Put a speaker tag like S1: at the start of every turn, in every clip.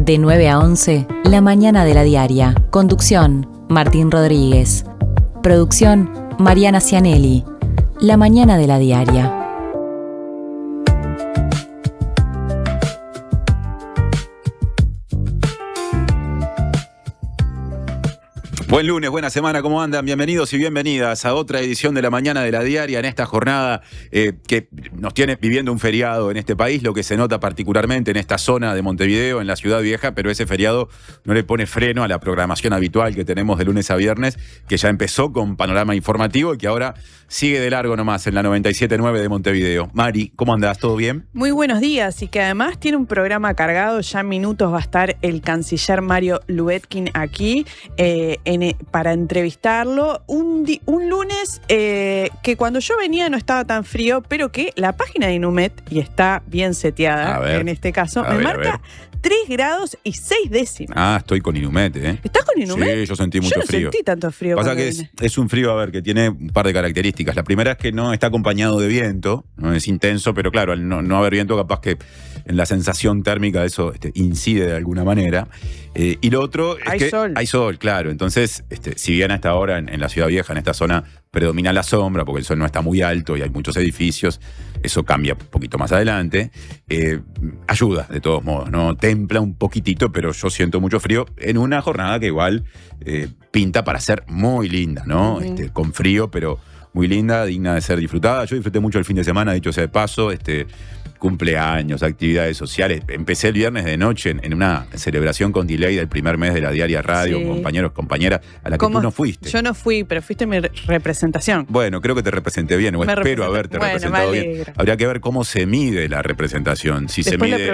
S1: De 9 a 11, La Mañana de la Diaria. Conducción, Martín Rodríguez. Producción, Mariana Cianelli. La Mañana de la Diaria.
S2: Buen lunes, buena semana, ¿cómo andan? Bienvenidos y bienvenidas a otra edición de La Mañana de la Diaria en esta jornada que nos tiene viviendo un feriado en este país, lo que se nota particularmente en esta zona de Montevideo, en la Ciudad Vieja, pero ese feriado no le pone freno a la programación habitual que tenemos de lunes a viernes, que ya empezó con panorama informativo y que ahora sigue de largo nomás en la 97.9 de Montevideo. Mari, ¿cómo andás? ¿Todo bien?
S3: Muy buenos días, y que además tiene un programa cargado. Ya en minutos va a estar el canciller Mario Luetkin aquí para entrevistarlo. Un lunes que cuando yo venía no estaba tan frío, pero que la página de Inumet, y está bien seteada en este caso, me marca 3 grados y 6 décimas.
S2: Ah, estoy con Inumet, ¿eh?
S3: ¿Estás con Inumet?
S2: Sí, yo sentí mucho frío.
S3: Yo no sentí tanto frío.
S2: Pasa que es un frío, a ver, que tiene un par de características. La primera es que no está acompañado de viento, no es intenso, pero claro, al no haber viento, capaz que en la sensación térmica eso incide de alguna manera. Y lo otro es que hay sol, claro. Entonces, si bien hasta ahora en la Ciudad Vieja, en esta zona, predomina la sombra, porque el sol no está muy alto y hay muchos edificios, eso cambia un poquito más adelante. Ayuda, de todos modos, ¿no? Templa un poquitito, pero yo siento mucho frío en una jornada que igual pinta para ser muy linda, ¿no? Con frío, pero muy linda, digna de ser disfrutada. Yo disfruté mucho el fin de semana, dicho sea de paso, cumpleaños, actividades sociales. Empecé el viernes de noche en una celebración con delay del primer mes de la Diaria Radio, con compañeros, compañeras, a la que tú no fuiste.
S3: Yo no fui, pero fuiste mi representación.
S2: Bueno, creo que te representé bien, o espero haberte representado bien. Habría que ver cómo se mide la representación. Si
S3: Después
S2: se mide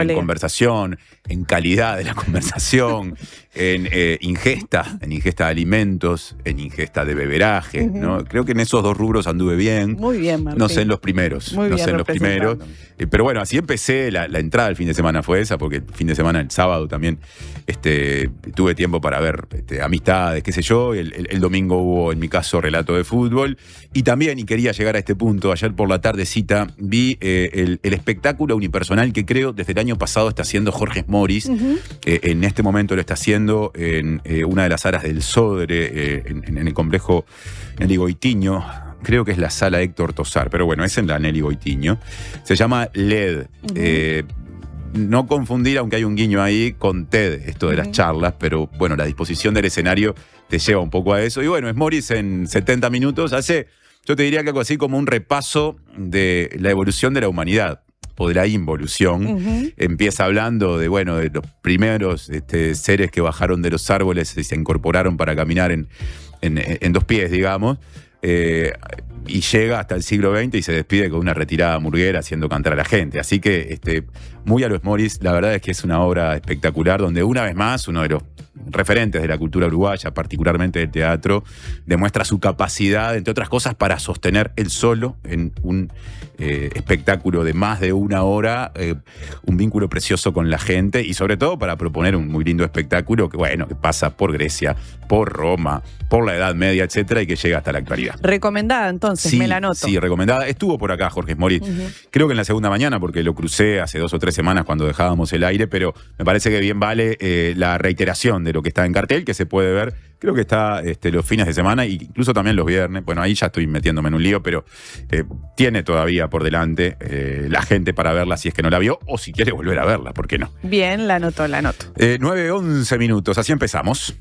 S3: en
S2: conversación, en calidad de la conversación, en ingesta de alimentos, en ingesta de beberaje, ¿no? Creo que en esos dos rubros anduve bien.
S3: Muy bien, Martín.
S2: No sé en los primeros. Pero bueno, así empecé. La entrada del fin de semana fue esa, porque el fin de semana, el sábado también, tuve tiempo para ver amistades, qué sé yo. El domingo hubo, en mi caso, relato de fútbol. Y también, y quería llegar a este punto, ayer por la tardecita vi el espectáculo unipersonal que creo desde el año pasado está haciendo Jorge Morís. En este momento lo está haciendo en una de las aras del Sodre, en el complejo Nelly Goitiño. Creo que es la sala Héctor Tosar, pero bueno, es en la Nelly Goitiño. Se llama LED. No confundir, aunque hay un guiño ahí, con TED, esto de las charlas, pero bueno, la disposición del escenario te lleva un poco a eso. Y bueno, es Morís en 70 minutos. Yo te diría que algo así como un repaso de la evolución de la humanidad, o de la involución. Empieza hablando de los primeros seres que bajaron de los árboles y se incorporaron para caminar en dos pies, digamos. Y llega hasta el siglo XX y se despide con una retirada murguera haciendo cantar a la gente. Así que muy a los Morís, la verdad es que es una obra espectacular donde una vez más uno de los referentes de la cultura uruguaya, particularmente del teatro, demuestra su capacidad, entre otras cosas, para sostener él solo en un espectáculo de más de una hora un vínculo precioso con la gente y sobre todo para proponer un muy lindo espectáculo que pasa por Grecia, por Roma, por la Edad Media, etcétera, y que llega hasta la actualidad.
S3: Recomendada, entonces, me la anoto.
S2: Sí, recomendada. Estuvo por acá Jorge Morís. Creo que en la segunda mañana, porque lo crucé hace 2 o 3 semanas cuando dejábamos el aire, pero me parece que bien vale la reiteración de lo que está en cartel, que se puede ver. Creo que está los fines de semana e incluso también los viernes. Bueno, ahí ya estoy metiéndome en un lío, pero tiene todavía por delante la gente para verla si es que no la vio o si quiere volver a verla, ¿por qué no?
S3: Bien, la anoto.
S2: 9:11 minutos, así empezamos.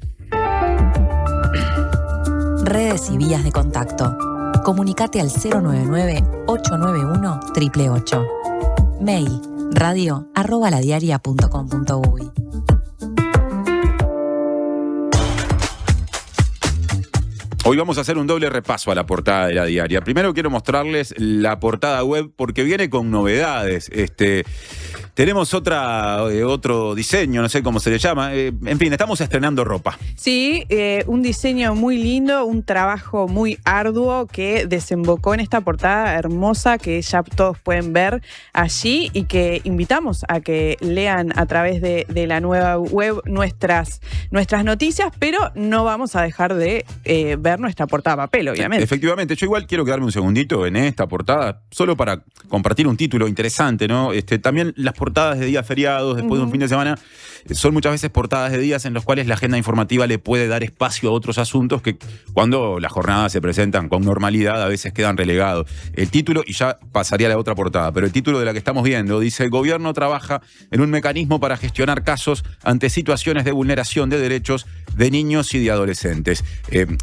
S1: Redes y vías de contacto. Comunicate al 099-891-888. Mail radio@ladiaria.com.uy.
S2: Hoy vamos a hacer un doble repaso a la portada de la Diaria. Primero quiero mostrarles la portada web porque viene con novedades. Tenemos otro diseño, no sé cómo se le llama. En fin, estamos estrenando ropa.
S3: Sí, un diseño muy lindo, un trabajo muy arduo que desembocó en esta portada hermosa que ya todos pueden ver allí y que invitamos a que lean a través de la nueva web nuestras noticias, pero no vamos a dejar de ver nuestra portada a papel, obviamente.
S2: Efectivamente, yo igual quiero quedarme un segundito en esta portada, solo para compartir un título interesante, ¿no? También las portadas de días feriados, después de un fin de semana, son muchas veces portadas de días en los cuales la agenda informativa le puede dar espacio a otros asuntos que cuando las jornadas se presentan con normalidad a veces quedan relegados. El título, y ya pasaría a la otra portada, pero el título de la que estamos viendo dice: el gobierno trabaja en un mecanismo para gestionar casos ante situaciones de vulneración de derechos de niños y de adolescentes.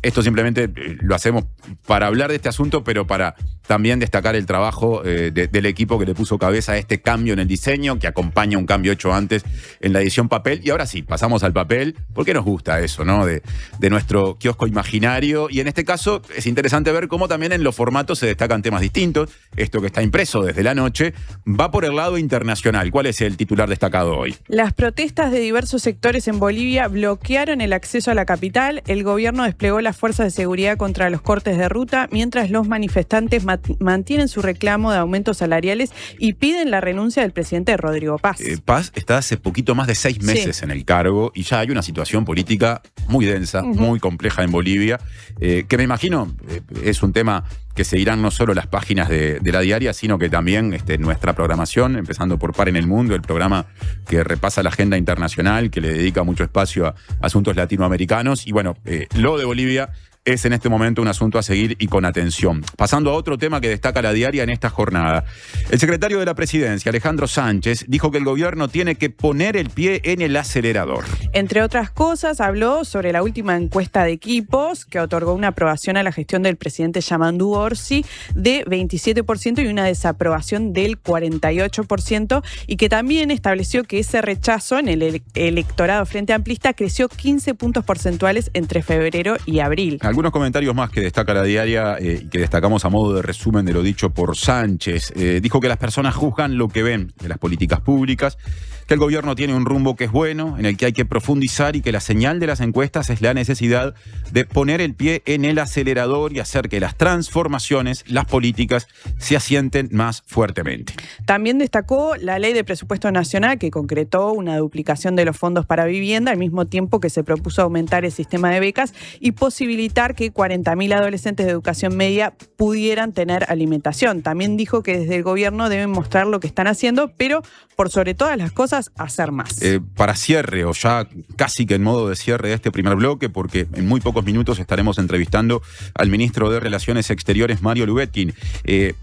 S2: Esto simplemente lo hacemos para hablar de este asunto, pero para también destacar el trabajo del equipo que le puso cabeza a este cambio en el diseño, que acompaña un cambio hecho antes en la edición papel. Y ahora sí, pasamos al papel, porque nos gusta eso, ¿no? De nuestro kiosco imaginario. Y en este caso es interesante ver cómo también en los formatos se destacan temas distintos. Esto que está impreso desde la noche va por el lado internacional. ¿Cuál es el titular destacado hoy?
S3: Las protestas de diversos sectores en Bolivia bloquearon el acceso a la capital. El gobierno desplegó las fuerzas de seguridad contra los cortes de ruta, mientras los manifestantes mantienen su reclamo de aumentos salariales y piden la renuncia del presidente Rodrigo Paz.
S2: Paz está hace poquito más de 6 meses en el cargo y ya hay una situación política muy densa, muy compleja en Bolivia, que me imagino es un tema que seguirán no solo las páginas de la diaria, sino que también nuestra programación, empezando por Par en el Mundo, el programa que repasa la agenda internacional, que le dedica mucho espacio a asuntos latinoamericanos. Y bueno, lo de Bolivia es en este momento un asunto a seguir y con atención. Pasando a otro tema que destaca la diaria en esta jornada. El secretario de la Presidencia, Alejandro Sánchez, dijo que el gobierno tiene que poner el pie en el acelerador.
S3: Entre otras cosas, habló sobre la última encuesta de equipos que otorgó una aprobación a la gestión del presidente Yamandu Orsi de 27% y una desaprobación del 48%, y que también estableció que ese rechazo en el electorado frente amplista creció 15 puntos porcentuales entre febrero y abril.
S2: Algunos comentarios más que destaca la diaria y que destacamos a modo de resumen de lo dicho por Sánchez. Dijo que las personas juzgan lo que ven de las políticas públicas, que el gobierno tiene un rumbo que es bueno, en el que hay que profundizar, y que la señal de las encuestas es la necesidad de poner el pie en el acelerador y hacer que las transformaciones, las políticas, se asienten más fuertemente.
S3: También destacó la ley de presupuesto nacional, que concretó una duplicación de los fondos para vivienda, al mismo tiempo que se propuso aumentar el sistema de becas y posibilitar que 40.000 adolescentes de educación media pudieran tener alimentación. También dijo que desde el gobierno deben mostrar lo que están haciendo, pero por sobre todas las cosas, hacer más.
S2: Para cierre, o ya casi que en modo de cierre de este primer bloque, porque en muy pocos minutos estaremos entrevistando al ministro de Relaciones Exteriores, Mario Lubetkin.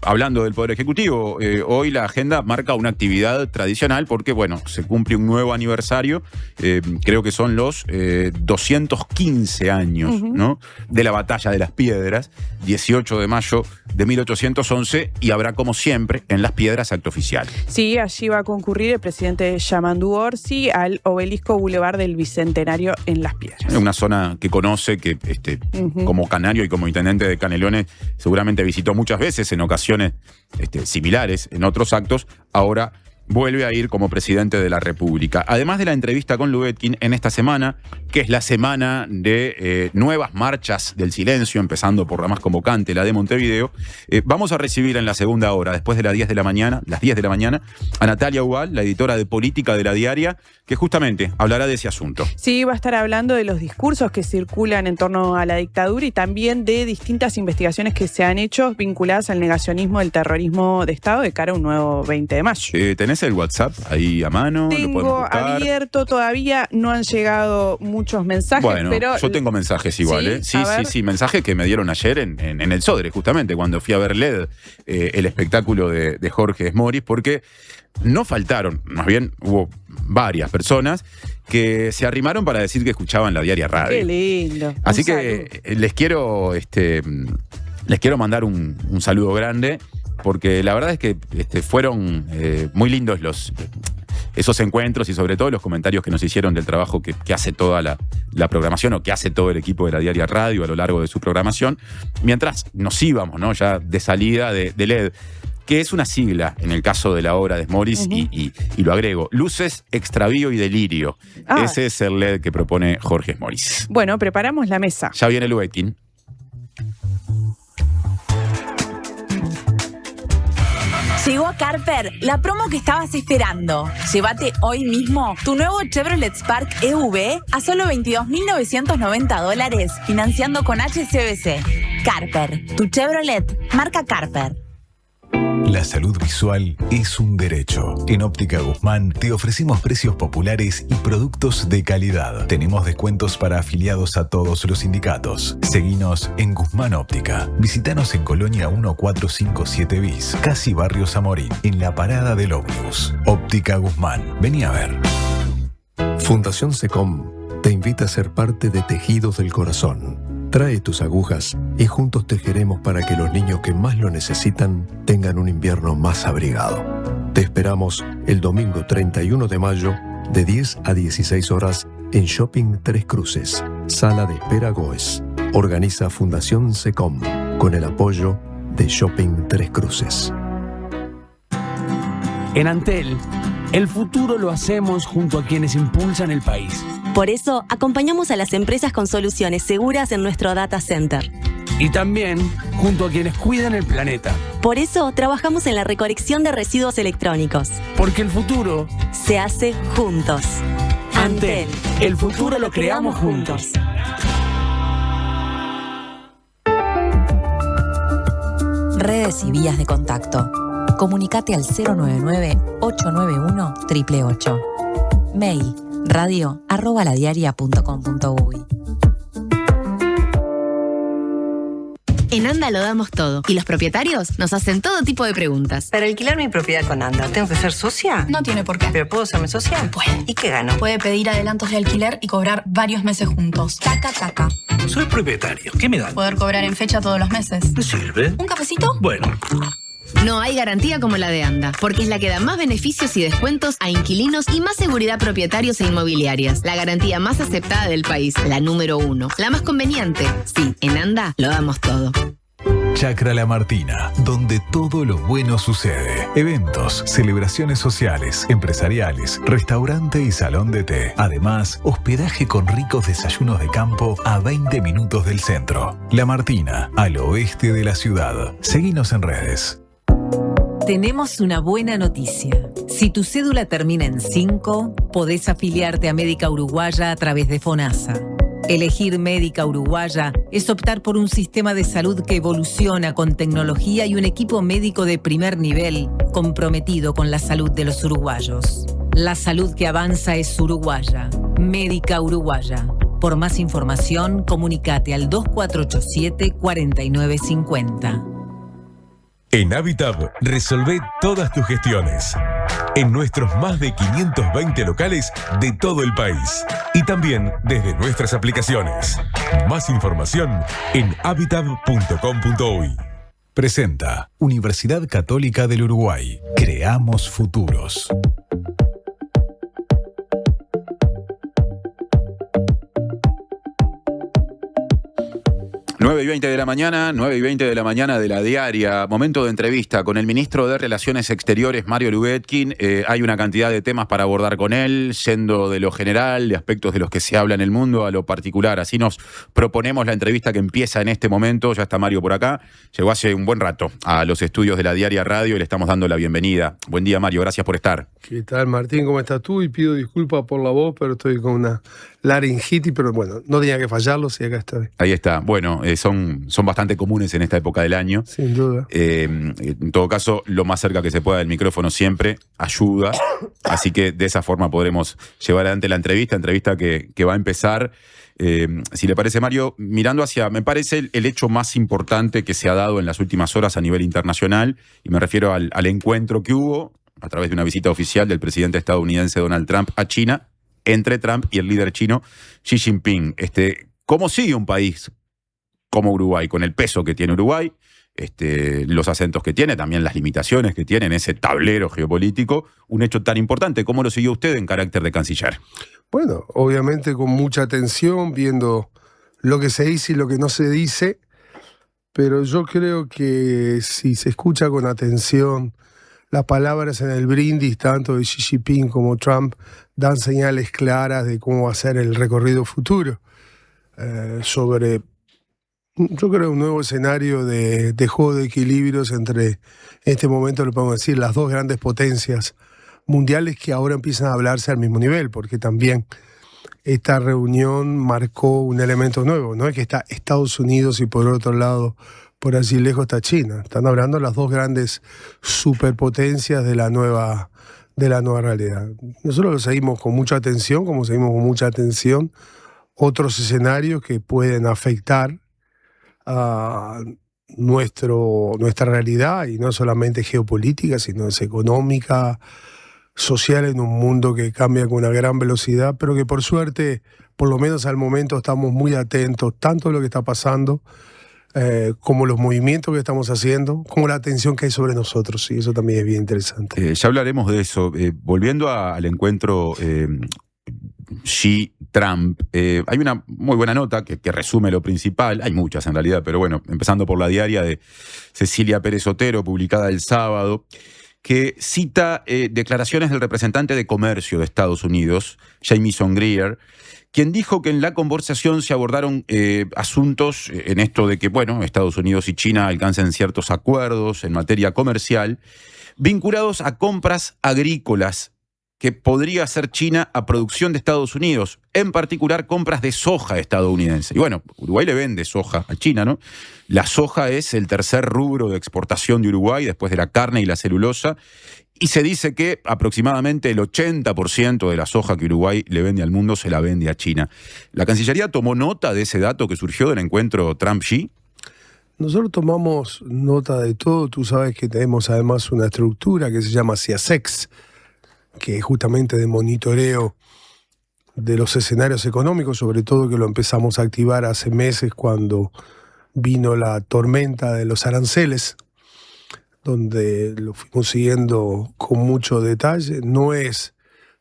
S2: Hablando del Poder Ejecutivo, hoy la agenda marca una actividad tradicional porque, bueno, se cumple un nuevo aniversario, creo que son los 215 años, ¿no?, de la Batalla de las Piedras, 18 de mayo de 1811, y habrá, como siempre, en Las Piedras acto oficial.
S3: Sí, allí va a concurrir el presidente Yamandu Orsi al obelisco Boulevard del Bicentenario en Las Piedras.
S2: Una zona que conoce, que como canario y como intendente de Canelones seguramente visitó muchas veces en ocasiones similares, en otros actos. Ahora vuelve a ir como presidente de la República. Además de la entrevista con Lubetkin en esta semana, que es la semana de nuevas marchas del silencio, empezando por la más convocante, la de Montevideo, vamos a recibir en la segunda hora, después de las 10 de la mañana, a Natalia Ubal, la editora de política de la diaria, que justamente hablará de ese asunto.
S3: Sí, va a estar hablando de los discursos que circulan en torno a la dictadura y también de distintas investigaciones que se han hecho vinculadas al negacionismo del terrorismo de Estado de cara a un nuevo 20 de mayo.
S2: ¿Tenés el WhatsApp ahí a mano?
S3: Tengo abierto, todavía no han llegado muchos mensajes.
S2: Bueno,
S3: pero
S2: yo tengo mensajes igual,
S3: ¿sí?
S2: Sí, mensajes que me dieron ayer en el Sodre, justamente, cuando fui a ver LED, el espectáculo de Jorge Smoris, porque no faltaron, más bien hubo varias personas que se arrimaron para decir que escuchaban la diaria radio.
S3: Qué lindo.
S2: Así que les quiero mandar un saludo grande, porque la verdad es que fueron muy lindos esos encuentros y sobre todo los comentarios que nos hicieron del trabajo que hace toda la programación, o que hace todo el equipo de la diaria radio a lo largo de su programación, mientras nos íbamos, ¿no?, ya de salida de LED, que es una sigla en el caso de la obra de Smoris, y lo agrego: luces, extravío y delirio. Ese es el LED que propone Jorge Smoris.
S3: Bueno, preparamos la mesa.
S2: Ya viene Lubetkin.
S4: Llegó a Carper la promo que estabas esperando. Llévate hoy mismo tu nuevo Chevrolet Spark EV a solo $22.990, financiando con HSBC. Carper, tu Chevrolet, marca Carper.
S5: La salud visual es un derecho. En Óptica Guzmán te ofrecemos precios populares y productos de calidad. Tenemos descuentos para afiliados a todos los sindicatos. Seguinos en Guzmán Óptica. Visítanos en Colonia 1457 bis, casi Barrio Zamorín, en la parada del ómnibus. Óptica Guzmán. Vení a ver.
S6: Fundación SECOM te invita a ser parte de Tejidos del Corazón. Trae tus agujas y juntos tejeremos para que los niños que más lo necesitan tengan un invierno más abrigado. Te esperamos el domingo 31 de mayo de 10 a 16 horas en Shopping Tres Cruces, Sala de Espera Goes. Organiza Fundación SECOM con el apoyo de Shopping Tres Cruces.
S7: En Antel, el futuro lo hacemos junto a quienes impulsan el país.
S8: Por eso, acompañamos a las empresas con soluciones seguras en nuestro data center.
S7: Y también junto a quienes cuidan el planeta.
S8: Por eso, trabajamos en la recolección de residuos electrónicos.
S7: Porque el futuro
S8: se hace juntos.
S7: Antel, el futuro lo creamos juntos.
S1: Redes y vías de contacto. Comunicate al 099-891-888. Mail radio@ladiaria.com.uy.
S9: En Anda lo damos todo y los propietarios nos hacen todo tipo de preguntas.
S10: Para alquilar mi propiedad con Anda, ¿tengo que ser socia?
S9: No tiene por qué.
S10: ¿Pero puedo serme socia?
S9: Puede.
S10: ¿Y qué gano?
S9: Puede pedir adelantos de alquiler y cobrar varios meses juntos. Taca, taca.
S11: Soy propietario. ¿Qué me dan?
S9: Poder cobrar en fecha todos los meses.
S11: ¿Me sirve?
S9: ¿Un cafecito?
S11: Bueno.
S9: No hay garantía como la de Anda, porque es la que da más beneficios y descuentos a inquilinos y más seguridad a propietarios e inmobiliarias. La garantía más aceptada del país, la número 1. La más conveniente. Sí, en Anda lo damos todo.
S5: Chacra La Martina, donde todo lo bueno sucede. Eventos, celebraciones sociales, empresariales, restaurante y salón de té. Además, hospedaje con ricos desayunos de campo a 20 minutos del centro. La Martina, al oeste de la ciudad. Seguinos en redes.
S12: Tenemos una buena noticia. Si tu cédula termina en 5, podés afiliarte a Médica Uruguaya a través de FONASA. Elegir Médica Uruguaya es optar por un sistema de salud que evoluciona con tecnología y un equipo médico de primer nivel comprometido con la salud de los uruguayos. La salud que avanza es uruguaya. Médica Uruguaya. Por más información, comunicate al 2487-4950.
S13: En Habitab, resolvé todas tus gestiones. En nuestros más de 520 locales de todo el país. Y también desde nuestras aplicaciones. Más información en habitab.com.uy.
S5: Presenta Universidad Católica del Uruguay. Creamos futuros.
S2: 9:20 de la mañana, 9:20 de la mañana de la diaria. Momento de entrevista con el ministro de Relaciones Exteriores, Mario Lubetkin. Hay una cantidad de temas para abordar con él, yendo de lo general, de aspectos de los que se habla en el mundo, a lo particular. Así nos proponemos la entrevista que empieza en este momento. Ya está Mario por acá. Llegó hace un buen rato a los estudios de la Diaria Radio y le estamos dando la bienvenida. Buen día, Mario. Gracias por estar.
S14: ¿Qué tal, Martín? ¿Cómo estás tú? Y pido disculpas por la voz, pero estoy con una laringitis, pero bueno, no tenía que fallarlo, sí, acá estoy.
S2: Ahí está. Bueno, son bastante comunes en esta época del año.
S14: Sin duda.
S2: En todo caso, lo más cerca que se pueda del micrófono siempre ayuda. Así que de esa forma podremos llevar adelante la entrevista que va a empezar. Si le parece, Mario, mirando hacia, me parece el hecho más importante que se ha dado en las últimas horas a nivel internacional, y me refiero al encuentro que hubo a través de una visita oficial del presidente estadounidense Donald Trump a China, entre Trump y el líder chino Xi Jinping. ¿Cómo sigue un país como Uruguay, con el peso que tiene Uruguay, los acentos que tiene, también las limitaciones que tiene en ese tablero geopolítico, un hecho tan importante? ¿Cómo lo siguió usted en carácter de canciller?
S14: Bueno, obviamente con mucha atención, viendo lo que se dice y lo que no se dice, pero yo creo que si se escucha con atención las palabras en el brindis, tanto de Xi Jinping como Trump, dan señales claras de cómo va a ser el recorrido futuro. Sobre, yo creo, un nuevo escenario de juego de equilibrios entre, en este momento, lo podemos decir, las dos grandes potencias mundiales que ahora empiezan a hablarse al mismo nivel, porque también esta reunión marcó un elemento nuevo, ¿no? Que está Estados Unidos y por otro lado por allí lejos está China. Están hablando las dos grandes superpotencias de la nueva realidad. Nosotros lo seguimos con mucha atención, como seguimos con mucha atención otros escenarios que pueden afectar a nuestra realidad, y no solamente geopolítica, sino es económica, social, en un mundo que cambia con una gran velocidad, pero que por suerte, por lo menos al momento, estamos muy atentos, tanto a lo que está pasando, como los movimientos que estamos haciendo, como la atención que hay sobre nosotros, y eso también es bien interesante.
S2: Ya hablaremos de eso. Volviendo al encuentro Xi-Trump, hay una muy buena nota que resume lo principal, hay muchas en realidad, pero bueno, empezando por la diaria de Cecilia Pérez Otero, publicada el sábado, que cita declaraciones del representante de comercio de Estados Unidos, Jamieson Greer, quien dijo que en la conversación se abordaron asuntos en esto de que, bueno, Estados Unidos y China alcancen ciertos acuerdos en materia comercial vinculados a compras agrícolas que podría hacer China a producción de Estados Unidos, en particular compras de soja estadounidense. Y bueno, Uruguay le vende soja a China, ¿no? La soja es el tercer rubro de exportación de Uruguay, después de la carne y la celulosa, y se dice que aproximadamente el 80% de la soja que Uruguay le vende al mundo se la vende a China. ¿La Cancillería tomó nota de ese dato que surgió del encuentro Trump-Xi?
S14: Nosotros tomamos nota de todo. Tú sabes que tenemos además una estructura que se llama CIASEX, que es justamente de monitoreo de los escenarios económicos, sobre todo que lo empezamos a activar hace meses cuando vino la tormenta de los aranceles, donde lo fuimos siguiendo con mucho detalle. No es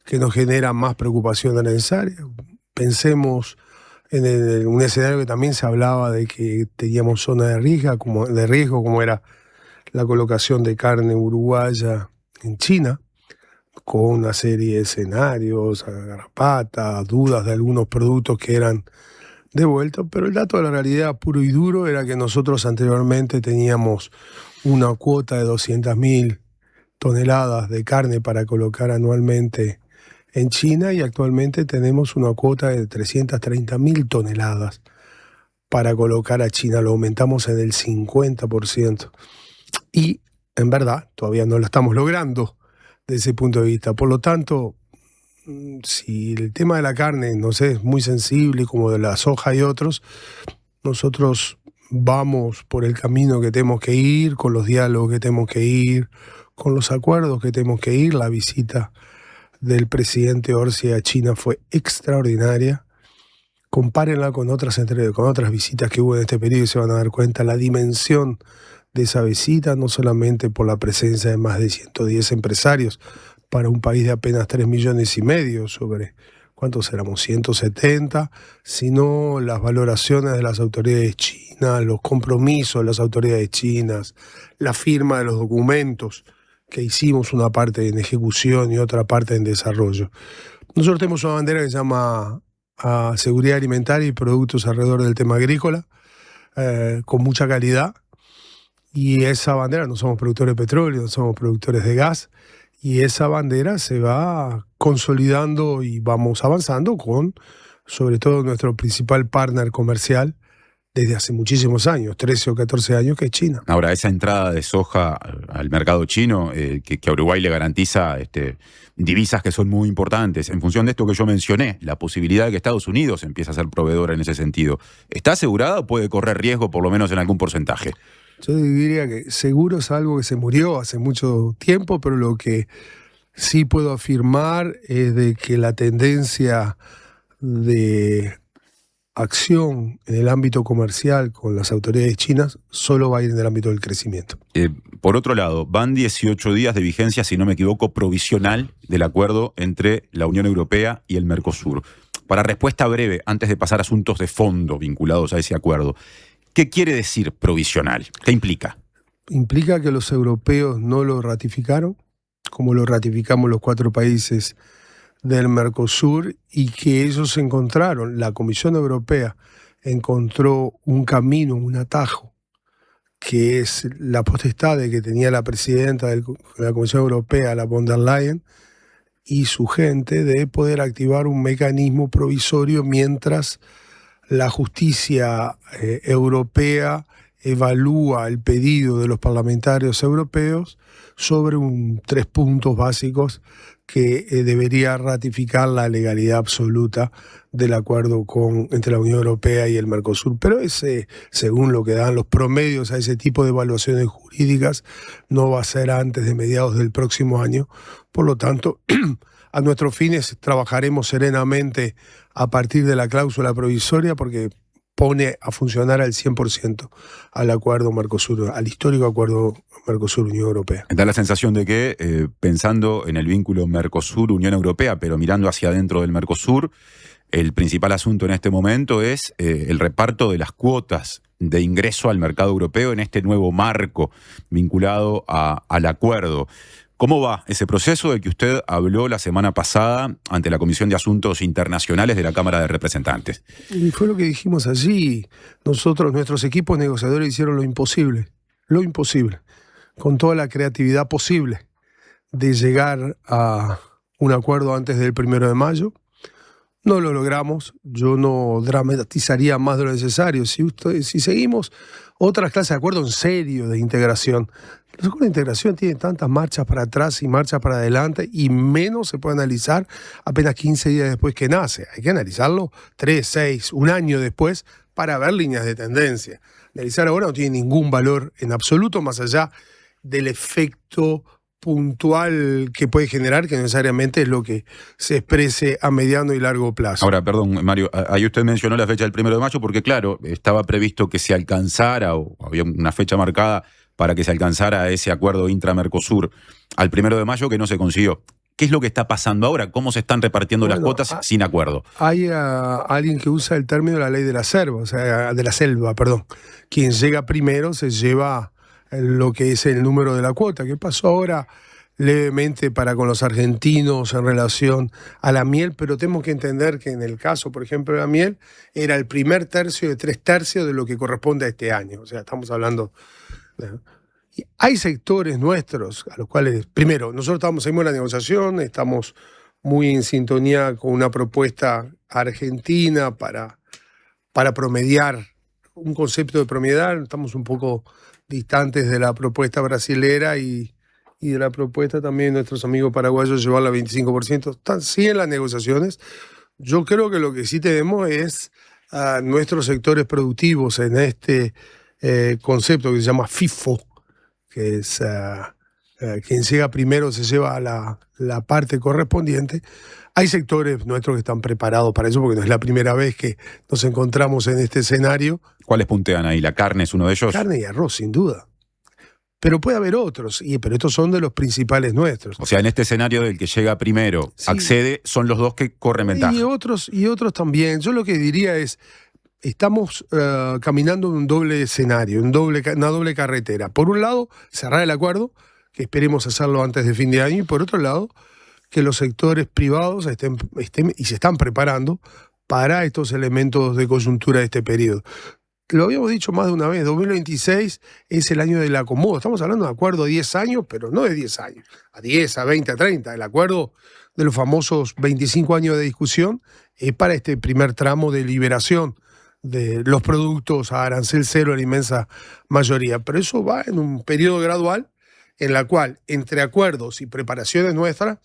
S14: que nos genera más preocupación de la necesaria. Pensemos en un escenario que también se hablaba de que teníamos zona de riesgo, como era la colocación de carne uruguaya en China, con una serie de escenarios, garrapatas, dudas de algunos productos que eran devueltos, pero el dato de la realidad puro y duro era que nosotros anteriormente teníamos una cuota de 200.000 toneladas de carne para colocar anualmente en China, y actualmente tenemos una cuota de 330.000 toneladas para colocar a China. Lo aumentamos en el 50%. Y en verdad todavía no lo estamos logrando desde ese punto de vista. Por lo tanto, si el tema de la carne nos es muy sensible, como de la soja y otros, nosotros vamos por el camino que tenemos que ir, con los diálogos que tenemos que ir, con los acuerdos que tenemos que ir. La visita del presidente Orsi a China fue extraordinaria. Compárenla con otras visitas que hubo en este periodo y se van a dar cuenta la dimensión de esa visita, no solamente por la presencia de más de 110 empresarios para un país de apenas 3,5 millones, sobre ¿cuántos éramos? 170, sino las valoraciones de las autoridades chinas, los compromisos de las autoridades chinas, la firma de los documentos que hicimos, una parte en ejecución y otra parte en desarrollo. Nosotros tenemos una bandera que se llama seguridad alimentaria y productos alrededor del tema agrícola, con mucha calidad. Y esa bandera, no somos productores de petróleo, no somos productores de gas, y esa bandera se va consolidando y vamos avanzando con, sobre todo, nuestro principal partner comercial desde hace muchísimos años, 13 o 14 años, que es China.
S2: Ahora, esa entrada de soja al mercado chino, que a Uruguay le garantiza divisas que son muy importantes, en función de esto que yo mencioné, la posibilidad de que Estados Unidos empiece a ser proveedora en ese sentido, ¿está asegurada o puede correr riesgo, por lo menos en algún porcentaje?
S14: Yo diría que seguro es algo que se murió hace mucho tiempo, pero lo que sí puedo afirmar es de que la tendencia de acción en el ámbito comercial con las autoridades chinas solo va a ir en el ámbito del crecimiento.
S2: Por otro lado, van 18 días de vigencia, si no me equivoco, provisional del acuerdo entre la Unión Europea y el Mercosur. Para respuesta breve, antes de pasar a asuntos de fondo vinculados a ese acuerdo, ¿qué quiere decir provisional? ¿Qué implica?
S14: Implica que los europeos no lo ratificaron, como lo ratificamos los 4 países del Mercosur, y que ellos encontraron, la Comisión Europea encontró un camino, un atajo, que es la potestad que tenía la presidenta de la Comisión Europea, la von der Leyen, y su gente, de poder activar un mecanismo provisorio mientras la justicia europea evalúa el pedido de los parlamentarios europeos sobre 3 puntos básicos que debería ratificar la legalidad absoluta del acuerdo entre la Unión Europea y el Mercosur. Pero según lo que dan los promedios a ese tipo de evaluaciones jurídicas, no va a ser antes de mediados del próximo año. Por lo tanto, a nuestros fines trabajaremos serenamente a partir de la cláusula provisoria, porque pone a funcionar al 100% al acuerdo Mercosur, al histórico acuerdo Mercosur-Unión Europea.
S2: Da la sensación de que, pensando en el vínculo Mercosur-Unión Europea, pero mirando hacia adentro del Mercosur, el principal asunto en este momento es el reparto de las cuotas de ingreso al mercado europeo en este nuevo marco vinculado al acuerdo. ¿Cómo va ese proceso del que usted habló la semana pasada ante la Comisión de Asuntos Internacionales de la Cámara de Representantes?
S14: Y fue lo que dijimos allí. Nuestros equipos negociadores hicieron lo imposible, con toda la creatividad posible de llegar a un acuerdo antes del 1 de mayo. No lo logramos, yo no dramatizaría más de lo necesario. Si seguimos otras clases de acuerdo en serio de integración, los acuerdos de integración tienen tantas marchas para atrás y marchas para adelante, y menos se puede analizar apenas 15 días después que nace. Hay que analizarlo 3, 6, un año después para ver líneas de tendencia. Analizar ahora no tiene ningún valor en absoluto, más allá del efecto puntual que puede generar, que necesariamente es lo que se exprese a mediano y largo plazo.
S2: Ahora, perdón, Mario, ahí usted mencionó la fecha del 1 de mayo porque, claro, estaba previsto que se alcanzara, o había una fecha marcada para que se alcanzara ese acuerdo intra-Mercosur al 1 de mayo, que no se consiguió. ¿Qué es lo que está pasando ahora? ¿Cómo se están repartiendo las cuotas sin acuerdo?
S14: Hay alguien que usa el término de la ley de la selva, Quien llega primero se lleva lo que es el número de la cuota. ¿Qué pasó ahora levemente con los argentinos en relación a la miel? Pero tenemos que entender que en el caso, por ejemplo, de la miel, era el primer tercio de 3 tercios de lo que corresponde a este año. O sea, estamos hablando... Hay sectores nuestros a los cuales, primero, nosotros seguimos en la negociación, estamos muy en sintonía con una propuesta argentina para promediar, un concepto de promediar. Estamos un poco distantes de la propuesta brasilera y de la propuesta también de nuestros amigos paraguayos llevarla al 25%. Sí, en las negociaciones. Yo creo que lo que sí tenemos es nuestros sectores productivos en este concepto que se llama FIFO, que es quien llega primero se lleva la parte correspondiente. Hay sectores nuestros que están preparados para eso, porque no es la primera vez que nos encontramos en este escenario.
S2: ¿Cuáles puntean ahí? ¿La carne es uno de ellos?
S14: Carne y arroz, sin duda. Pero puede haber otros, pero estos son de los principales nuestros.
S2: O sea, en este escenario del que llega primero, sí, accede, son los dos que corren ventaja.
S14: Y otros también. Yo lo que diría es, estamos caminando en un doble escenario, una doble carretera. Por un lado, cerrar el acuerdo, que esperemos hacerlo antes de fin de año, y por otro lado, que los sectores privados estén y se están preparando para estos elementos de coyuntura de este periodo. Lo habíamos dicho más de una vez, 2026 es el año del acomodo. Estamos hablando de acuerdo a 10 años, pero no de 10 años, a 10, a 20, a 30. El acuerdo de los famosos 25 años de discusión es para este primer tramo de liberación de los productos a arancel cero en la inmensa mayoría. Pero eso va en un periodo gradual en la cual, entre acuerdos y preparaciones nuestras,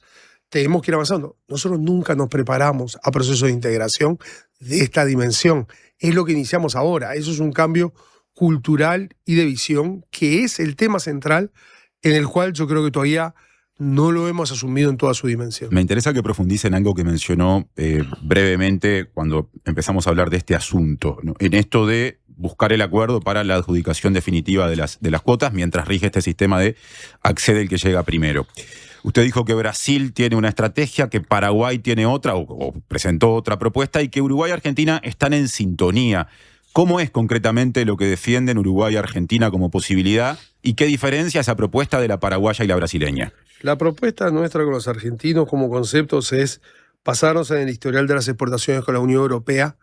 S14: tenemos que ir avanzando. Nosotros nunca nos preparamos a procesos de integración de esta dimensión. Es lo que iniciamos ahora. Eso es un cambio cultural y de visión, que es el tema central en el cual yo creo que todavía no lo hemos asumido en toda su dimensión.
S2: Me interesa que profundice en algo que mencionó brevemente cuando empezamos a hablar de este asunto, ¿no? En esto de buscar el acuerdo para la adjudicación definitiva de las cuotas, mientras rige este sistema de accede el que llega primero. Usted dijo que Brasil tiene una estrategia, que Paraguay tiene otra, o presentó otra propuesta, y que Uruguay y Argentina están en sintonía. ¿Cómo es concretamente lo que defienden Uruguay y Argentina como posibilidad? ¿Y qué diferencia esa propuesta de la paraguaya y la brasileña?
S14: La propuesta nuestra con los argentinos como conceptos es pasarnos en el historial de las exportaciones con la Unión Europea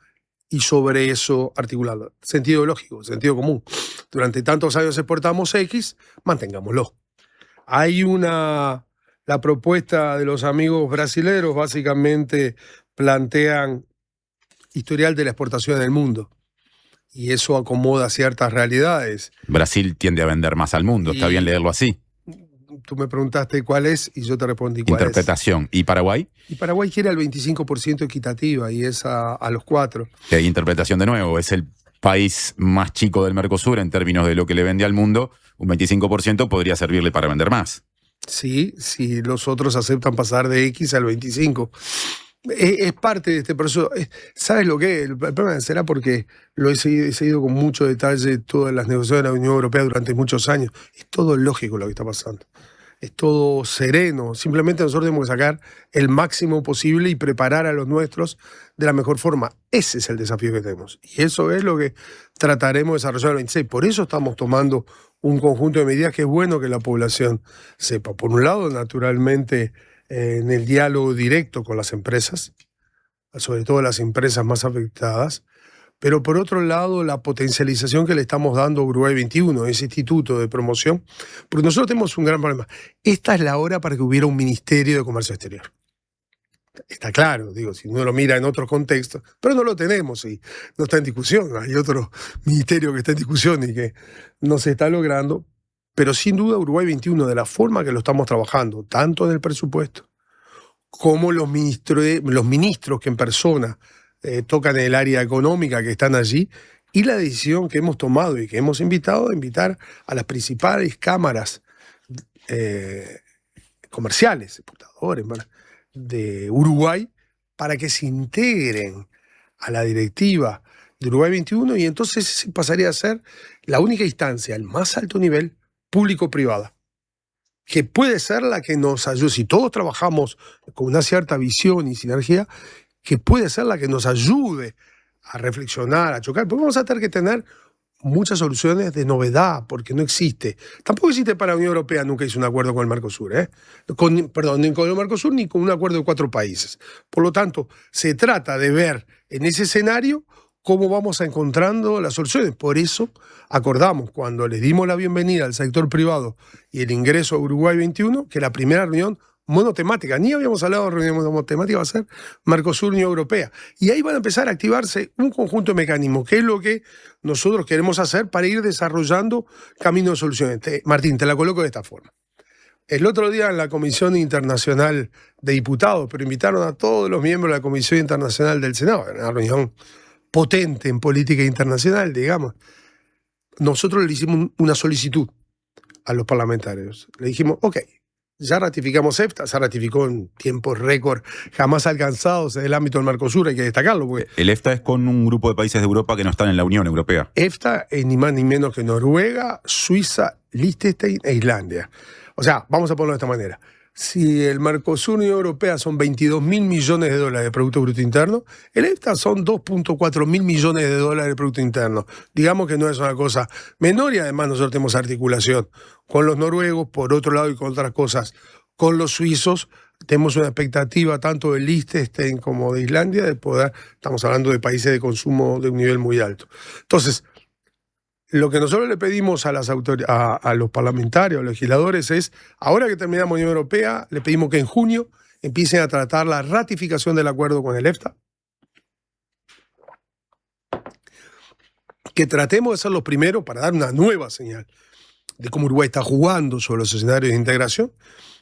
S14: y sobre eso articularlo. Sentido lógico, sentido común. Durante tantos años exportamos X, mantengámoslo. La propuesta de los amigos brasileros básicamente plantean historial de la exportación en el mundo. y eso acomoda ciertas realidades.
S2: Brasil tiende a vender más al mundo, está bien leerlo así.
S14: Tú me preguntaste cuál es y yo te respondí cuál
S2: Interpretación.
S14: es.
S2: ¿Y Paraguay?
S14: Y Paraguay quiere el 25% equitativa y es a los 4.
S2: Que hay interpretación de nuevo, es el país más chico del Mercosur en términos de lo que le vende al mundo, un 25% podría servirle para vender más.
S14: Sí, si los otros aceptan pasar de X al 25. Es parte de este proceso. ¿Sabes lo que es? El problema será porque lo he seguido con mucho detalle todas las negociaciones de la Unión Europea durante muchos años. Es todo lógico lo que está pasando. Es todo sereno. Simplemente nosotros tenemos que sacar el máximo posible y preparar a los nuestros de la mejor forma. Ese es el desafío que tenemos. Y eso es lo que trataremos de desarrollar el 26. Por eso estamos tomando un conjunto de medidas que es bueno que la población sepa. Por un lado, naturalmente, en el diálogo directo con las empresas, sobre todo las empresas más afectadas, pero por otro lado la potencialización que le estamos dando a Uruguay 21, ese instituto de promoción, porque nosotros tenemos un gran problema. Esta es la hora para que hubiera un Ministerio de Comercio Exterior. Está claro, digo, si uno lo mira en otros contextos, pero no lo tenemos y no está en discusión. Hay otro ministerio que está en discusión y que no se está logrando. Pero sin duda Uruguay 21, de la forma que lo estamos trabajando, tanto en el presupuesto como los ministros que en persona tocan el área económica que están allí, y la decisión que hemos tomado y que hemos invitado a invitar a las principales cámaras comerciales, exportadores de Uruguay, para que se integren a la directiva de Uruguay 21 y entonces pasaría a ser la única instancia, el más alto nivel, público-privada, que puede ser la que nos ayude, si todos trabajamos con una cierta visión y sinergia, que puede ser la que nos ayude a reflexionar, a chocar, porque vamos a tener que tener muchas soluciones de novedad, porque no existe. Tampoco existe para la Unión Europea, nunca hizo un acuerdo con el Mercosur, perdón, ni con el Mercosur ni con un acuerdo de 4 países. Por lo tanto, se trata de ver en ese escenario cómo vamos encontrando las soluciones. Por eso acordamos, cuando les dimos la bienvenida al sector privado y el ingreso a Uruguay 21, que la primera reunión monotemática, ni habíamos hablado de reunión monotemática, va a ser Mercosur-Unión Europea. Y ahí van a empezar a activarse un conjunto de mecanismos, que es lo que nosotros queremos hacer para ir desarrollando caminos de soluciones. Martín, te la coloco de esta forma. El otro día en la Comisión Internacional de Diputados, pero invitaron a todos los miembros de la Comisión Internacional del Senado, una reunión potente en política internacional, digamos. Nosotros le hicimos una solicitud a los parlamentarios. Le dijimos, ok, ya ratificamos EFTA, se ratificó en tiempos récord jamás alcanzados en el ámbito del Mercosur, hay que destacarlo. Porque
S2: el EFTA es con un grupo de países de Europa que no están en la Unión Europea.
S14: EFTA es ni más ni menos que Noruega, Suiza, Liechtenstein e Islandia. O sea, vamos a ponerlo de esta manera. Si el Mercosur y Unión Europea son 22.000 millones de dólares de Producto Bruto Interno, el EFTA son 2.4 mil millones de dólares de Producto Interno. Digamos que no es una cosa menor y además nosotros tenemos articulación con los noruegos, por otro lado, y con otras cosas, con los suizos. Tenemos una expectativa tanto de Liechtenstein como de Islandia de poder, estamos hablando de países de consumo de un nivel muy alto. Entonces, lo que nosotros le pedimos a los parlamentarios, a los legisladores es, ahora que terminamos la Unión Europea, le pedimos que en junio empiecen a tratar la ratificación del acuerdo con el EFTA, que tratemos de ser los primeros para dar una nueva señal de cómo Uruguay está jugando sobre los escenarios de integración,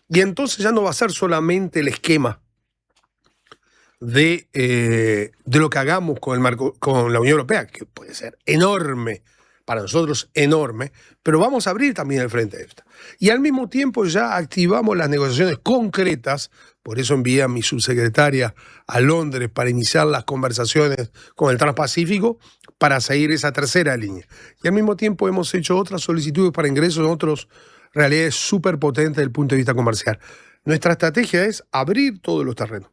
S14: y entonces ya no va a ser solamente el esquema de lo que hagamos con la Unión Europea, que puede ser enorme, para nosotros enorme, pero vamos a abrir también el frente EFTA. Y al mismo tiempo ya activamos las negociaciones concretas, por eso envié a mi subsecretaria a Londres para iniciar las conversaciones con el Transpacífico para seguir esa tercera línea. Y al mismo tiempo hemos hecho otras solicitudes para ingresos en otras realidades súper potentes desde el punto de vista comercial. Nuestra estrategia es abrir todos los terrenos,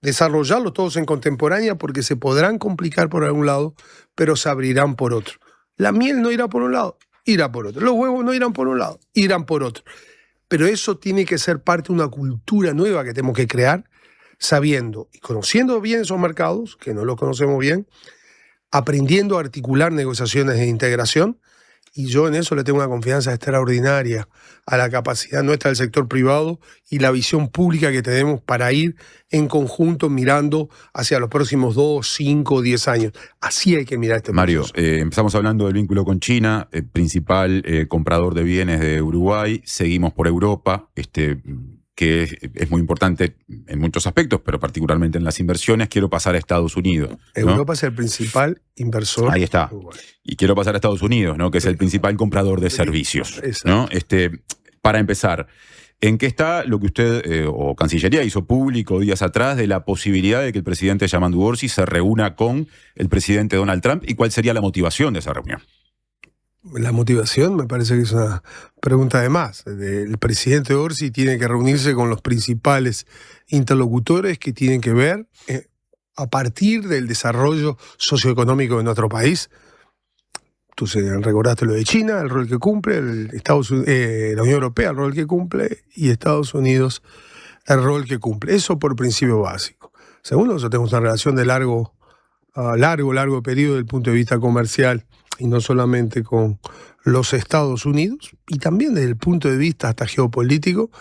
S14: desarrollarlos todos en contemporánea porque se podrán complicar por algún lado, pero se abrirán por otro. La miel no irá por un lado, irá por otro. Los huevos no irán por un lado, irán por otro. Pero eso tiene que ser parte de una cultura nueva que tenemos que crear, sabiendo y conociendo bien esos mercados, que no los conocemos bien, aprendiendo a articular negociaciones de integración Y yo en eso le tengo una confianza extraordinaria a la capacidad nuestra del sector privado y la visión pública que tenemos para ir en conjunto mirando hacia los próximos 2, 5, 10 años. Así hay que mirar este
S2: Mario,
S14: proceso.
S2: empezamos hablando del vínculo con China, principal comprador de bienes de Uruguay. Seguimos por Europa, que es muy importante en muchos aspectos, pero particularmente en las inversiones. Quiero pasar a Estados Unidos, ¿no?
S14: Europa es el principal inversor.
S2: Ahí está. Y quiero pasar a Estados Unidos, ¿no? Que es el principal comprador de servicios, ¿no? Para empezar, ¿en qué está lo que usted o Cancillería hizo público días atrás de la posibilidad de que el presidente Yamandu Orsi se reúna con el presidente Donald Trump? ¿Y cuál sería la motivación de esa reunión?
S14: La motivación me parece que es una pregunta de más. El presidente Orsi tiene que reunirse con los principales interlocutores que tienen que ver a partir del desarrollo socioeconómico de nuestro país. Tú recordaste lo de China, el rol que cumple, la Unión Europea, el rol que cumple, y Estados Unidos, el rol que cumple. Eso por principio básico. Segundo, nosotros tenemos una relación de largo periodo desde el punto de vista comercial, y no solamente con los Estados Unidos, y también desde el punto de vista hasta geopolítico,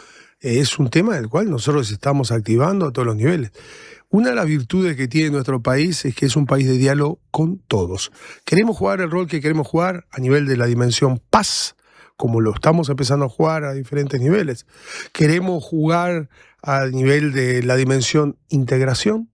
S14: es un tema del cual nosotros estamos activando a todos los niveles. Una de las virtudes que tiene nuestro país es que es un país de diálogo con todos. Queremos jugar el rol que queremos jugar a nivel de la dimensión paz, como lo estamos empezando a jugar a diferentes niveles. Queremos jugar a nivel de la dimensión integración.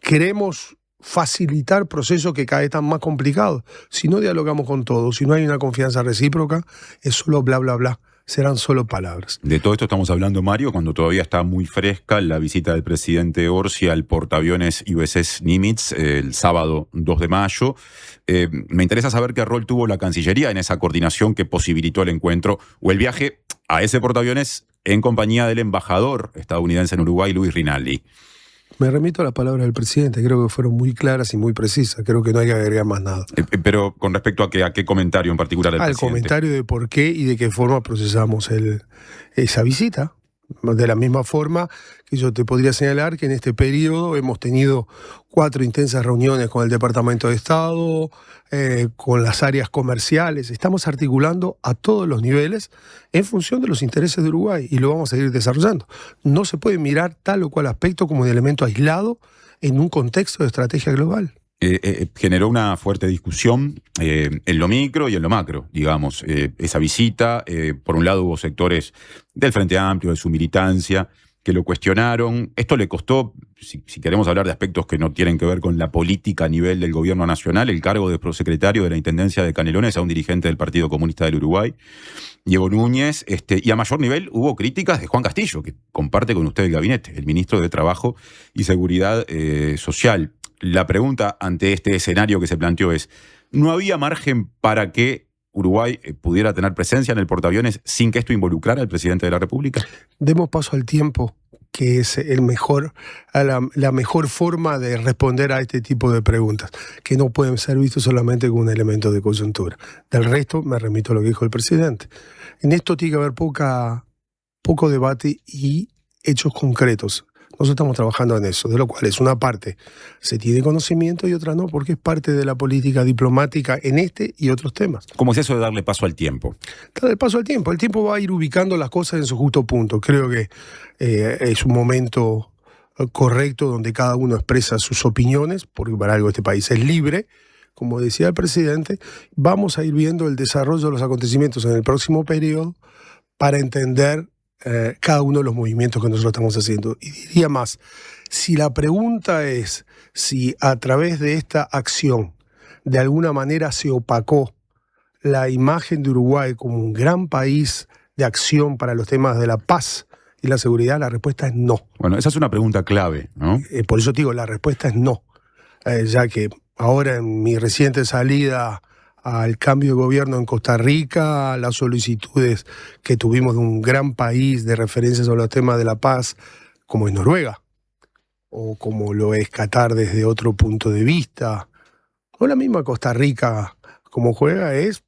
S14: Queremos facilitar procesos que cada vez están más complicados. Si no dialogamos con todos, si no hay una confianza recíproca, es solo bla, bla, bla. Serán solo palabras.
S2: De todo esto estamos hablando, Mario, cuando todavía está muy fresca la visita del presidente Orsi al portaaviones USS Nimitz el sábado 2 de mayo. Me interesa saber qué rol tuvo la Cancillería en esa coordinación que posibilitó el encuentro o el viaje a ese portaaviones en compañía del embajador estadounidense en Uruguay, Luis Rinaldi.
S14: Me remito a las palabras del presidente, creo que fueron muy claras y muy precisas, creo que no hay que agregar más nada.
S2: Pero con respecto a qué comentario en particular del presidente.
S14: Al comentario de por qué y de qué forma procesamos esa visita. De la misma forma que yo te podría señalar que en este periodo hemos tenido 4 intensas reuniones con el Departamento de Estado, con las áreas comerciales. Estamos articulando a todos los niveles en función de los intereses de Uruguay y lo vamos a seguir desarrollando. No se puede mirar tal o cual aspecto como un elemento aislado en un contexto de estrategia global.
S2: Generó una fuerte discusión en lo micro y en lo macro, digamos. Esa visita, por un lado hubo sectores del Frente Amplio, de su militancia, que lo cuestionaron. Esto le costó, si queremos hablar de aspectos que no tienen que ver con la política a nivel del gobierno nacional, el cargo de prosecretario de la Intendencia de Canelones a un dirigente del Partido Comunista del Uruguay, Diego Núñez, y a mayor nivel hubo críticas de Juan Castillo, que comparte con usted el gabinete, el ministro de Trabajo y Seguridad Social. La pregunta ante este escenario que se planteó es, ¿no había margen para que Uruguay pudiera tener presencia en el portaaviones sin que esto involucrara al presidente de la República?
S14: Demos paso al tiempo, que es la mejor forma de responder a este tipo de preguntas, que no pueden ser vistos solamente como un elemento de coyuntura. Del resto, me remito a lo que dijo el presidente. En esto tiene que haber poco debate y hechos concretos. Nosotros estamos trabajando en eso, de lo cual es una parte se tiene conocimiento y otra no, porque es parte de la política diplomática en este y otros temas.
S2: ¿Cómo es eso de darle paso al tiempo?
S14: Darle paso al tiempo. El tiempo va a ir ubicando las cosas en su justo punto. Creo que es un momento correcto donde cada uno expresa sus opiniones, porque para algo este país es libre. Como decía el presidente, vamos a ir viendo el desarrollo de los acontecimientos en el próximo periodo para entender cada uno de los movimientos que nosotros estamos haciendo. Y diría más, si la pregunta es si a través de esta acción de alguna manera se opacó la imagen de Uruguay como un gran país de acción para los temas de la paz y la seguridad, la respuesta es no.
S2: Bueno, esa es una pregunta clave, ¿no?
S14: Por eso te digo, la respuesta es no. Ya que ahora en mi reciente salida al cambio de gobierno en Costa Rica, las solicitudes que tuvimos de un gran país de referencia sobre los temas de la paz, como es Noruega, o como lo es Qatar desde otro punto de vista, o la misma Costa Rica como juega, es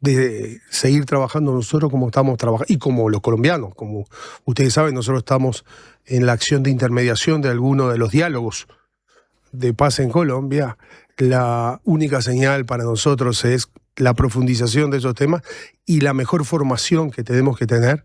S14: de seguir trabajando nosotros como estamos trabajando, y como los colombianos, como ustedes saben, nosotros estamos en la acción de intermediación de algunos de los diálogos de paz en Colombia. La única señal para nosotros es la profundización de esos temas y la mejor formación que tenemos que tener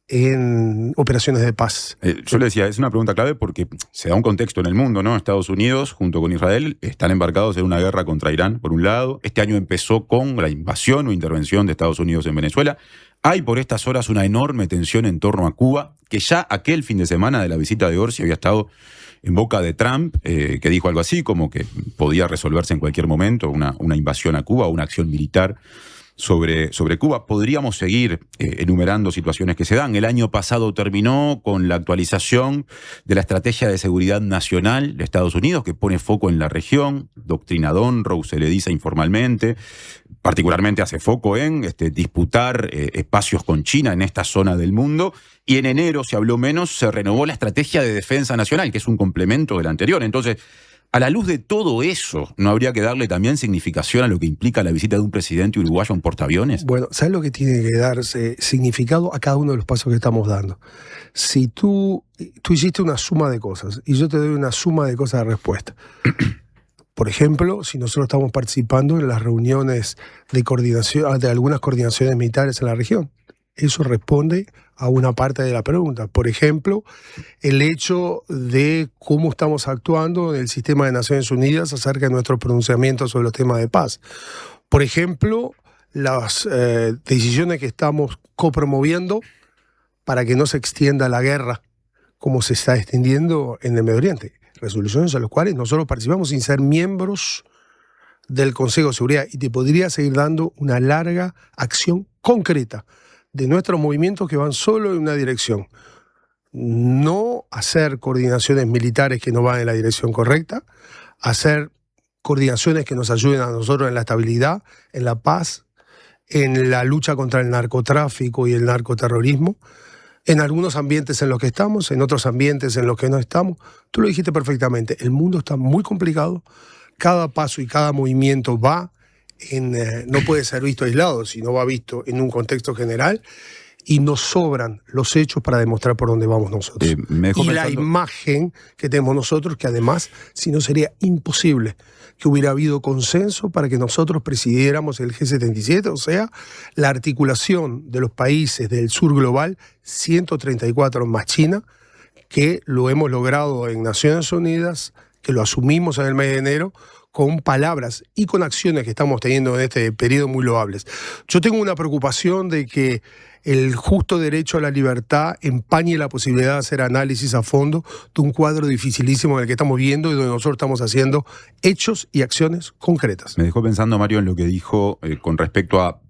S14: en operaciones de paz.
S2: Yo le decía, es una pregunta clave porque se da un contexto en el mundo, ¿no? Estados Unidos, junto con Israel, están embarcados en una guerra contra Irán, por un lado. Este año empezó con la invasión o intervención de Estados Unidos en Venezuela. Hay por estas horas una enorme tensión en torno a Cuba, que ya aquel fin de semana de la visita de Orsi había estado en boca de Trump, que dijo algo así, como que podía resolverse en cualquier momento una invasión a Cuba o una acción militar sobre Cuba. Podríamos seguir enumerando situaciones que se dan. El año pasado terminó con la actualización de la Estrategia de Seguridad Nacional de Estados Unidos, que pone foco en la región. Doctrina Monroe se le dice informalmente. Particularmente hace foco en disputar espacios con China en esta zona del mundo. Y en enero, se habló menos, se renovó la Estrategia de Defensa Nacional, que es un complemento de la anterior. Entonces, a la luz de todo eso, ¿no habría que darle también significación a lo que implica la visita de un presidente uruguayo a un portaaviones?
S14: Bueno, ¿sabes lo que tiene que darse significado a cada uno de los pasos que estamos dando? Si tú hiciste una suma de cosas y yo te doy una suma de cosas de respuesta. Por ejemplo, si nosotros estamos participando en las reuniones de coordinación, de algunas coordinaciones militares en la región, eso responde a una parte de la pregunta. Por ejemplo, el hecho de cómo estamos actuando en el sistema de Naciones Unidas acerca de nuestros pronunciamientos sobre los temas de paz. Por ejemplo, las decisiones que estamos copromoviendo para que no se extienda la guerra como se está extendiendo en el Medio Oriente. Resoluciones a las cuales nosotros participamos sin ser miembros del Consejo de Seguridad. Y te podría seguir dando una larga acción concreta de nuestros movimientos que van solo en una dirección. No hacer coordinaciones militares que no van en la dirección correcta, hacer coordinaciones que nos ayuden a nosotros en la estabilidad, en la paz, en la lucha contra el narcotráfico y el narcoterrorismo, en algunos ambientes en los que estamos, en otros ambientes en los que no estamos. Tú lo dijiste perfectamente, el mundo está muy complicado, cada paso y cada movimiento no puede ser visto aislado, sino va visto en un contexto general, y nos sobran los hechos para demostrar por dónde vamos nosotros. Y la imagen que tenemos nosotros, que además, si no, sería imposible que hubiera habido consenso para que nosotros presidiéramos el G77, o sea, la articulación de los países del sur global, 134 más China, que lo hemos logrado en Naciones Unidas, que lo asumimos en el mes de enero, con palabras y con acciones que estamos teniendo en este periodo muy loables. Yo tengo una preocupación de que el justo derecho a la libertad empañe la posibilidad de hacer análisis a fondo de un cuadro dificilísimo en el que estamos viendo y donde nosotros estamos haciendo hechos y acciones concretas.
S2: Me dejó pensando, Mario, en lo que dijo con respecto a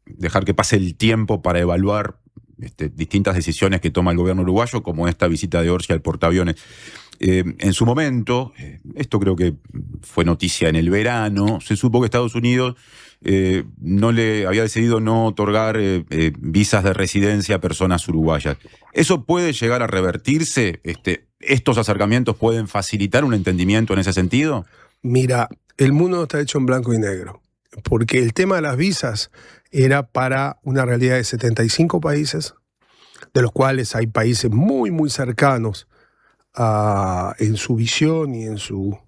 S2: dejar que pase el tiempo para evaluar distintas decisiones que toma el gobierno uruguayo, como esta visita de Orsi al portaaviones. En su momento, esto creo que fue noticia en el verano, se supo que Estados Unidos no le había decidido no otorgar visas de residencia a personas uruguayas. ¿Eso puede llegar a revertirse? ¿Estos acercamientos pueden facilitar un entendimiento en ese sentido?
S14: Mira, el mundo no está hecho en blanco y negro, porque el tema de las visas era para una realidad de 75 países, de los cuales hay países muy, muy cercanos en su visión y en su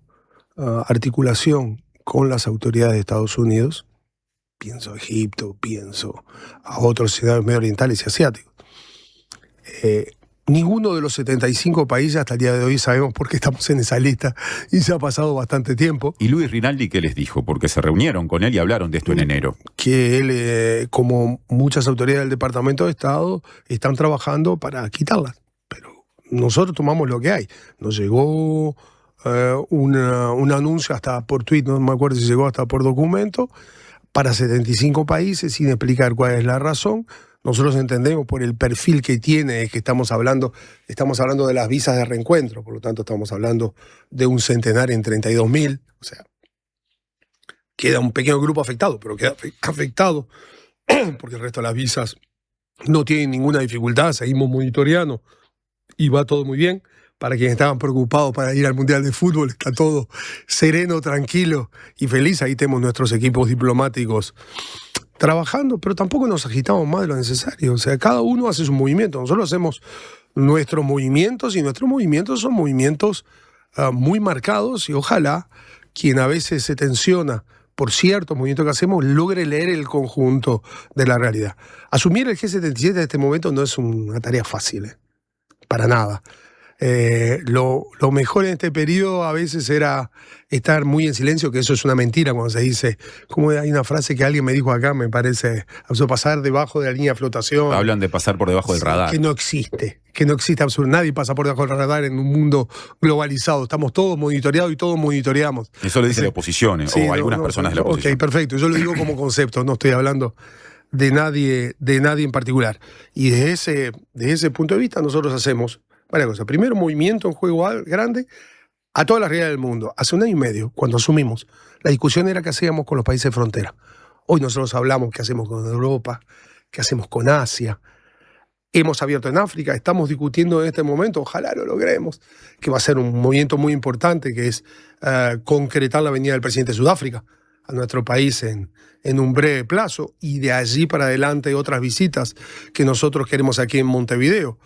S14: articulación con las autoridades de Estados Unidos. Pienso a Egipto, pienso a otros ciudades medio orientales y asiáticos. Ninguno de los 75 países hasta el día de hoy sabemos por qué estamos en esa lista y se ha pasado bastante tiempo.
S2: ¿Y Luis Rinaldi qué les dijo? Porque se reunieron con él y hablaron de esto en enero.
S14: Que él, como muchas autoridades del Departamento de Estado, están trabajando para quitarlas. Pero nosotros tomamos lo que hay. Nos llegó un anuncio hasta por tweet, no me acuerdo si llegó hasta por documento, para 75 países sin explicar cuál es la razón. Nosotros entendemos por el perfil que tiene que estamos hablando de las visas de reencuentro, por lo tanto estamos hablando de un centenar en 32.000, o sea, queda un pequeño grupo afectado, pero queda afectado porque el resto de las visas no tienen ninguna dificultad, seguimos monitoreando y va todo muy bien. Para quienes estaban preocupados para ir al Mundial de Fútbol, está todo sereno, tranquilo y feliz. Ahí tenemos nuestros equipos diplomáticos trabajando, pero tampoco nos agitamos más de lo necesario. O sea, cada uno hace su movimiento. Nosotros hacemos nuestros movimientos y nuestros movimientos son movimientos muy marcados y ojalá quien a veces se tensiona por ciertos movimientos que hacemos, logre leer el conjunto de la realidad. Asumir el G77 en este momento no es una tarea fácil, para nada. Lo mejor en este periodo a veces era estar muy en silencio, que eso es una mentira cuando se dice, como hay una frase que alguien me dijo acá, me parece, pasar debajo de la línea de flotación.
S2: Hablan de pasar por debajo del radar.
S14: Que no existe absolutamente. Nadie pasa por debajo del radar en un mundo globalizado. Estamos todos monitoreados y todos monitoreamos.
S2: Eso lo dice la oposición, o algunas personas de la oposición.
S14: Ok, perfecto. Yo lo digo como concepto, no estoy hablando de nadie en particular. Y desde ese punto de vista nosotros hacemos varias cosas. Primero, movimiento en juego grande a todas las realidades del mundo. Hace 1 año y medio, cuando asumimos, la discusión era qué hacíamos con los países de frontera. Hoy nosotros hablamos qué hacemos con Europa, qué hacemos con Asia. Hemos abierto en África, estamos discutiendo en este momento, ojalá lo logremos, que va a ser un movimiento muy importante, que es concretar la venida del presidente de Sudáfrica a nuestro país en un breve plazo, y de allí para adelante otras visitas que nosotros queremos aquí en Montevideo.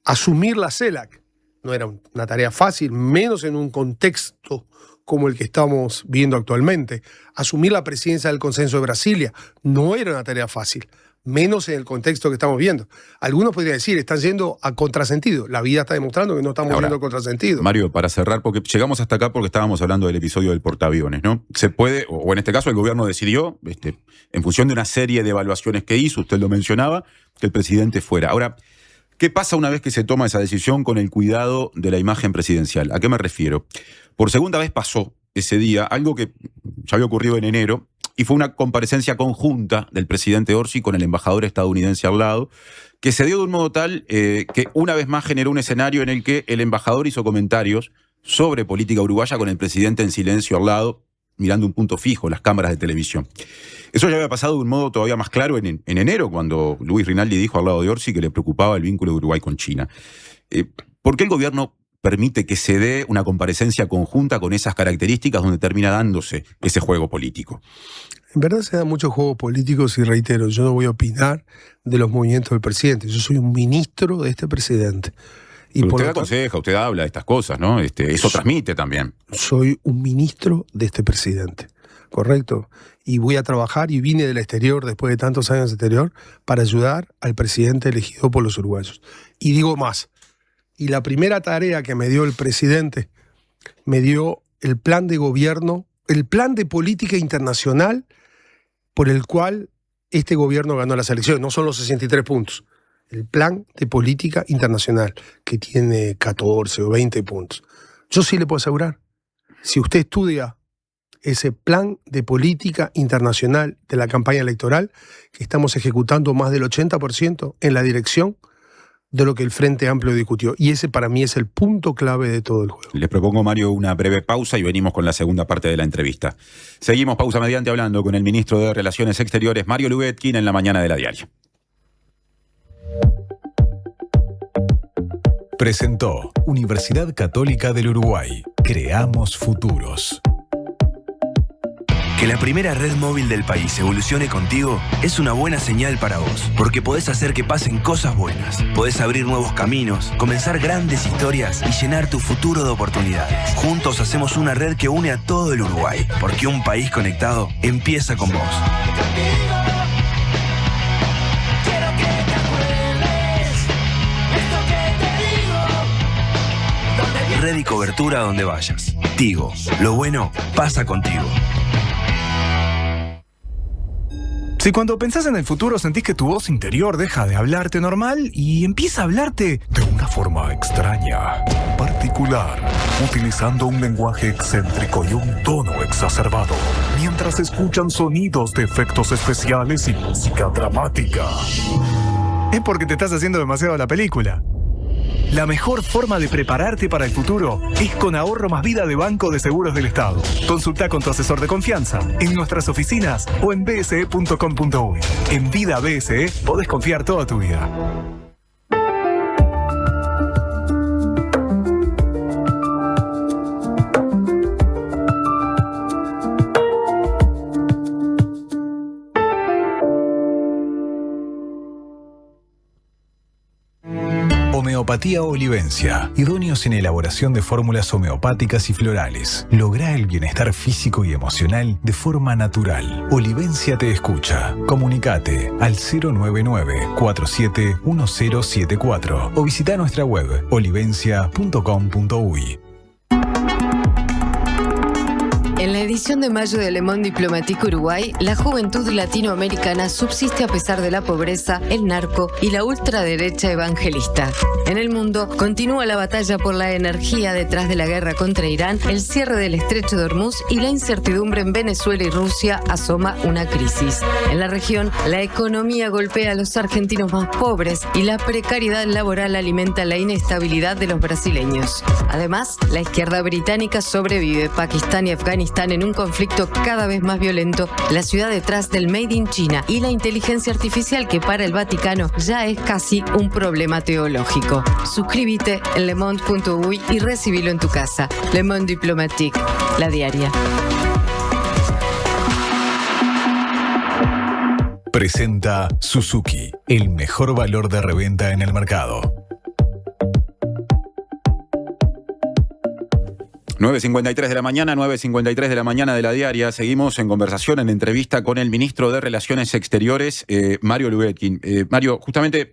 S14: Asumir la CELAC no era una tarea fácil, menos en un contexto como el que estamos viendo actualmente. Asumir la presidencia del Consenso de Brasilia no era una tarea fácil, menos en el contexto que estamos viendo. Algunos podrían decir, están yendo a contrasentido. La vida está demostrando que no estamos yendo a contrasentido.
S2: Mario, para cerrar, porque llegamos hasta acá porque estábamos hablando del episodio del portaaviones, ¿no? Se puede, o en este caso el gobierno decidió, en función de una serie de evaluaciones que hizo, usted lo mencionaba, que el presidente fuera. Ahora, ¿qué pasa una vez que se toma esa decisión con el cuidado de la imagen presidencial? ¿A qué me refiero? Por segunda vez pasó ese día algo que ya había ocurrido en enero, y fue una comparecencia conjunta del presidente Orsi con el embajador estadounidense al lado, que se dio de un modo tal que una vez más generó un escenario en el que el embajador hizo comentarios sobre política uruguaya con el presidente en silencio al lado, mirando un punto fijo, las cámaras de televisión. Eso ya había pasado de un modo todavía más claro en enero, cuando Luis Rinaldi dijo al lado de Orsi que le preocupaba el vínculo de Uruguay con China. ¿Por qué el gobierno permite que se dé una comparecencia conjunta con esas características donde termina dándose ese juego político?
S14: En verdad se dan muchos juegos políticos y reitero, yo no voy a opinar de los movimientos del presidente. Yo soy un ministro de este presidente. Y
S2: pero usted aconseja, usted habla de estas cosas, ¿no? Eso transmite también.
S14: Soy un ministro de este presidente, ¿correcto? Y voy a trabajar, y vine del exterior, después de tantos años del exterior, para ayudar al presidente elegido por los uruguayos. Y digo más, y la primera tarea que me dio el presidente, me dio el plan de gobierno, el plan de política internacional por el cual este gobierno ganó las elecciones. No son los 63 puntos. El plan de política internacional, que tiene 14 o 20 puntos. Yo sí le puedo asegurar, si usted estudia ese plan de política internacional de la campaña electoral, que estamos ejecutando más del 80% en la dirección de lo que el Frente Amplio discutió. Y ese para mí es el punto clave de todo el juego.
S2: Les propongo, Mario, una breve pausa y venimos con la segunda parte de la entrevista. Seguimos pausa mediante hablando con el ministro de Relaciones Exteriores, Mario Lubetkin, en La Mañana de la Diaria.
S5: Presentó Universidad Católica del Uruguay. Creamos futuros.
S15: Que la primera red móvil del país evolucione contigo es una buena señal para vos, porque podés hacer que pasen cosas buenas, podés abrir nuevos caminos, comenzar grandes historias y llenar tu futuro de oportunidades. Juntos hacemos una red que une a todo el Uruguay, porque un país conectado empieza con vos. Red y cobertura donde vayas. Tigo, lo bueno pasa contigo.
S16: Si cuando pensás en el futuro sentís que tu voz interior deja de hablarte normal y empieza a hablarte
S6: de una forma extraña, particular, utilizando un lenguaje excéntrico y un tono exacerbado, mientras escuchan sonidos de efectos especiales y música dramática,
S16: es porque te estás haciendo demasiado la película. La mejor forma de prepararte para el futuro es con Ahorro Más Vida de Banco de Seguros del Estado. Consulta con tu asesor de confianza en nuestras oficinas o en bse.com.uy. En Vida BSE podés confiar toda tu vida.
S5: Homeopatía Olivencia, idóneos en elaboración de fórmulas homeopáticas y florales. Lográ el bienestar físico y emocional de forma natural. Olivencia te escucha. Comunicate al 099-471074 o visita nuestra web olivencia.com.uy.
S17: En la edición de mayo de Le Monde Diplomatique Uruguay, la juventud latinoamericana subsiste a pesar de la pobreza, el narco y la ultraderecha evangelista. En el mundo, continúa la batalla por la energía detrás de la guerra contra Irán, el cierre del estrecho de Hormuz y la incertidumbre en Venezuela y Rusia asoma una crisis. En la región, la economía golpea a los argentinos más pobres y la precariedad laboral alimenta la inestabilidad de los brasileños. Además, la izquierda británica sobrevive. Pakistán y Afganistán en un conflicto cada vez más violento, la ciudad detrás del Made in China y la inteligencia artificial que para el Vaticano ya es casi un problema teológico. Suscríbete en lemonde.uy y recibilo en tu casa. Le Monde Diplomatique, la diaria.
S5: Presenta Suzuki, el mejor valor de reventa en el mercado.
S2: 9:53 de la mañana, 9:53 de la mañana de la diaria. Seguimos en conversación, en entrevista con el ministro de Relaciones Exteriores, Mario Luetkin. Mario, justamente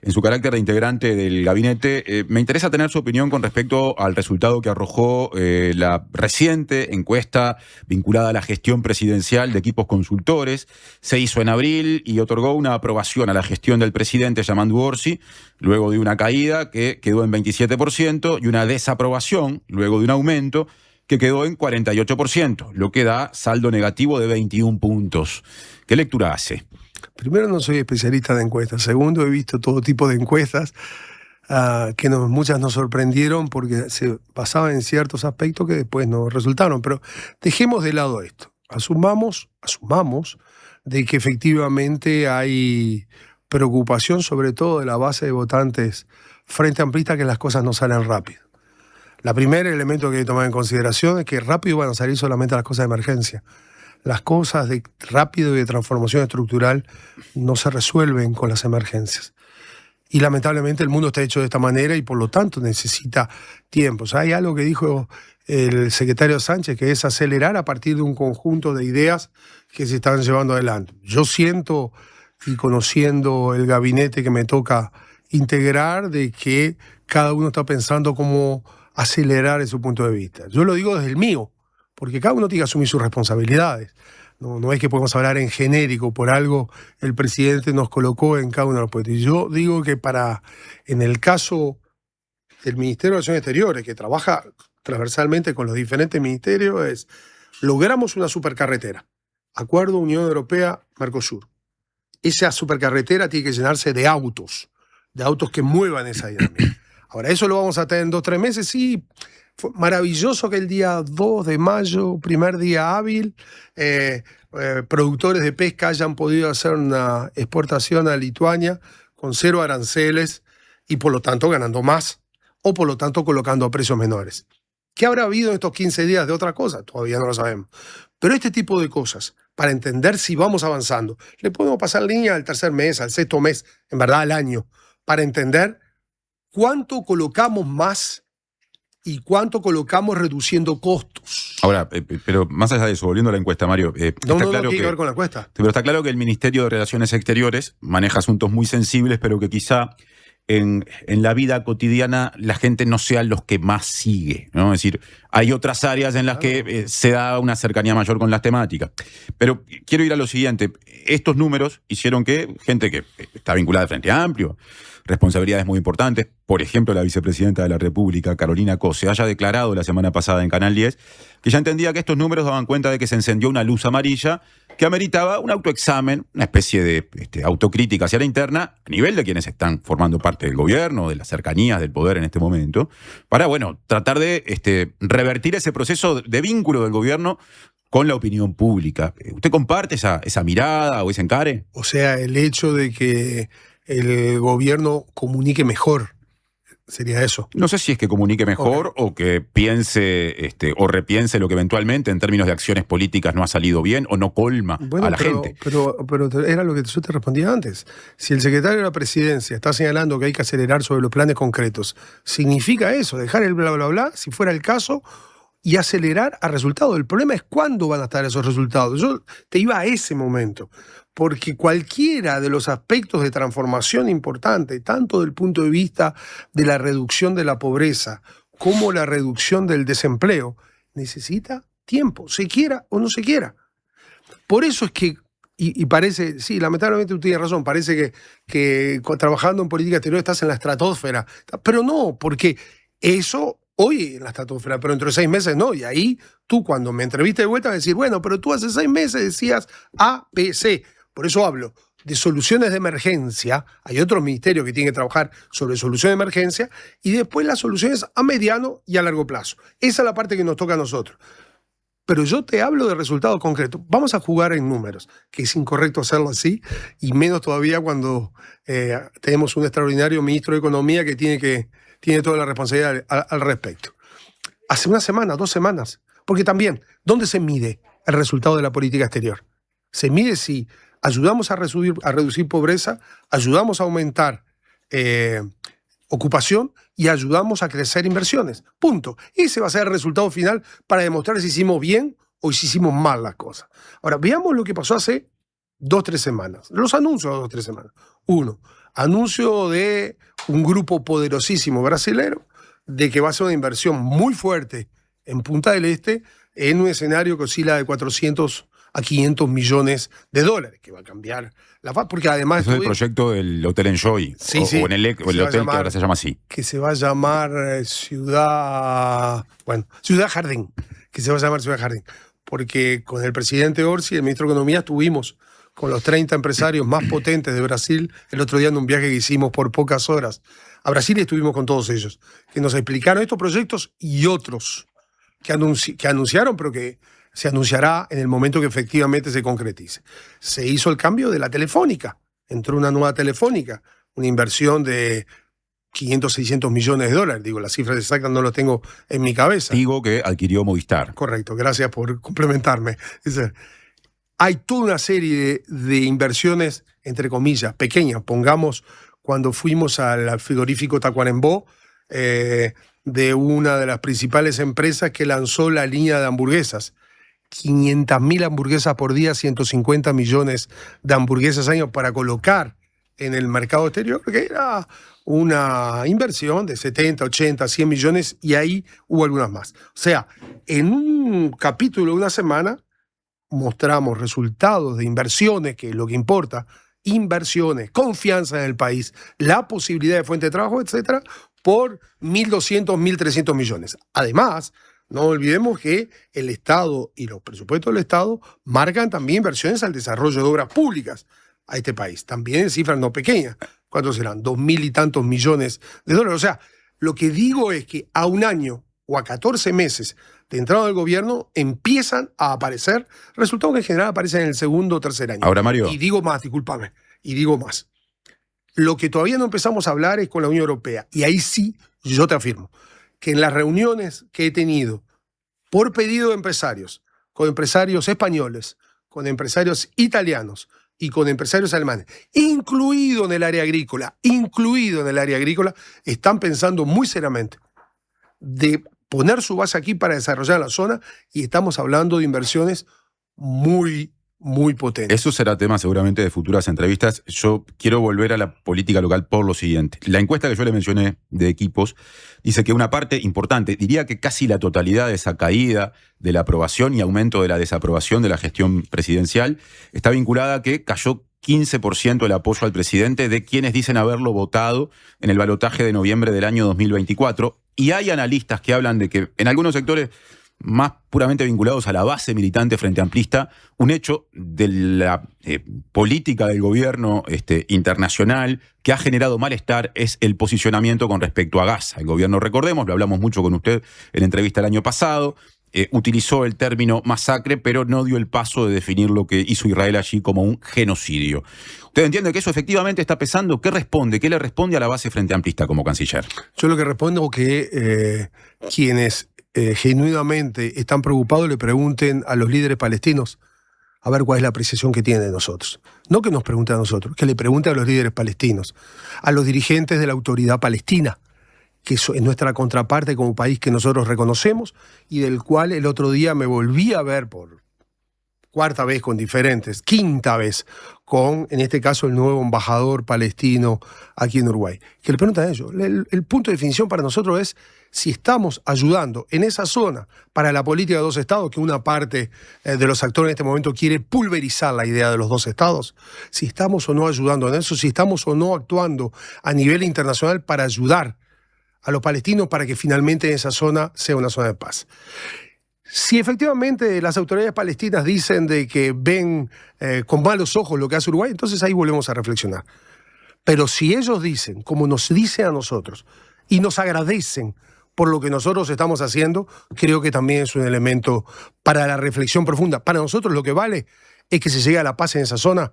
S2: en su carácter de integrante del gabinete, me interesa tener su opinión con respecto al resultado que arrojó la reciente encuesta vinculada a la gestión presidencial de equipos consultores. Se hizo en abril y otorgó una aprobación a la gestión del presidente Yamandu Orsi, luego de una caída que quedó en 27% y una desaprobación, luego de un aumento que quedó en 48%, lo que da saldo negativo de 21 puntos. ¿Qué lectura hace?
S14: Primero, no soy especialista de encuestas. Segundo, he visto todo tipo de encuestas que muchas nos sorprendieron porque se basaban en ciertos aspectos que después no resultaron. Pero dejemos de lado esto. Asumamos de que efectivamente hay preocupación, sobre todo de la base de votantes frente amplista, que las cosas no salen rápido. El primer elemento que hay que tomar en consideración es que rápido van a salir solamente las cosas de emergencia. Las cosas de rápido y de transformación estructural no se resuelven con las emergencias. Y lamentablemente el mundo está hecho de esta manera y por lo tanto necesita tiempo. O sea, hay algo que dijo el secretario Sánchez, que es acelerar a partir de un conjunto de ideas que se están llevando adelante. Yo siento, y conociendo el gabinete que me toca integrar, de que cada uno está pensando cómo acelerar en su punto de vista. Yo lo digo desde el mío, porque cada uno tiene que asumir sus responsabilidades. No es que podemos hablar en genérico, por algo el presidente nos colocó en cada uno de los puestos. Y yo digo que en el caso del Ministerio de Relaciones Exteriores, que trabaja transversalmente con los diferentes ministerios, logramos una supercarretera, Acuerdo Unión Europea-Mercosur. Esa supercarretera tiene que llenarse de autos que muevan esa dinámica. Ahora, ¿eso lo vamos a tener en 2 o 3 meses? Sí, fue maravilloso que el día 2 de mayo, primer día hábil, productores de pesca hayan podido hacer una exportación a Lituania con 0 aranceles y por lo tanto ganando más o por lo tanto colocando a precios menores. ¿Qué habrá habido en estos 15 días de otra cosa? Todavía no lo sabemos. Pero este tipo de cosas, para entender si vamos avanzando, le podemos pasar línea al 3er mes, al 6º mes, en verdad al año, para entender cuánto colocamos más y cuánto colocamos reduciendo costos.
S2: Ahora, pero más allá de eso, volviendo a la encuesta, Mario,
S14: no tiene que ver con la encuesta.
S2: Pero está claro que el Ministerio de Relaciones Exteriores maneja asuntos muy sensibles, pero que quizá en la vida cotidiana la gente no sea los que más sigue, ¿no? Es decir, hay otras áreas en las que se da una cercanía mayor con las temáticas. Pero quiero ir a lo siguiente. Estos números hicieron que gente que está vinculada al Frente Amplio, responsabilidades muy importantes, por ejemplo, la vicepresidenta de la República, Carolina Cose, haya declarado la semana pasada en Canal 10 que ya entendía que estos números daban cuenta de que se encendió una luz amarilla que ameritaba un autoexamen, una especie de autocrítica hacia la interna, a nivel de quienes están formando parte del gobierno, de las cercanías del poder en este momento, para, tratar de revertir ese proceso de vínculo del gobierno con la opinión pública. ¿Usted comparte esa mirada o ese encare?
S14: O sea, el hecho de que el gobierno comunique mejor Sería eso.
S2: No sé si es que comunique mejor o que piense o repiense lo que eventualmente en términos de acciones políticas no ha salido bien o no colma a la gente.
S14: Pero era lo que yo te respondía antes. Si el secretario de la Presidencia está señalando que hay que acelerar sobre los planes concretos, ¿significa eso? Dejar el bla, bla, bla, si fuera el caso, y acelerar a resultados. El problema es cuándo van a estar esos resultados. Yo te iba a ese momento. Porque cualquiera de los aspectos de transformación importante, tanto del punto de vista de la reducción de la pobreza como la reducción del desempleo, necesita tiempo, se quiera o no se quiera. Por eso es que, y parece, sí, lamentablemente tú tienes razón, parece que trabajando en política exterior estás en la estratosfera, pero no, porque eso hoy en la estratosfera, pero dentro de 6 meses no, y ahí tú cuando me entrevistes de vuelta vas a decir, bueno, pero tú hace 6 meses decías A, B, C. Por eso hablo de soluciones de emergencia. Hay otros ministerios que tienen que trabajar sobre soluciones de emergencia y después las soluciones a mediano y a largo plazo. Esa es la parte que nos toca a nosotros. Pero yo te hablo de resultados concretos. Vamos a jugar en números, que es incorrecto hacerlo así, y menos todavía cuando tenemos un extraordinario ministro de Economía que tiene toda la responsabilidad al respecto. Hace una semana, 2 semanas, porque también, ¿dónde se mide el resultado de la política exterior? Se mide si ayudamos a reducir pobreza, ayudamos a aumentar ocupación y ayudamos a crecer inversiones. Punto. Ese va a ser el resultado final para demostrar si hicimos bien o si hicimos mal las cosas. Ahora, veamos lo que pasó hace 2-3 semanas. Los anuncios de 2-3 semanas. 1. Anuncio de un grupo poderosísimo brasilero de que va a ser una inversión muy fuerte en Punta del Este en un escenario que oscila de 400 a 500 millones de dólares, que va a cambiar la faz, porque además...
S2: Eso es el proyecto del Hotel Enjoy,
S14: sí,
S2: o
S14: sí,
S2: en el hotel que ahora se llama así.
S14: Que se va a llamar Ciudad Jardín, porque con el presidente Orsi y el ministro de Economía estuvimos con los 30 empresarios más potentes de Brasil el otro día en un viaje que hicimos por pocas horas a Brasil y estuvimos con todos ellos, que nos explicaron estos proyectos y otros que anunciaron, pero que se anunciará en el momento que efectivamente se concretice. Se hizo el cambio de la telefónica. Entró una nueva telefónica, una inversión de 500, 600 millones de dólares. Digo, las cifras exactas no las tengo en mi cabeza.
S2: Digo que adquirió Movistar.
S14: Correcto, gracias por complementarme. Es decir, hay toda una serie de inversiones, entre comillas, pequeñas. Pongamos, cuando fuimos al frigorífico Tacuarembó, de una de las principales empresas que lanzó la línea de hamburguesas. 500.000 hamburguesas por día, 150 millones de hamburguesas al año para colocar en el mercado exterior, que era una inversión de 70, 80, 100 millones y ahí hubo algunas más. O sea, en un capítulo de una semana mostramos resultados de inversiones, que es lo que importa, inversiones, confianza en el país, la posibilidad de fuente de trabajo, etcétera, por 1.200, 1.300 millones. Además, no olvidemos que el Estado y los presupuestos del Estado marcan también inversiones al desarrollo de obras públicas a este país. También en cifras no pequeñas. ¿Cuántos serán? 2.000 y tantos millones de dólares. O sea, lo que digo es que a un año o a 14 meses de entrada del gobierno empiezan a aparecer resultados que en general aparecen en el segundo o tercer año.
S2: Ahora, Mario.
S14: Y digo más, discúlpame. Y digo más. Lo que todavía no empezamos a hablar es con la Unión Europea. Y ahí sí, yo te afirmo, que en las reuniones que he tenido por pedido de empresarios, con empresarios españoles, con empresarios italianos y con empresarios alemanes, incluido en el área agrícola, están pensando muy seriamente de poner su base aquí para desarrollar la zona y estamos hablando de inversiones muy potentes.
S2: Eso será tema seguramente de futuras entrevistas. Yo quiero volver a la política local por lo siguiente. La encuesta que yo le mencioné de Equipos dice que una parte importante, diría que casi la totalidad de esa caída de la aprobación y aumento de la desaprobación de la gestión presidencial está vinculada a que cayó 15% el apoyo al presidente de quienes dicen haberlo votado en el balotaje de noviembre del año 2024. Y hay analistas que hablan de que en algunos sectores más puramente vinculados a la base militante frente amplista, un hecho de la política del gobierno internacional que ha generado malestar es el posicionamiento con respecto a Gaza. El gobierno, recordemos, lo hablamos mucho con usted en entrevista el año pasado, utilizó el término masacre, pero no dio el paso de definir lo que hizo Israel allí como un genocidio. ¿Usted entiende que eso efectivamente está pesando? ¿Qué responde? ¿Qué le responde a la base Frente Amplista como canciller?
S14: Yo lo que respondo es que quienes genuinamente están preocupados le pregunten a los líderes palestinos a ver cuál es la apreciación que tienen de nosotros. No que nos pregunten a nosotros, que le pregunten a los líderes palestinos, a los dirigentes de la autoridad palestina, que es nuestra contraparte como país que nosotros reconocemos y del cual el otro día me volví a ver por cuarta vez con diferentes, quinta vez con, en este caso, el nuevo embajador palestino aquí en Uruguay. Que le preguntan a ellos. El punto de definición para nosotros es si estamos ayudando en esa zona para la política de dos estados, que una parte de los actores en este momento quiere pulverizar la idea de los dos estados, si estamos o no ayudando en eso, si estamos o no actuando a nivel internacional para ayudar a los palestinos para que finalmente esa zona sea una zona de paz. Si efectivamente las autoridades palestinas dicen de que ven con malos ojos lo que hace Uruguay, entonces ahí volvemos a reflexionar. Pero si ellos dicen, como nos dicen a nosotros, y nos agradecen por lo que nosotros estamos haciendo, creo que también es un elemento para la reflexión profunda. Para nosotros lo que vale es que se llegue a la paz en esa zona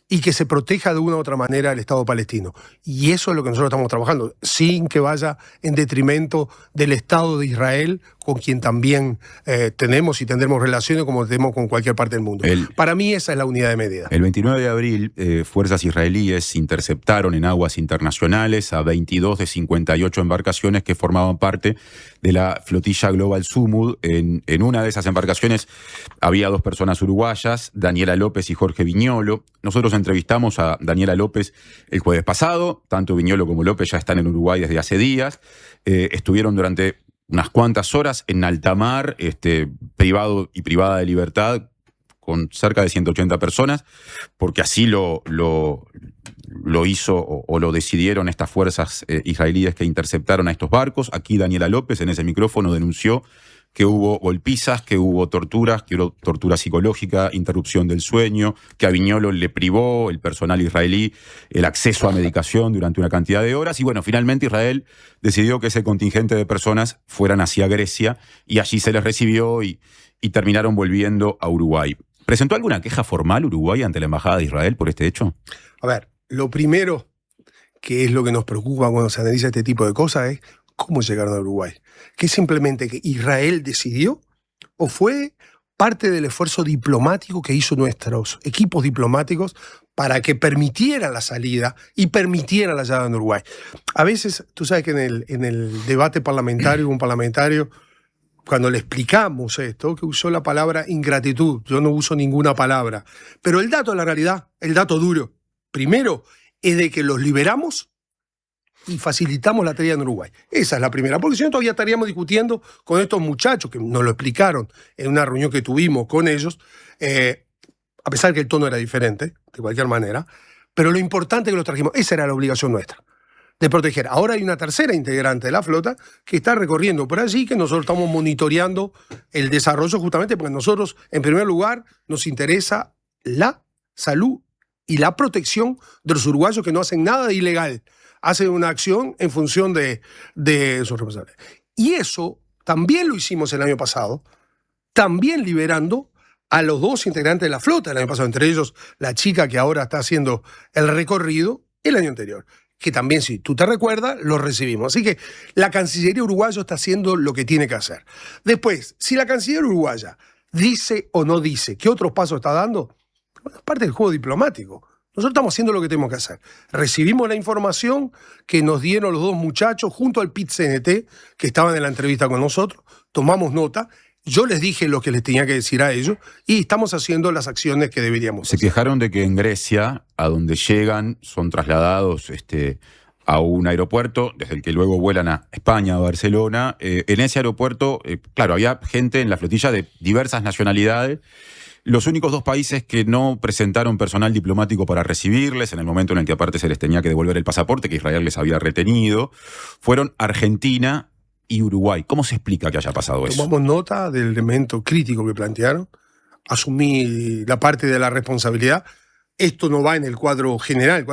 S14: y que se proteja de una u otra manera el Estado palestino. Y eso es lo que nosotros estamos trabajando, sin que vaya en detrimento del Estado de Israel, con quien también tenemos y tendremos relaciones como tenemos con cualquier parte del mundo. Para mí esa es la unidad de medida.
S2: El 29 de abril, fuerzas israelíes interceptaron en aguas internacionales a 22 de 58 embarcaciones que formaban parte de la flotilla Global Sumud. En una de esas embarcaciones había 2 personas uruguayas, Daniela López y Jorge Viñolo. Nosotros entrevistamos a Daniela López el jueves pasado. Tanto Viñolo como López ya están en Uruguay desde hace días. Estuvieron durante unas cuantas horas en alta mar, privado y privada de libertad, con cerca de 180 personas, porque así lo hizo o lo decidieron estas fuerzas israelíes que interceptaron a estos barcos. Aquí Daniela López en ese micrófono denunció que hubo golpizas, que hubo torturas, que hubo tortura psicológica, interrupción del sueño, que a Viñolo le privó el personal israelí el acceso a medicación durante una cantidad de horas. Y bueno, finalmente Israel decidió que ese contingente de personas fueran hacia Grecia y allí se les recibió y terminaron volviendo a Uruguay. ¿Presentó alguna queja formal Uruguay ante la Embajada de Israel por este hecho?
S14: A ver, lo primero, que es lo que nos preocupa cuando se analiza este tipo de cosas, es cómo llegaron a Uruguay. ¿Que es simplemente que Israel decidió o fue parte del esfuerzo diplomático que hizo nuestros equipos diplomáticos para que permitieran la salida y permitieran la llegada en Uruguay? A veces, tú sabes que en el debate parlamentario, un parlamentario, cuando le explicamos esto, que usó la palabra ingratitud, yo no uso ninguna palabra, pero el dato de la realidad, el dato duro, primero, es de que los liberamos y facilitamos la tarea en Uruguay. Esa es la primera, porque si no todavía estaríamos discutiendo con estos muchachos que nos lo explicaron en una reunión que tuvimos con ellos, a pesar que el tono era diferente, de cualquier manera, pero lo importante es que los trajimos, esa era la obligación nuestra, de proteger. Ahora hay una tercera integrante de la flota que está recorriendo por allí, que nosotros estamos monitoreando el desarrollo justamente porque nosotros, en primer lugar, nos interesa la salud y la protección de los uruguayos que no hacen nada de ilegal, hacen una acción en función de sus responsables. Y eso también lo hicimos el año pasado, también liberando a los 2 integrantes de la flota el año pasado, entre ellos la chica que ahora está haciendo el recorrido el año anterior, que también, si tú te recuerdas, lo recibimos. Así que la Cancillería uruguaya está haciendo lo que tiene que hacer. Después, si la Cancillería uruguaya dice o no dice qué otros pasos está dando, es parte del juego diplomático. Nosotros estamos haciendo lo que tenemos que hacer. Recibimos la información que nos dieron los 2 muchachos junto al PIT-CNT que estaban en la entrevista con nosotros, tomamos nota, yo les dije lo que les tenía que decir a ellos y estamos haciendo las acciones que deberíamos hacer.
S2: Se quejaron de que en Grecia, a donde llegan, son trasladados a un aeropuerto, desde el que luego vuelan a España o Barcelona. En ese aeropuerto, claro, había gente en la flotilla de diversas nacionalidades. Los únicos 2 países que no presentaron personal diplomático para recibirles, en el momento en el que aparte se les tenía que devolver el pasaporte, que Israel les había retenido, fueron Argentina y Uruguay. ¿Cómo se explica que haya pasado eso?
S14: Tomamos nota del elemento crítico que plantearon, asumí la parte de la responsabilidad. Esto no va en el cuadro general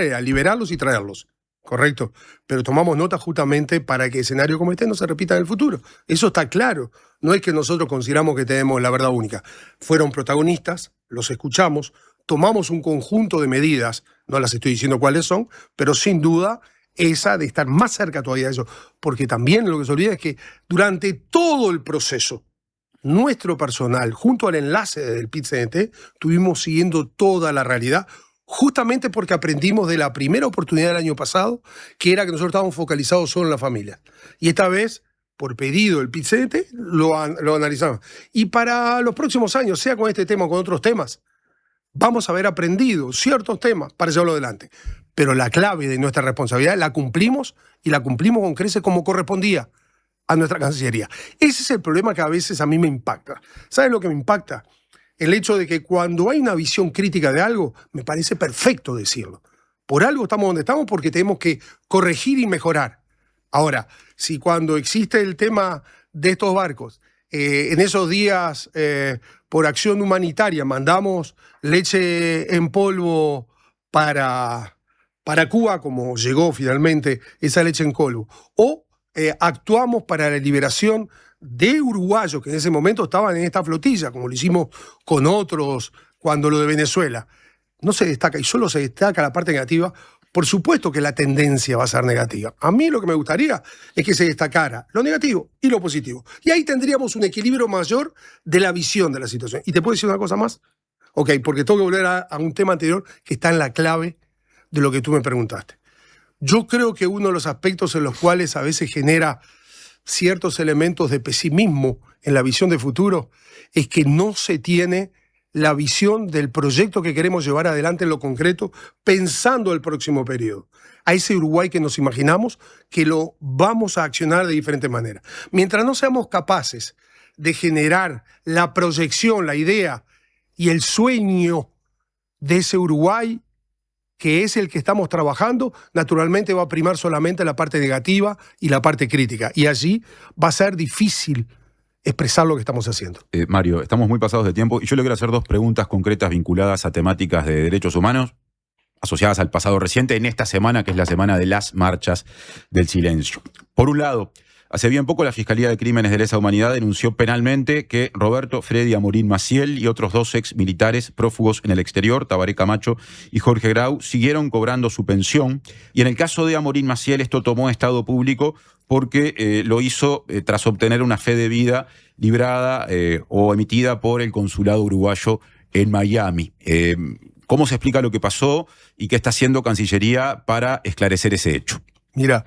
S14: era liberarlos y traerlos. correcto, pero tomamos nota justamente para que escenarios como este no se repitan en el futuro. Eso está claro. No es que nosotros consideramos que tenemos la verdad única. Fueron protagonistas, los escuchamos, tomamos un conjunto de medidas, no las estoy diciendo cuáles son, pero sin duda esa de estar más cerca todavía de eso. Porque también lo que se olvida es que durante todo el proceso, nuestro personal, junto al enlace del PIT-CNT, estuvimos siguiendo toda la realidad, justamente porque aprendimos de la primera oportunidad del año pasado, que era que nosotros estábamos focalizados solo en la familia. Y esta vez, por pedido del PIT-CNT, lo analizamos. Y para los próximos años, sea con este tema o con otros temas, vamos a haber aprendido ciertos temas para llevarlo adelante. Pero la clave de nuestra responsabilidad la cumplimos, y la cumplimos con creces como correspondía a nuestra Cancillería. Ese es el problema que a veces a mí me impacta. ¿Sabes lo que me impacta? El hecho de que cuando hay una visión crítica de algo, me parece perfecto decirlo. Por algo estamos donde estamos, porque tenemos que corregir y mejorar. Ahora, si cuando existe el tema de estos barcos, en esos días, por acción humanitaria, mandamos leche en polvo para Cuba, como llegó finalmente esa leche en polvo, o actuamos para la liberación de uruguayos que en ese momento estaban en esta flotilla, como lo hicimos con otros cuando lo de Venezuela, no se destaca, y solo se destaca la parte negativa. Por supuesto que la tendencia va a ser negativa. A mí lo que me gustaría es que se destacara lo negativo y lo positivo. Y ahí tendríamos un equilibrio mayor de la visión de la situación. ¿Y te puedo decir una cosa más? Ok, porque tengo que volver a un tema anterior que está en la clave de lo que tú me preguntaste. Yo creo que uno de los aspectos en los cuales a veces genera ciertos elementos de pesimismo en la visión de futuro es que no se tiene la visión del proyecto que queremos llevar adelante en lo concreto, pensando el próximo periodo. A ese Uruguay que nos imaginamos, que lo vamos a accionar de diferentes maneras. Mientras no seamos capaces de generar la proyección, la idea y el sueño de ese Uruguay, que es el que estamos trabajando, naturalmente va a primar solamente la parte negativa y la parte crítica. Y allí va a ser difícil expresar lo que estamos haciendo.
S2: Mario, estamos muy pasados de tiempo y yo le quiero hacer dos preguntas concretas vinculadas a temáticas de derechos humanos asociadas al pasado reciente en esta semana, que es la semana de las marchas del silencio. Por un lado, hace bien poco la Fiscalía de Crímenes de Lesa Humanidad denunció penalmente que Roberto Freddy Amorín Maciel y otros 2 ex militares prófugos en el exterior, Tabaré Camacho y Jorge Grau, siguieron cobrando su pensión. Y en el caso de Amorín Maciel esto tomó estado público porque lo hizo tras obtener una fe de vida librada o emitida por el consulado uruguayo en Miami. ¿Cómo se explica lo que pasó y qué está haciendo Cancillería para esclarecer ese hecho?
S14: Mira,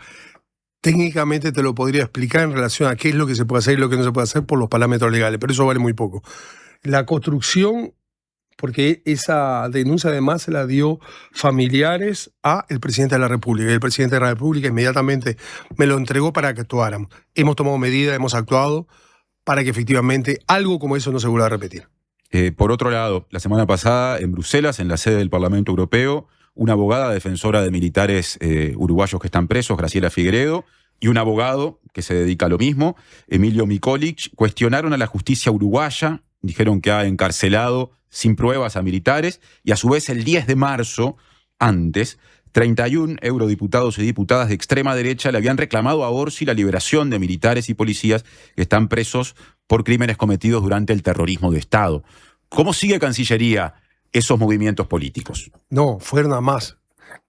S14: técnicamente te lo podría explicar en relación a qué es lo que se puede hacer y lo que no se puede hacer por los parámetros legales, pero eso vale muy poco. La construcción, porque esa denuncia además se la dio familiares a el presidente de la República, y el presidente de la República inmediatamente me lo entregó para que actuáramos. Hemos tomado medidas, hemos actuado para que efectivamente algo como eso no se vuelva a repetir.
S2: Por otro lado, la semana pasada en Bruselas, en la sede del Parlamento Europeo, una abogada defensora de militares uruguayos que están presos, Graciela Figueredo, y un abogado que se dedica a lo mismo, Emilio Mikolic, cuestionaron a la justicia uruguaya, dijeron que ha encarcelado sin pruebas a militares, y a su vez el 10 de marzo, antes, 31 eurodiputados y diputadas de extrema derecha le habían reclamado a Orsi la liberación de militares y policías que están presos por crímenes cometidos durante el terrorismo de Estado. ¿Cómo sigue Cancillería esos movimientos políticos?
S14: No, fueron a más.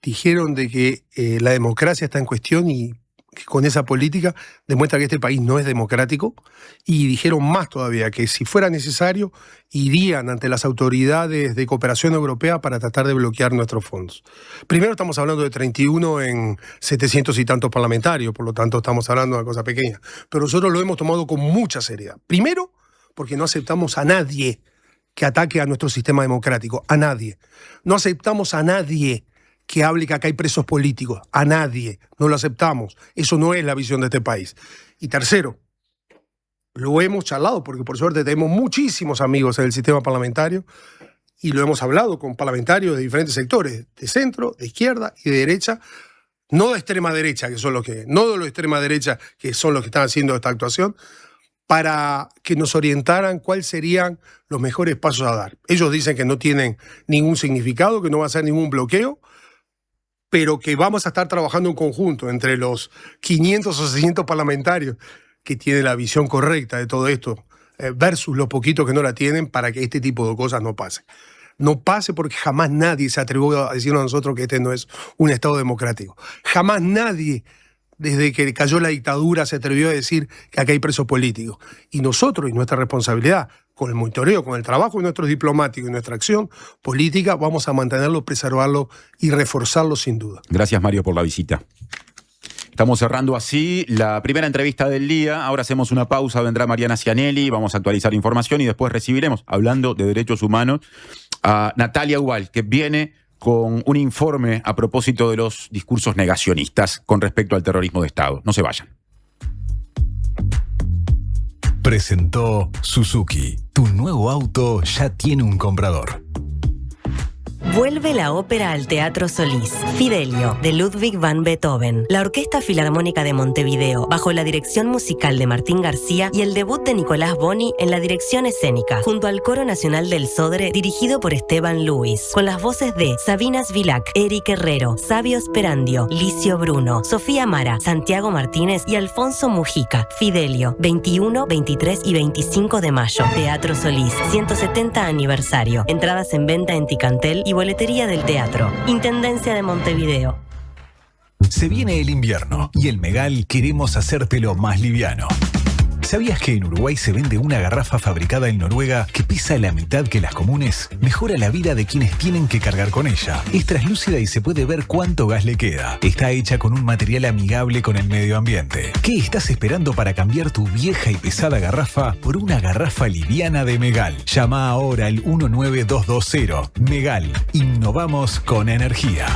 S14: Dijeron de que la democracia está en cuestión y que con esa política demuestra que este país no es democrático, y dijeron más todavía, que si fuera necesario irían ante las autoridades de cooperación europea para tratar de bloquear nuestros fondos. Primero estamos hablando de 31 en 700 y tantos parlamentarios, por lo tanto estamos hablando de una cosa pequeña, pero nosotros lo hemos tomado con mucha seriedad. Primero, porque no aceptamos a nadie que ataque a nuestro sistema democrático, a nadie. No aceptamos a nadie que hable que acá hay presos políticos, a nadie, no lo aceptamos. Eso no es la visión de este país. Y tercero, lo hemos charlado, porque por suerte tenemos muchísimos amigos en el sistema parlamentario, y lo hemos hablado con parlamentarios de diferentes sectores, de centro, de izquierda y de derecha, no de extrema derecha, que son los que, no de los de extrema derecha, que son los que están haciendo esta actuación, para que nos orientaran cuáles serían los mejores pasos a dar. Ellos dicen que no tienen ningún significado, que no va a ser ningún bloqueo, pero que vamos a estar trabajando en conjunto entre los 500 o 600 parlamentarios que tienen la visión correcta de todo esto, versus los poquitos que no la tienen, para que este tipo de cosas no pasen. No pase porque jamás nadie se atrevió a decirnos a nosotros que este no es un Estado democrático. Jamás nadie, desde que cayó la dictadura, se atrevió a decir que acá hay presos políticos. Y nosotros, y nuestra responsabilidad, con el monitoreo, con el trabajo de nuestros diplomáticos y nuestra acción política, vamos a mantenerlo, preservarlo y reforzarlo sin duda.
S2: Gracias, Mario, por la visita. Estamos cerrando así la primera entrevista del día. Ahora hacemos una pausa, vendrá Mariana Cianelli, vamos a actualizar información y después recibiremos, hablando de derechos humanos, a Natalia Ubal, que viene con un informe a propósito de los discursos negacionistas con respecto al terrorismo de Estado. No se vayan.
S5: Presentó Suzuki. Tu nuevo auto ya tiene un comprador.
S8: Vuelve la ópera al Teatro Solís. Fidelio, de Ludwig van Beethoven. La Orquesta Filarmónica de Montevideo, bajo la dirección musical de Martín García y el debut de Nicolás Boni en la dirección escénica, junto al Coro Nacional del Sodre, dirigido por Esteban Luis, con las voces de Sabina Svilac, Eric Herrero, Sabio Sperandio, Licio Bruno, Sofía Mara, Santiago Martínez y Alfonso Mujica. Fidelio, 21, 23 y 25 de mayo. Teatro Solís, 170 aniversario. Entradas en venta en Ticantel y boletería del teatro. Intendencia de Montevideo.
S5: Se viene el invierno y el Megal queremos hacértelo más liviano. ¿Sabías que en Uruguay se vende una garrafa fabricada en Noruega que pesa la mitad que las comunes? Mejora la vida de quienes tienen que cargar con ella. Es translúcida y se puede ver cuánto gas le queda. Está hecha con un material amigable con el medio ambiente. ¿Qué estás esperando para cambiar tu vieja y pesada garrafa por una garrafa liviana de Megal? Llama ahora al 19220. Megal. Innovamos con energía.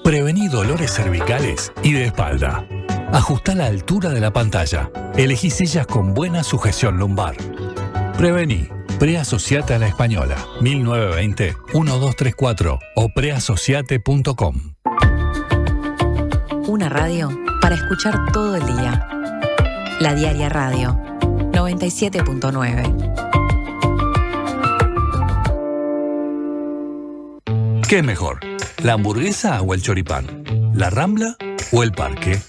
S18: Prevení dolores cervicales y de espalda. Ajustá la altura de la pantalla. Elegí sillas con buena sujeción lumbar. Prevení. Preasociate a la Española. 1920-1234 o preasociate.com.
S1: Una radio para escuchar todo el día. La Diaria Radio 97.9.
S18: ¿Qué es mejor? ¿La hamburguesa o el choripán? ¿La Rambla o el Parque?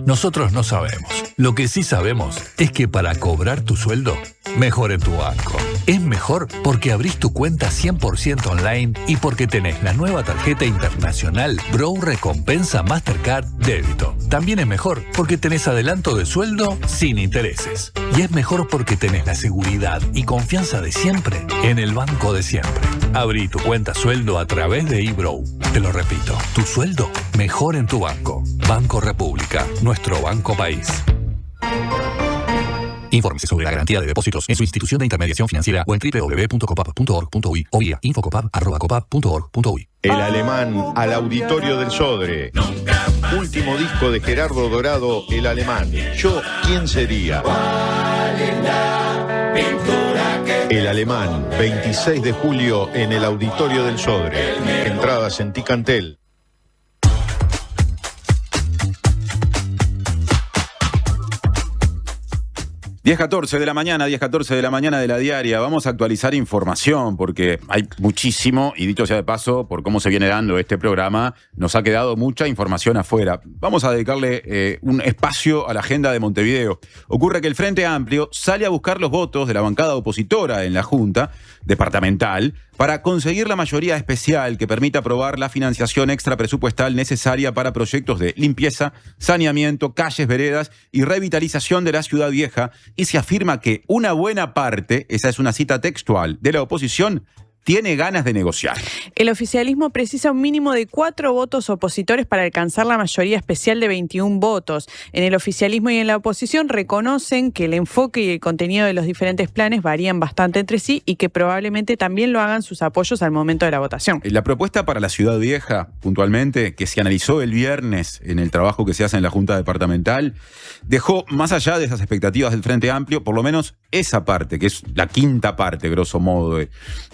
S18: Nosotros no sabemos. Lo que sí sabemos es que para cobrar tu sueldo, mejor en tu banco. Es mejor porque abrís tu cuenta 100% online y porque tenés la nueva tarjeta internacional Brow Recompensa Mastercard Débito. También es mejor porque tenés adelanto de sueldo sin intereses. Y es mejor porque tenés la seguridad y confianza de siempre en el banco de siempre. Abrí tu cuenta sueldo a través de eBrow. Te lo repito, tu sueldo mejor en tu banco. Banco República, nuestro banco país. Infórmese sobre la garantía de depósitos en su institución de intermediación financiera o en www.copap.org.uy o vía infocopap@copap.org.uy.
S19: El Alemán al Auditorio del Sodre. Último disco de Gerardo Dorado, El Alemán. Yo, ¿quién sería? El Alemán, 26 de julio en el Auditorio del Sodre. Entradas en Ticantel.
S2: 10:14 de la mañana, 10:14 de la mañana de la diaria. Vamos a actualizar información porque hay muchísimo, y dicho sea de paso, por cómo se viene dando este programa, nos ha quedado mucha información afuera. Vamos a dedicarle un espacio a la agenda de Montevideo. Ocurre que el Frente Amplio sale a buscar los votos de la bancada opositora en la Junta Departamental para conseguir la mayoría especial que permita aprobar la financiación extrapresupuestal necesaria para proyectos de limpieza, saneamiento, calles, veredas y revitalización de la Ciudad Vieja. Y se afirma que una buena parte, esa es una cita textual, de la oposición tiene ganas de negociar.
S3: El oficialismo precisa un mínimo de 4 votos opositores para alcanzar la mayoría especial de 21 votos. En el oficialismo y en la oposición reconocen que el enfoque y el contenido de los diferentes planes varían bastante entre sí y que probablemente también lo hagan sus apoyos al momento de la votación.
S2: La propuesta para la Ciudad Vieja, puntualmente, que se analizó el viernes en el trabajo que se hace en la Junta Departamental, dejó más allá de esas expectativas del Frente Amplio, por lo menos esa parte, que es la quinta parte, grosso modo,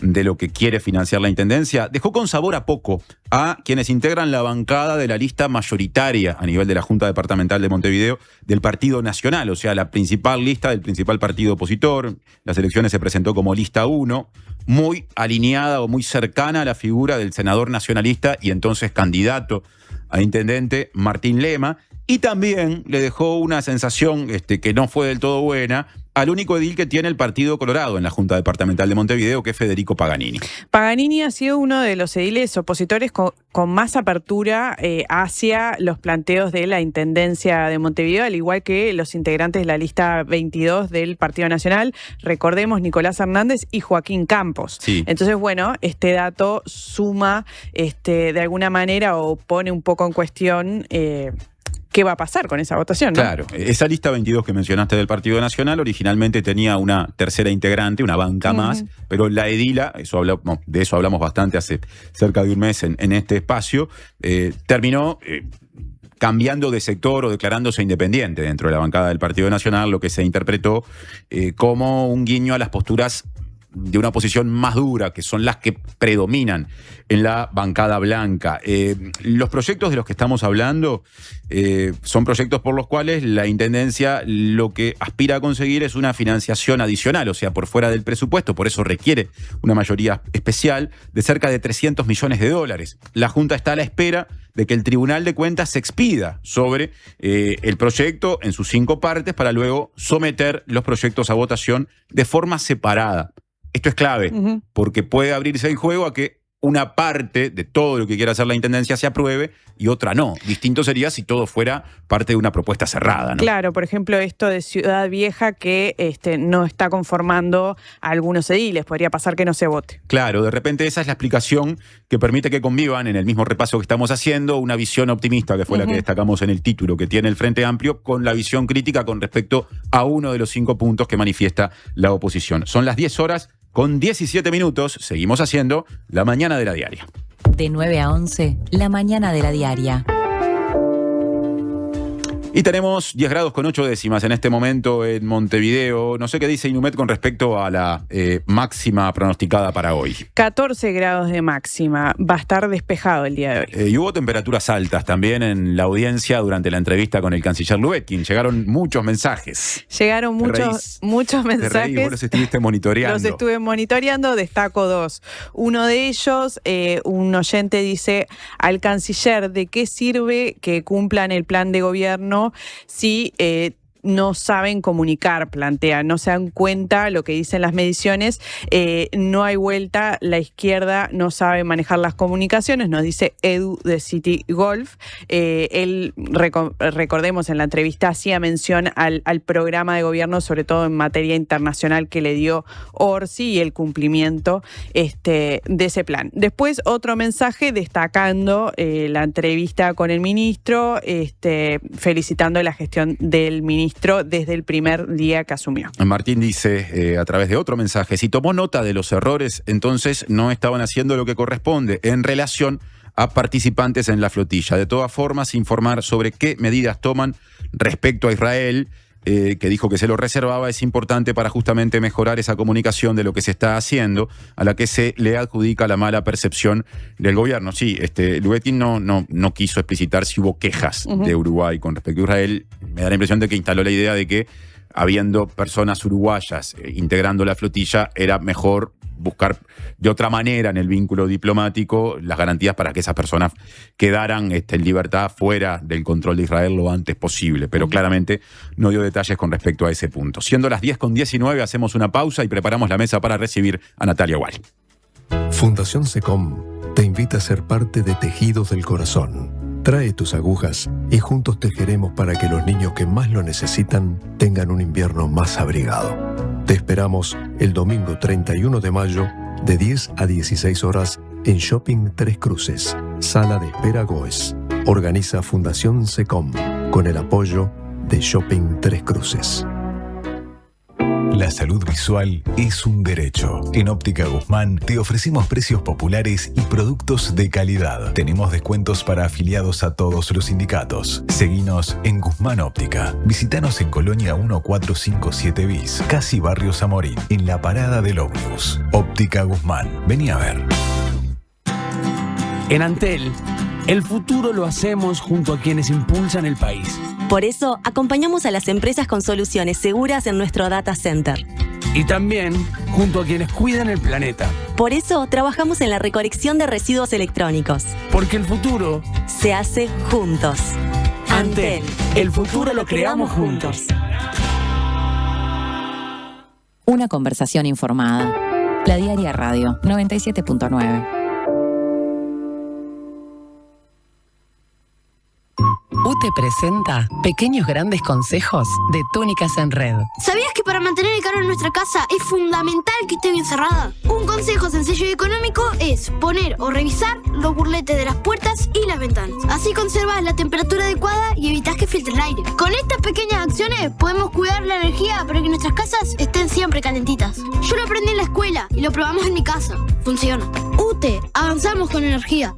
S2: de lo que que quiere financiar la intendencia, dejó con sabor a poco a quienes integran la bancada de la lista mayoritaria a nivel de la Junta Departamental de Montevideo del Partido Nacional, o sea, la principal lista del principal partido opositor. Las elecciones se presentó como lista 1, muy alineada o muy cercana a la figura del senador nacionalista y entonces candidato a intendente Martín Lema, y también le dejó una sensación que no fue del todo buena al único edil que tiene el Partido Colorado en la Junta Departamental de Montevideo, que es Federico Paganini.
S3: Paganini ha sido uno de los ediles opositores con más apertura hacia los planteos de la Intendencia de Montevideo, al igual que los integrantes de la lista 22 del Partido Nacional, recordemos Nicolás Hernández y Joaquín Campos.
S2: Sí.
S3: Entonces, bueno, este dato suma de alguna manera o pone un poco en cuestión qué va a pasar con esa votación, ¿no?
S2: Claro, esa lista 22 que mencionaste del Partido Nacional originalmente tenía una tercera integrante, una banca más, pero la edila, de eso hablamos bastante hace cerca de un mes en este espacio, terminó cambiando de sector o declarándose independiente dentro de la bancada del Partido Nacional, lo que se interpretó como un guiño a las posturas de una oposición más dura, que son las que predominan en la bancada blanca. Los proyectos de los que estamos hablando son proyectos por los cuales la Intendencia lo que aspira a conseguir es una financiación adicional, o sea, por fuera del presupuesto, por eso requiere una mayoría especial de cerca de $300 millones. La Junta está a la espera de que el Tribunal de Cuentas se expida sobre el proyecto en sus 5 partes para luego someter los proyectos a votación de forma separada. Esto es clave, porque puede abrirse el juego a que una parte de todo lo que quiera hacer la Intendencia se apruebe y otra no. Distinto sería si todo fuera parte de una propuesta cerrada, ¿no?
S3: Claro, por ejemplo, esto de Ciudad Vieja que no está conformando a algunos ediles. Podría pasar que no se vote.
S2: Claro, de repente esa es la explicación que permite que convivan, en el mismo repaso que estamos haciendo, una visión optimista, que fue la que destacamos en el título, que tiene el Frente Amplio, con la visión crítica con respecto a uno de los 5 puntos que manifiesta la oposición. Son las 10 horas con 17 minutos. Seguimos haciendo La Mañana de la Diaria.
S1: De 9 a 11, La Mañana de la Diaria.
S2: Y tenemos 10 grados con 8 décimas en este momento en Montevideo. No sé qué dice Inumet con respecto a la máxima pronosticada para hoy.
S3: 14 grados de máxima. Va a estar despejado el día de hoy.
S2: Y hubo temperaturas altas también en la audiencia durante la entrevista con el canciller Luetkin. Llegaron muchos mensajes.
S3: Llegaron muchos mensajes.
S2: Vos los estuviste monitoreando.
S3: Los estuve monitoreando, destaco 2. Uno de ellos, un oyente dice al canciller, ¿de qué sirve que cumplan el plan de gobierno si no saben comunicar? Plantea, no se dan cuenta lo que dicen las mediciones, no hay vuelta, la izquierda no sabe manejar las comunicaciones, nos dice Edu de City Golf. Él, recordemos, en la entrevista hacía mención al programa de gobierno, sobre todo en materia internacional, que le dio Orsi y el cumplimiento de ese plan. Después otro mensaje destacando la entrevista con el ministro, felicitando la gestión del ministro desde el primer día que asumió.
S2: Martín dice a través de otro mensaje, si tomó nota de los errores, entonces no estaban haciendo lo que corresponde en relación a participantes en la flotilla. De todas formas, informar sobre qué medidas toman respecto a Israel, que dijo que se lo reservaba, es importante para justamente mejorar esa comunicación de lo que se está haciendo, a la que se le adjudica la mala percepción del gobierno. Sí, Luetkin no quiso explicitar si hubo quejas de Uruguay con respecto a Israel. Me da la impresión de que instaló la idea de que, habiendo personas uruguayas integrando la flotilla, era mejor buscar de otra manera en el vínculo diplomático las garantías para que esas personas quedaran en libertad fuera del control de Israel lo antes posible, pero claramente no dio detalles con respecto a ese punto. Siendo las 10:19, hacemos una pausa y preparamos la mesa para recibir a Natalia Wall.
S6: Fundación SECOM te invita a ser parte de Tejidos del Corazón. Trae tus agujas y juntos tejeremos para que los niños que más lo necesitan tengan un invierno más abrigado. Te esperamos el domingo 31 de mayo de 10 a 16 horas en Shopping Tres Cruces, Sala de Espera Goes. Organiza Fundación SECOM con el apoyo de Shopping Tres Cruces.
S5: La salud visual es un derecho. En Óptica Guzmán te ofrecemos precios populares y productos de calidad. Tenemos descuentos para afiliados a todos los sindicatos. Seguinos en Guzmán Óptica. Visítanos en Colonia 1457 bis, casi Barrio Zamorín, en la parada del ómnibus. Óptica Guzmán. Vení a ver.
S7: En Antel, el futuro lo hacemos junto a quienes impulsan el país.
S8: Por eso, acompañamos a las empresas con soluciones seguras en nuestro data center.
S7: Y también junto a quienes cuidan el planeta.
S8: Por eso, trabajamos en la recolección de residuos electrónicos.
S7: Porque el futuro
S8: se hace juntos.
S7: Antel, el futuro lo creamos juntos.
S1: Una conversación informada. La Diaria Radio 97.9.
S20: UTE presenta Pequeños Grandes Consejos de Túnicas en Red.
S21: ¿Sabías que para mantener el calor en nuestra casa es fundamental que esté bien cerrada? Un consejo sencillo y económico es poner o revisar los burletes de las puertas y las ventanas. Así conservas la temperatura adecuada y evitas que filtre el aire. Con estas pequeñas acciones podemos cuidar la energía para que nuestras casas estén siempre calentitas. Yo lo aprendí en la escuela y lo probamos en mi casa. Funciona. UTE, avanzamos con energía.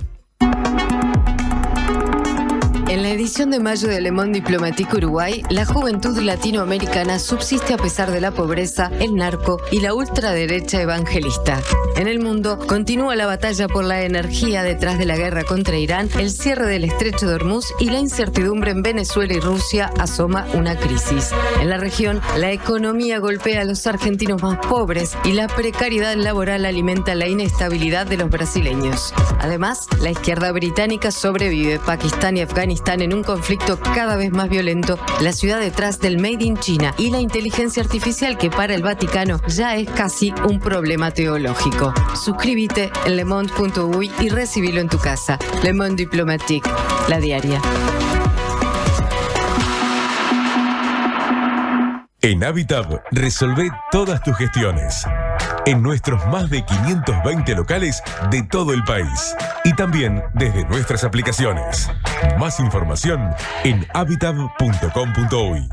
S17: En la edición de mayo de Le Monde Diplomatique Uruguay, la juventud latinoamericana subsiste a pesar de la pobreza, el narco y la ultraderecha evangelista. En el mundo, continúa la batalla por la energía detrás de la guerra contra Irán, el cierre del estrecho de Hormuz y la incertidumbre en Venezuela y Rusia asoma una crisis. En la región, la economía golpea a los argentinos más pobres y la precariedad laboral alimenta la inestabilidad de los brasileños. Además, la izquierda británica sobrevive. Pakistán y Afganistán en un conflicto cada vez más violento, la ciudad detrás del Made in China y la inteligencia artificial que para el Vaticano ya es casi un problema teológico. Suscríbete en lemonde.uy y recibilo en tu casa. Le Monde Diplomatique, la diaria.
S13: En Habitab, resolvé todas tus gestiones. En nuestros más de 520 locales de todo el país. Y también desde nuestras aplicaciones. Más información en habitab.com.uy.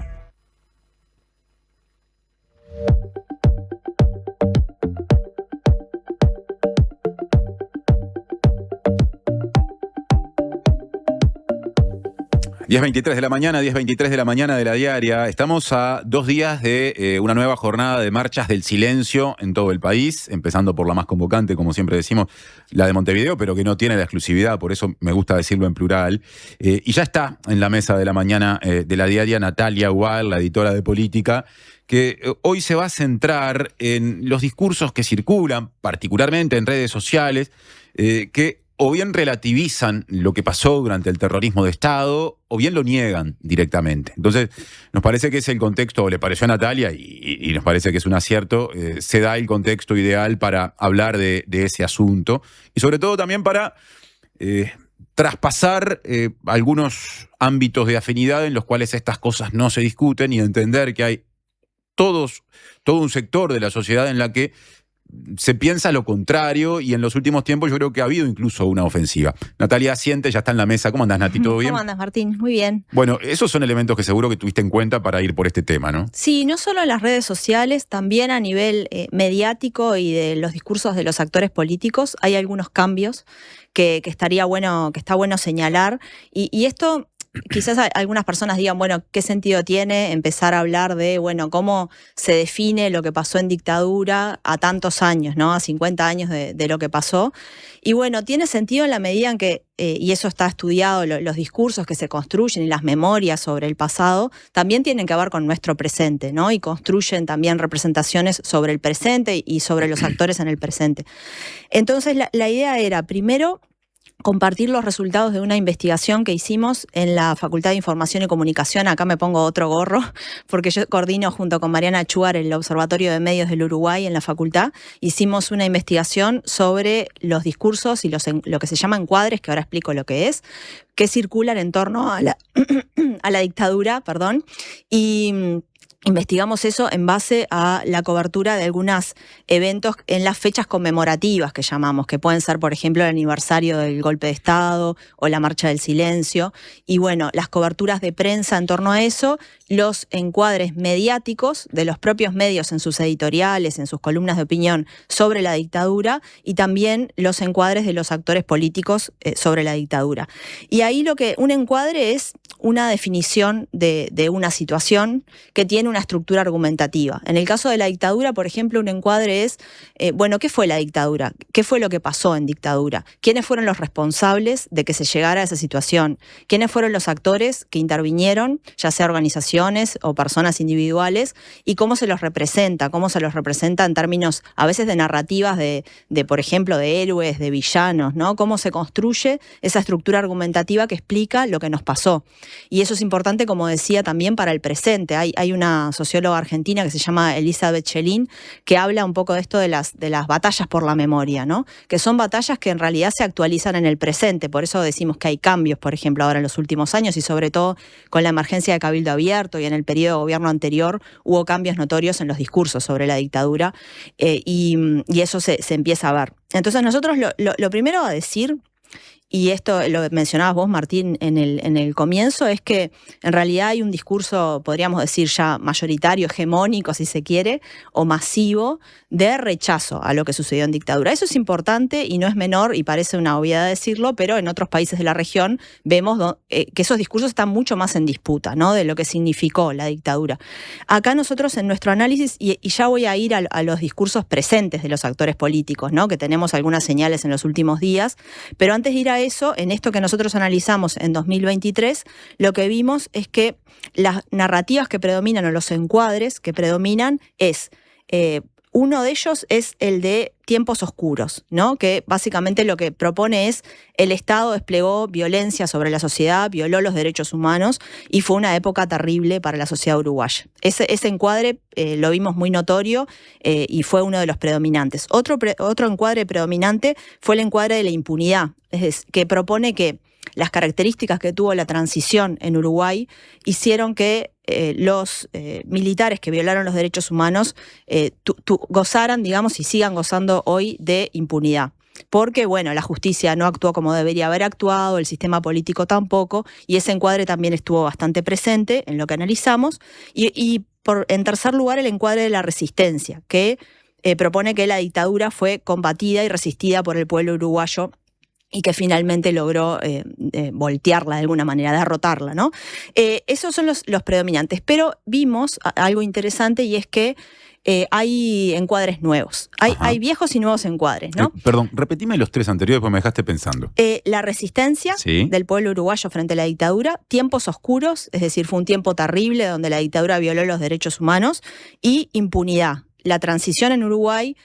S2: ...10:23 de la mañana, 10:23 de la mañana de la diaria. Estamos a 2 días de una nueva jornada de marchas del silencio en todo el país, empezando por la más convocante, como siempre decimos, la de Montevideo, pero que no tiene la exclusividad, por eso me gusta decirlo en plural. Y ya está en la mesa de la mañana de la diaria Natalia Wild, la editora de política, que hoy se va a centrar en los discursos que circulan, particularmente en redes sociales, que o bien relativizan lo que pasó durante el terrorismo de Estado, o bien lo niegan directamente. Entonces, nos parece que es el contexto, o le pareció a Natalia, y nos parece que es un acierto, se da el contexto ideal para hablar de ese asunto, y sobre todo también para traspasar algunos ámbitos de afinidad en los cuales estas cosas no se discuten, y entender que hay todo un sector de la sociedad en la que se piensa lo contrario, y en los últimos tiempos yo creo que ha habido incluso una ofensiva. Natalia asiente, ya está en la mesa. ¿Cómo andás, Nati? ¿Todo bien?
S22: ¿Cómo andás, Martín? Muy bien.
S2: Bueno, esos son elementos que seguro que tuviste en cuenta para ir por este tema, ¿no?
S22: Sí, no solo en las redes sociales, también a nivel mediático y de los discursos de los actores políticos hay algunos cambios que está bueno señalar. Y esto... Quizás algunas personas digan, bueno, ¿qué sentido tiene empezar a hablar de, bueno, cómo se define lo que pasó en dictadura a tantos años, ¿no? A 50 años de lo que pasó. Y bueno, tiene sentido en la medida en que, y eso está estudiado, los discursos que se construyen y las memorias sobre el pasado también tienen que ver con nuestro presente, ¿no? Y construyen también representaciones sobre el presente y sobre los actores en el presente. Entonces, la idea era, primero, compartir los resultados de una investigación que hicimos en la Facultad de Información y Comunicación. Acá me pongo otro gorro, porque yo coordino junto con Mariana Chuar el Observatorio de Medios del Uruguay en la facultad. Hicimos una investigación sobre los discursos y lo que se llama encuadres, que ahora explico lo que es, que circulan en torno a la dictadura, y investigamos eso en base a la cobertura de algunos eventos en las fechas conmemorativas que llamamos, que pueden ser, por ejemplo, el aniversario del golpe de Estado o la Marcha del Silencio. Y bueno, las coberturas de prensa en torno a eso, los encuadres mediáticos de los propios medios en sus editoriales, en sus columnas de opinión sobre la dictadura, y también los encuadres de los actores políticos sobre la dictadura. Y ahí un encuadre es una definición de una situación que tiene una estructura argumentativa. En el caso de la dictadura, por ejemplo, un encuadre es, ¿qué fue la dictadura? ¿Qué fue lo que pasó en dictadura? ¿Quiénes fueron los responsables de que se llegara a esa situación? ¿Quiénes fueron los actores que intervinieron, ya sea organizaciones o personas individuales? ¿Y cómo se los representa? ¿Cómo se los representa en términos, a veces, de narrativas de por ejemplo, de héroes, de villanos, ¿no? ¿Cómo se construye esa estructura argumentativa que explica lo que nos pasó? Y eso es importante, como decía, también para el presente. Hay una socióloga argentina que se llama Elizabeth Schelin, que habla un poco de esto de las batallas por la memoria, ¿no? Que son batallas que en realidad se actualizan en el presente. Por eso decimos que hay cambios, por ejemplo, ahora en los últimos años, y sobre todo con la emergencia de Cabildo Abierto y en el periodo de gobierno anterior hubo cambios notorios en los discursos sobre la dictadura, y eso se empieza a ver. Entonces nosotros lo primero a decir, y esto lo mencionabas vos, Martín, en el comienzo, es que en realidad hay un discurso, podríamos decir ya mayoritario, hegemónico, si se quiere, o masivo, de rechazo a lo que sucedió en dictadura. Eso es importante y no es menor, y parece una obviedad decirlo, pero en otros países de la región vemos que esos discursos están mucho más en disputa, ¿no? De lo que significó la dictadura. Acá nosotros en nuestro análisis, y ya voy a ir a los discursos presentes de los actores políticos, ¿no? Que tenemos algunas señales en los últimos días, pero antes de ir a eso, en esto que nosotros analizamos en 2023, lo que vimos es que las narrativas que predominan, o los encuadres que predominan, uno de ellos es el de tiempos oscuros, ¿no? Que básicamente lo que propone es: el Estado desplegó violencia sobre la sociedad, violó los derechos humanos y fue una época terrible para la sociedad uruguaya. Ese encuadre lo vimos muy notorio y fue uno de los predominantes. Otro encuadre predominante fue el encuadre de la impunidad, que propone que las características que tuvo la transición en Uruguay hicieron que los militares que violaron los derechos humanos gozaran, digamos, y sigan gozando hoy de impunidad. Porque, bueno, la justicia no actuó como debería haber actuado, el sistema político tampoco, y ese encuadre también estuvo bastante presente en lo que analizamos. Y en tercer lugar, el encuadre de la resistencia, que propone que la dictadura fue combatida y resistida por el pueblo uruguayo, y que finalmente logró voltearla de alguna manera, derrotarla, ¿no? Esos son los predominantes. Pero vimos algo interesante, y es que hay encuadres nuevos. Hay viejos y nuevos encuadres, ¿no?
S2: Perdón, repetime los tres anteriores porque me dejaste pensando.
S22: La resistencia del pueblo uruguayo frente a la dictadura, tiempos oscuros, es decir, fue un tiempo terrible donde la dictadura violó los derechos humanos, y impunidad. La transición en Uruguay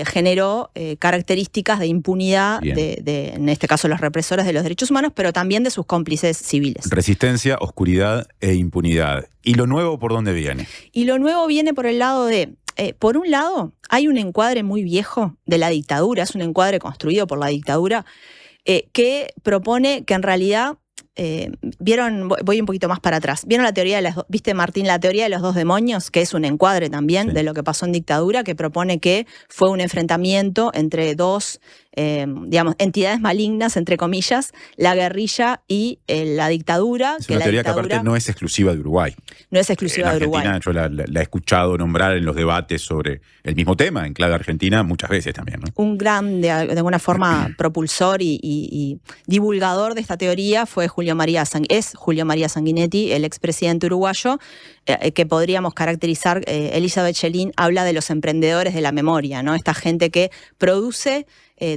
S22: generó características de impunidad en este caso, los represores de los derechos humanos, pero también de sus cómplices civiles.
S2: Resistencia, oscuridad e impunidad. ¿Y lo nuevo por dónde viene?
S22: Y lo nuevo viene por el lado de, por un lado, hay un encuadre muy viejo de la dictadura, es un encuadre construido por la dictadura, que propone que en realidad vieron, voy un poquito más para atrás, ¿vieron la teoría viste, Martín, la teoría de los dos demonios? Que es un encuadre también de lo que pasó en dictadura, que propone que fue un enfrentamiento entre dos entidades malignas, entre comillas, la guerrilla y la dictadura.
S2: Es una teoría que aparte no es exclusiva de Uruguay.
S22: No es exclusiva de Uruguay.
S2: En Argentina yo la he escuchado nombrar en los debates sobre el mismo tema, en clave argentina, muchas veces también, ¿no? Un
S22: gran, de alguna forma, propulsor y divulgador de esta teoría fue Julio María Sanguinetti, el expresidente uruguayo, que podríamos caracterizar. Elizabeth Schelin habla de los emprendedores de la memoria, ¿no? Esta gente que produce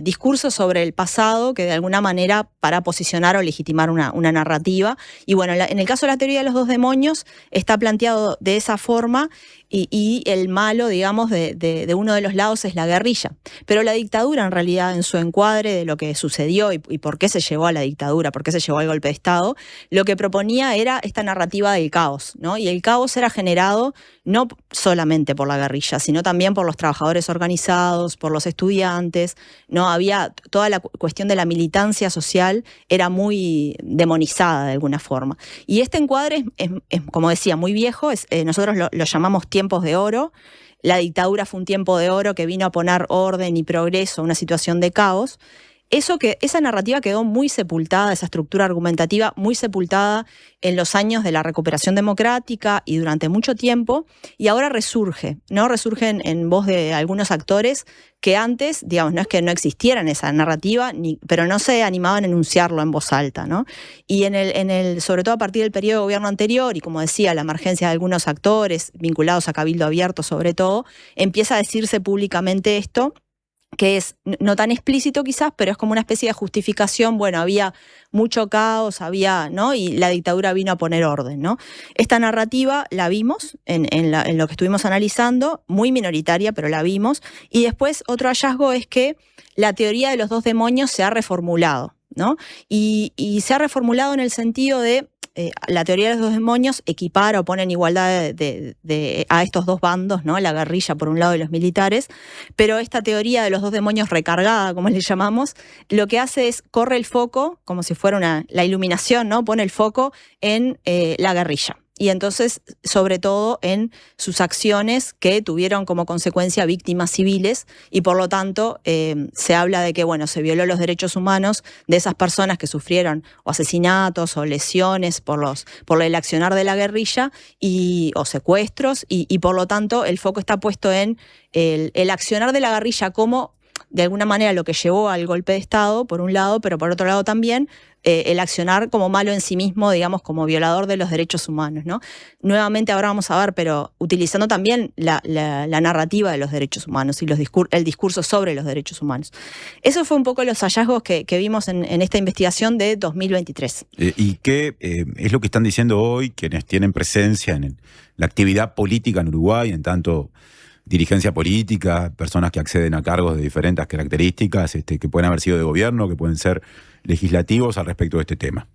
S22: discursos sobre el pasado, que de alguna manera para posicionar o legitimar una narrativa. Y bueno, en el caso de la teoría de los dos demonios está planteado de esa forma, y el malo, digamos, de uno de los lados es la guerrilla. Pero la dictadura, en realidad, en su encuadre de lo que sucedió y por qué se llevó a la dictadura, por qué se llevó al golpe de Estado, lo que proponía era esta narrativa del caos, ¿no? Y el caos era generado no solamente por la guerrilla, sino también por los trabajadores organizados, por los estudiantes, ¿no? Había toda la cuestión de la militancia social era muy demonizada de alguna forma. Y este encuadre es como decía, muy viejo, nosotros lo llamamos tiempos de oro. La dictadura fue un tiempo de oro que vino a poner orden y progreso a una situación de caos. Esa narrativa quedó muy sepultada, esa estructura argumentativa muy sepultada en los años de la recuperación democrática y durante mucho tiempo, y ahora resurge, ¿no? Resurgen en voz de algunos actores que antes, digamos, no es que no existieran esa narrativa, pero no se animaban a enunciarlo en voz alta, ¿no? Y sobre todo a partir del periodo de gobierno anterior, y como decía, la emergencia de algunos actores vinculados a Cabildo Abierto sobre todo, empieza a decirse públicamente esto, que es no tan explícito quizás, pero es como una especie de justificación. Bueno, había mucho caos, ¿no? Y la dictadura vino a poner orden, ¿no? Esta narrativa la vimos en lo que estuvimos analizando, muy minoritaria, pero la vimos. Y después otro hallazgo es que la teoría de los dos demonios se ha reformulado, ¿no? Y se ha reformulado en el sentido de la teoría de los dos demonios equipara o pone en igualdad a estos dos bandos, ¿no? La guerrilla por un lado y los militares, pero esta teoría de los dos demonios recargada, como le llamamos, lo que hace es corre el foco, como si fuera la iluminación, ¿no? Pone el foco en la guerrilla. Y entonces, sobre todo, en sus acciones que tuvieron como consecuencia víctimas civiles, y por lo tanto se habla de que, bueno, se violó los derechos humanos de esas personas que sufrieron o asesinatos o lesiones por el accionar de la guerrilla o secuestros, y por lo tanto el foco está puesto en el accionar de la guerrilla como, de alguna manera, lo que llevó al golpe de Estado, por un lado, pero por otro lado también el accionar como malo en sí mismo, digamos, como violador de los derechos humanos, ¿no? Nuevamente ahora vamos a ver, pero utilizando también la narrativa de los derechos humanos y el discurso sobre los derechos humanos. Eso fue un poco los hallazgos que vimos en esta investigación de 2023.
S2: ¿Y qué es lo que están diciendo hoy quienes tienen presencia en la actividad política en Uruguay, en tanto dirigencia política, personas que acceden a cargos de diferentes características, que pueden haber sido de gobierno, que pueden ser legislativos al respecto de este tema?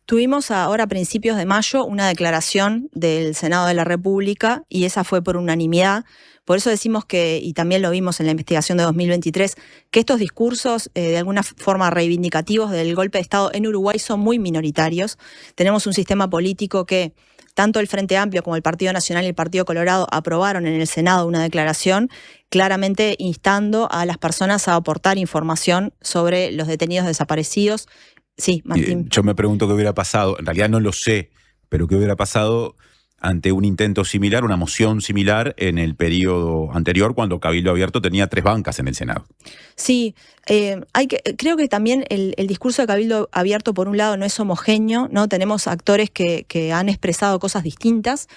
S22: Tuvimos ahora a principios de mayo una declaración del Senado de la República y esa fue por unanimidad. Por eso decimos que, y también lo vimos en la investigación de 2023, que estos discursos de alguna forma reivindicativos del golpe de Estado en Uruguay son muy minoritarios. Tenemos un sistema político que tanto el Frente Amplio como el Partido Nacional y el Partido Colorado aprobaron en el Senado una declaración claramente instando a las personas a aportar información sobre los detenidos desaparecidos. Sí, Martín.
S2: Yo me pregunto qué hubiera pasado, en realidad no lo sé, pero qué hubiera pasado ante un intento similar, una moción similar en el periodo anterior, cuando Cabildo Abierto tenía 3 bancas en el Senado.
S22: Sí, creo que también el discurso de Cabildo Abierto, por un lado, no es homogéneo, ¿no? Tenemos actores que han expresado cosas distintas,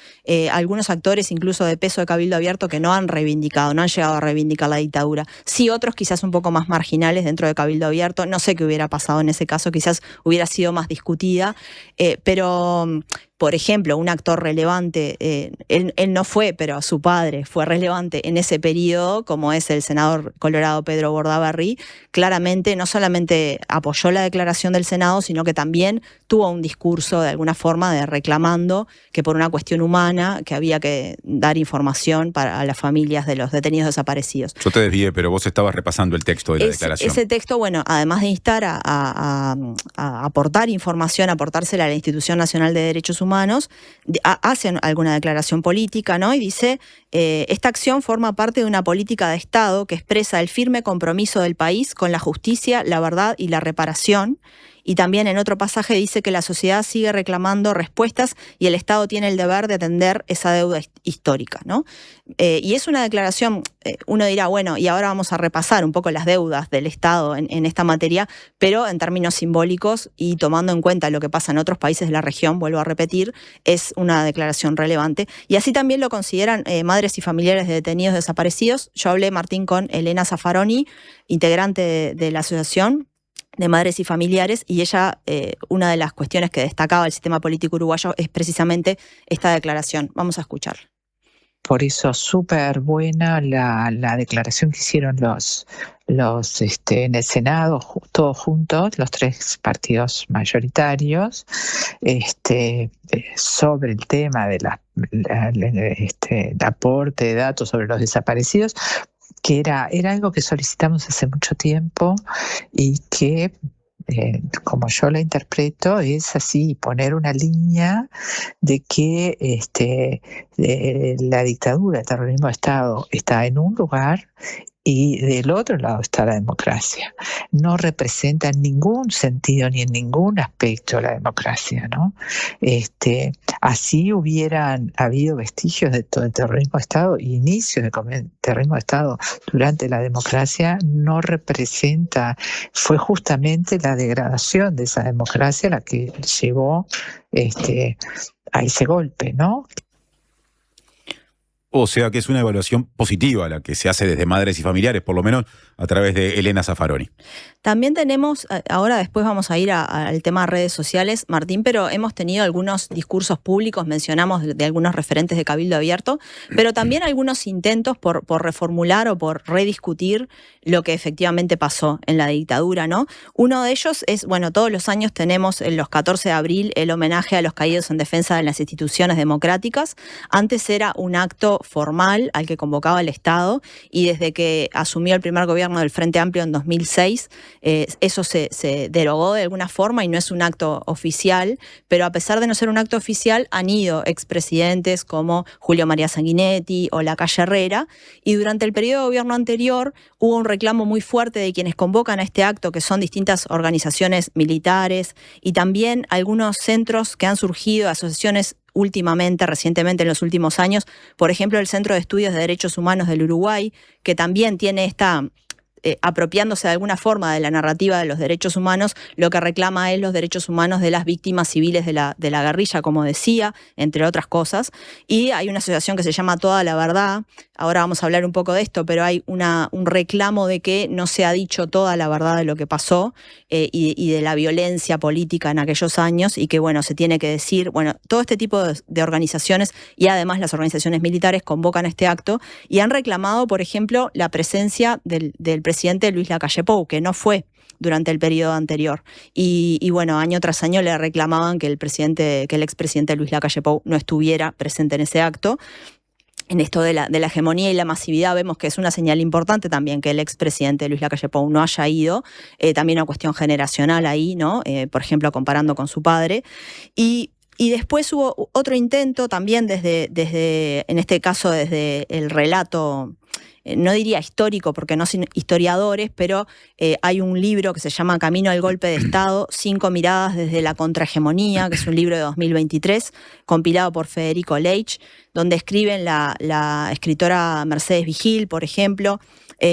S22: algunos actores incluso de peso de Cabildo Abierto que no han llegado a reivindicar la dictadura. Sí, otros quizás un poco más marginales dentro de Cabildo Abierto. No sé qué hubiera pasado en ese caso, quizás hubiera sido más discutida, pero por ejemplo, un actor relevante, él no fue, pero su padre fue relevante en ese periodo, como es el senador colorado Pedro Bordaberry, claramente no solamente apoyó la declaración del Senado, sino que también tuvo un discurso de alguna forma de reclamando que por una cuestión humana que había que dar información a las familias de los detenidos desaparecidos.
S2: Yo te desvié, pero vos estabas repasando el texto de la declaración.
S22: Ese texto, bueno, además de instar a aportar información, aportársela a la Institución Nacional de Derechos Humanos, hace alguna declaración política, ¿no? Y dice, esta acción forma parte de una política de Estado que expresa el firme compromiso del país con la justicia, la verdad y la reparación. Y también en otro pasaje dice que la sociedad sigue reclamando respuestas y el Estado tiene el deber de atender esa deuda histórica, ¿no? Y es una declaración, uno dirá, bueno, y ahora vamos a repasar un poco las deudas del Estado en esta materia, pero en términos simbólicos y tomando en cuenta lo que pasa en otros países de la región, vuelvo a repetir, es una declaración relevante. Y así también lo consideran madres y familiares de detenidos desaparecidos. Yo hablé, Martín, con Elena Zaffaroni, integrante de la asociación de madres y familiares, y ella, una de las cuestiones que destacaba el sistema político uruguayo es precisamente esta declaración. Vamos a escucharla.
S4: Por eso súper buena la declaración que hicieron los en el Senado, todos juntos, los 3 partidos mayoritarios, sobre el tema de el aporte de datos sobre los desaparecidos. que era algo que solicitamos hace mucho tiempo y que, como yo la interpreto, es así, poner una línea de que la dictadura, el terrorismo de Estado está en un lugar y del otro lado está la democracia. No representa en ningún sentido ni en ningún aspecto la democracia, ¿no? Así hubieran habido vestigios de todo el terrorismo de Estado, inicios del terrorismo de Estado durante la democracia, no representa, fue justamente la degradación de esa democracia la que llevó a ese golpe, ¿no?
S2: O sea que es una evaluación positiva la que se hace desde Madres y Familiares, por lo menos a través de Elena Zaffaroni.
S22: También tenemos, ahora después vamos a ir al tema de redes sociales, Martín, pero hemos tenido algunos discursos públicos, mencionamos de algunos referentes de Cabildo Abierto, pero también algunos intentos por reformular o por rediscutir lo que efectivamente pasó en la dictadura, ¿no? Uno de ellos es, bueno, todos los años tenemos en los 14 de abril el homenaje a los caídos en defensa de las instituciones democráticas. Antes era un acto formal al que convocaba el Estado y desde que asumió el primer gobierno del Frente Amplio en 2006, eso se derogó de alguna forma y no es un acto oficial, pero a pesar de no ser un acto oficial, han ido expresidentes como Julio María Sanguinetti o Lacalle Herrera, y durante el periodo de gobierno anterior hubo un reclamo muy fuerte de quienes convocan a este acto, que son distintas organizaciones militares y también algunos centros que han surgido, asociaciones recientemente en los últimos años, por ejemplo el Centro de Estudios de Derechos Humanos del Uruguay, que también tiene apropiándose de alguna forma de la narrativa de los derechos humanos, lo que reclama es los derechos humanos de las víctimas civiles de la guerrilla, como decía, entre otras cosas. Y hay una asociación que se llama Toda la Verdad, ahora vamos a hablar un poco de esto, pero hay un reclamo de que no se ha dicho toda la verdad de lo que pasó y de la violencia política en aquellos años, y que, bueno, se tiene que decir, bueno, todo este tipo de organizaciones y además las organizaciones militares convocan este acto y han reclamado, por ejemplo, la presencia del presidente Luis Lacalle Pou, que no fue durante el periodo anterior. Y bueno, año tras año le reclamaban que el expresidente Luis Lacalle Pou no estuviera presente en ese acto. En esto de la hegemonía y la masividad vemos que es una señal importante también que el expresidente Luis Lacalle Pou no haya ido, también una cuestión generacional ahí, ¿no? Por ejemplo, comparando con su padre. Y después hubo otro intento también desde en este caso desde el relato, no diría histórico porque no son historiadores, pero hay un libro que se llama Camino al Golpe de Estado, 5 miradas desde la contrahegemonía, que es un libro de 2023, compilado por Federico Leitch, donde escriben la escritora Mercedes Vigil, por ejemplo,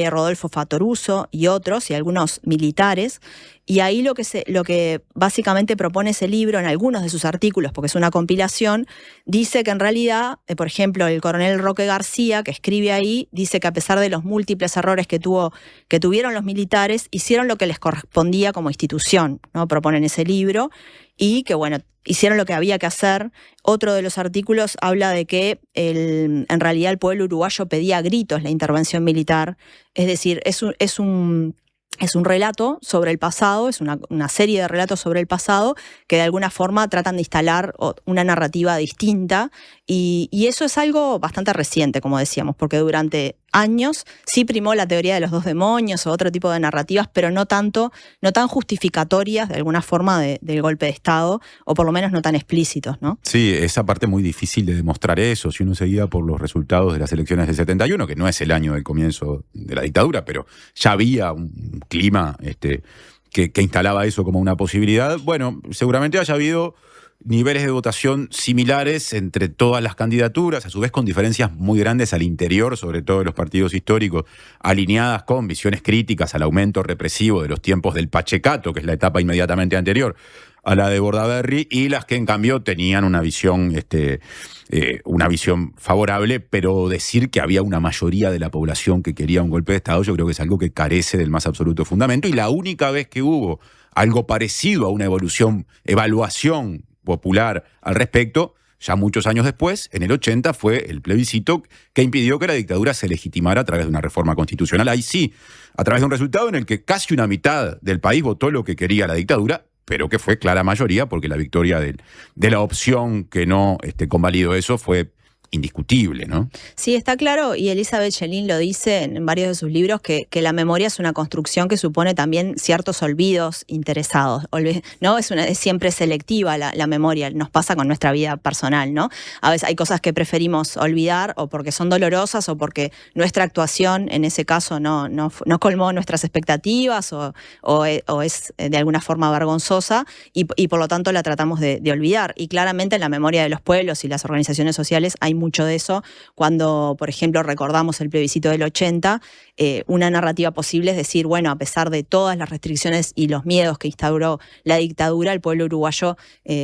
S22: Rodolfo Fattoruso y otros, y algunos militares. Y ahí lo que básicamente propone ese libro en algunos de sus artículos, porque es una compilación, dice que en realidad, por ejemplo, el coronel Roque García, que escribe ahí, dice que a pesar de los múltiples errores que tuvieron los militares, hicieron lo que les correspondía como institución, ¿no? Proponen ese libro, y que, bueno, hicieron lo que había que hacer. Otro de los artículos habla de que en realidad el pueblo uruguayo pedía a gritos la intervención militar, es decir, es un relato sobre el pasado, es una serie de relatos sobre el pasado que de alguna forma tratan de instalar una narrativa distinta, y eso es algo bastante reciente, como decíamos, porque durante años sí primó la teoría de los dos demonios o otro tipo de narrativas, pero no tan justificatorias de alguna forma del golpe de Estado, o por lo menos no tan explícitos, ¿no? Sí, esa parte muy difícil de demostrar eso, si uno se guía por los resultados de las elecciones del 71, que no es el año del comienzo de la dictadura, pero ya había un clima que instalaba eso como una posibilidad. Bueno, seguramente haya habido niveles de votación similares entre todas las candidaturas, a su vez con diferencias muy grandes al interior, sobre todo de los partidos históricos, alineadas con visiones críticas al aumento represivo de los tiempos del Pachecato, que es la etapa inmediatamente anterior a la de Bordaberry, y las que en cambio tenían una visión favorable, pero decir que había una mayoría de la población que quería un golpe de Estado, yo creo que es algo que carece del más absoluto fundamento, y la única vez que hubo algo parecido a una evaluación popular al respecto, ya muchos años después, en el 80, fue el plebiscito que impidió que la dictadura se legitimara a través de una reforma constitucional. Ahí sí, a través de un resultado en el que casi una mitad del país votó lo que quería la dictadura, pero que fue clara mayoría, porque la victoria de la opción que no convalidó eso fue
S2: indiscutible, ¿no?
S22: Sí, está claro, y Elizabeth Schelin lo dice en varios de sus libros, que la memoria es una construcción que supone también ciertos olvidos interesados, ¿no? Es siempre selectiva la memoria, nos pasa con nuestra vida personal, ¿no? A veces hay cosas que preferimos olvidar o porque son dolorosas o porque nuestra actuación en ese caso no colmó nuestras expectativas o es de alguna forma vergonzosa y por lo tanto la tratamos de olvidar. Y claramente en la memoria de los pueblos y las organizaciones sociales hay mucho de eso. Cuando, por ejemplo, recordamos el plebiscito del 80, una narrativa posible es decir, bueno, a pesar de todas las restricciones y los miedos que instauró la dictadura, el pueblo uruguayo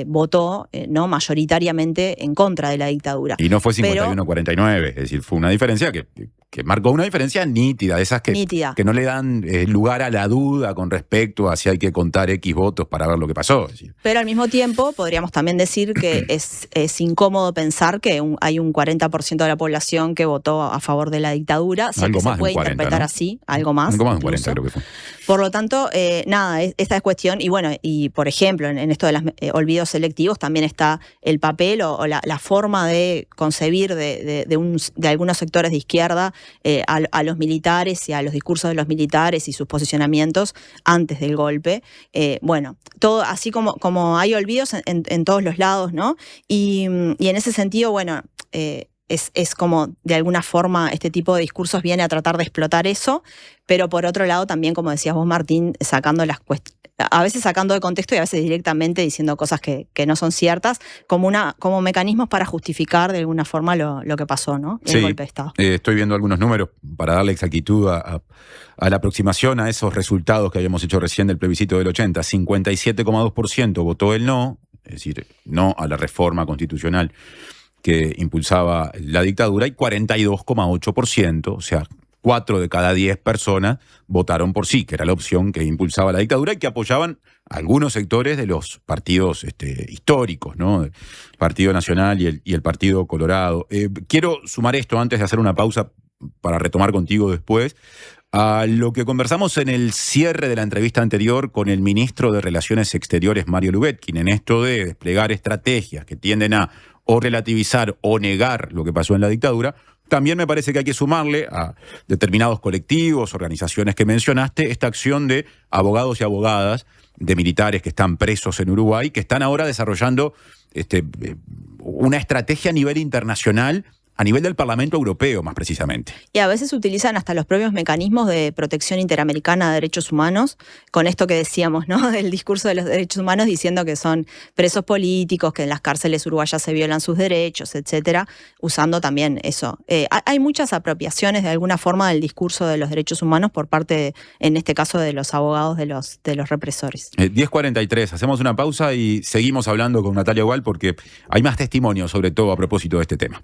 S22: votó ¿no? mayoritariamente en contra de la dictadura.
S2: Y no fue 51-49, es decir, fue una diferencia que marcó una diferencia nítida, de esas que no le dan lugar a la duda con respecto a si hay que contar X votos para ver lo que pasó. Es decir.
S22: Pero al mismo tiempo podríamos también decir que es incómodo pensar que hay un 40% de la población que votó a favor de la dictadura, si se puede 40, interpretar ¿no? así, algo más.
S2: Algo más de 40 creo que fue.
S22: Por lo tanto, esta es cuestión, y bueno, y por ejemplo, en esto de los olvidos selectivos también está el papel o la forma de concebir de algunos sectores de izquierda a los militares y a los discursos de los militares y sus posicionamientos antes del golpe. Bueno, todo así como hay olvidos en todos los lados, ¿no? Y en ese sentido, bueno, es como de alguna forma este tipo de discursos viene a tratar de explotar eso, pero por otro lado también, como decías vos, Martín, a veces sacando de contexto y a veces directamente diciendo cosas que no son ciertas, como mecanismos para justificar de alguna forma lo que pasó, ¿no? El golpe de Estado.
S2: Estoy viendo algunos números para darle exactitud a la aproximación a esos resultados que habíamos hecho recién del plebiscito del 80. 57,2% votó el no, es decir, no a la reforma constitucional que impulsaba la dictadura, y 42,8%, o sea, 4 de cada 10 personas votaron por sí, que era la opción que impulsaba la dictadura y que apoyaban algunos sectores de los partidos históricos, ¿no? El Partido Nacional y el Partido Colorado. Quiero sumar esto antes de hacer una pausa para retomar contigo después, a lo que conversamos en el cierre de la entrevista anterior con el ministro de Relaciones Exteriores, Mario Lubetkin, en esto de desplegar estrategias que tienden a o relativizar o negar lo que pasó en la dictadura. También me parece que hay que sumarle a determinados colectivos, organizaciones que mencionaste, esta acción de abogados y abogadas, de militares que están presos en Uruguay, que están ahora desarrollando una estrategia a nivel internacional, a nivel del Parlamento Europeo, más precisamente.
S22: Y a veces utilizan hasta los propios mecanismos de protección interamericana de derechos humanos, con esto que decíamos, ¿no? Del discurso de los derechos humanos, diciendo que son presos políticos, que en las cárceles uruguayas se violan sus derechos, etcétera, usando también eso. Hay muchas apropiaciones de alguna forma del discurso de los derechos humanos por parte, en este caso, de los abogados de los represores.
S2: 10:43, hacemos una pausa y seguimos hablando con Natalia Gual porque hay más testimonios, sobre todo a propósito de este tema.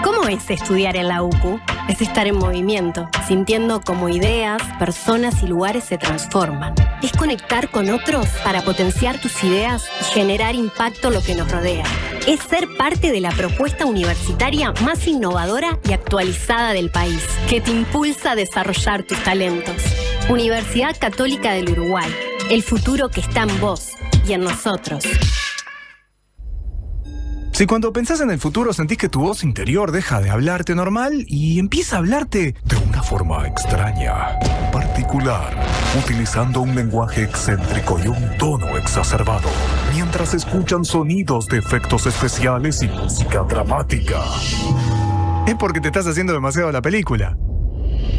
S10: ¿Cómo es estudiar en la UCU? Es estar en movimiento, sintiendo cómo ideas, personas y lugares se transforman. Es conectar con otros para potenciar tus ideas y generar impacto en lo que nos rodea. Es ser parte de la propuesta universitaria más innovadora y actualizada del país, que te impulsa a desarrollar tus talentos. Universidad Católica del Uruguay. El futuro que está en vos y en nosotros.
S16: Si cuando pensás en el futuro sentís que tu voz interior deja de hablarte normal y empieza a hablarte de una forma extraña, particular, utilizando un lenguaje excéntrico y un tono exacerbado, mientras escuchan sonidos de efectos especiales y música dramática, es porque te estás haciendo demasiado la película.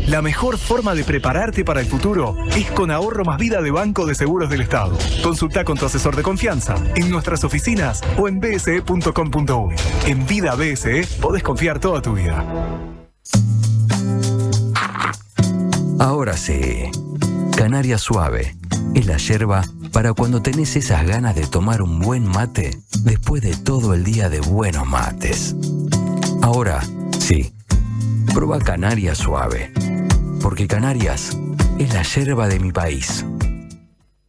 S16: La mejor forma de prepararte para el futuro es con Ahorro Más Vida de Banco de Seguros del Estado. Consulta con tu asesor de confianza en nuestras oficinas o en bse.com.uy. En Vida BSE podés confiar toda tu vida.
S11: Ahora sí, Canaria Suave es la yerba para cuando tenés esas ganas de tomar un buen mate después de todo el día de buenos mates. Ahora sí, prueba Canaria Suave. Porque Canarias es la yerba de mi país.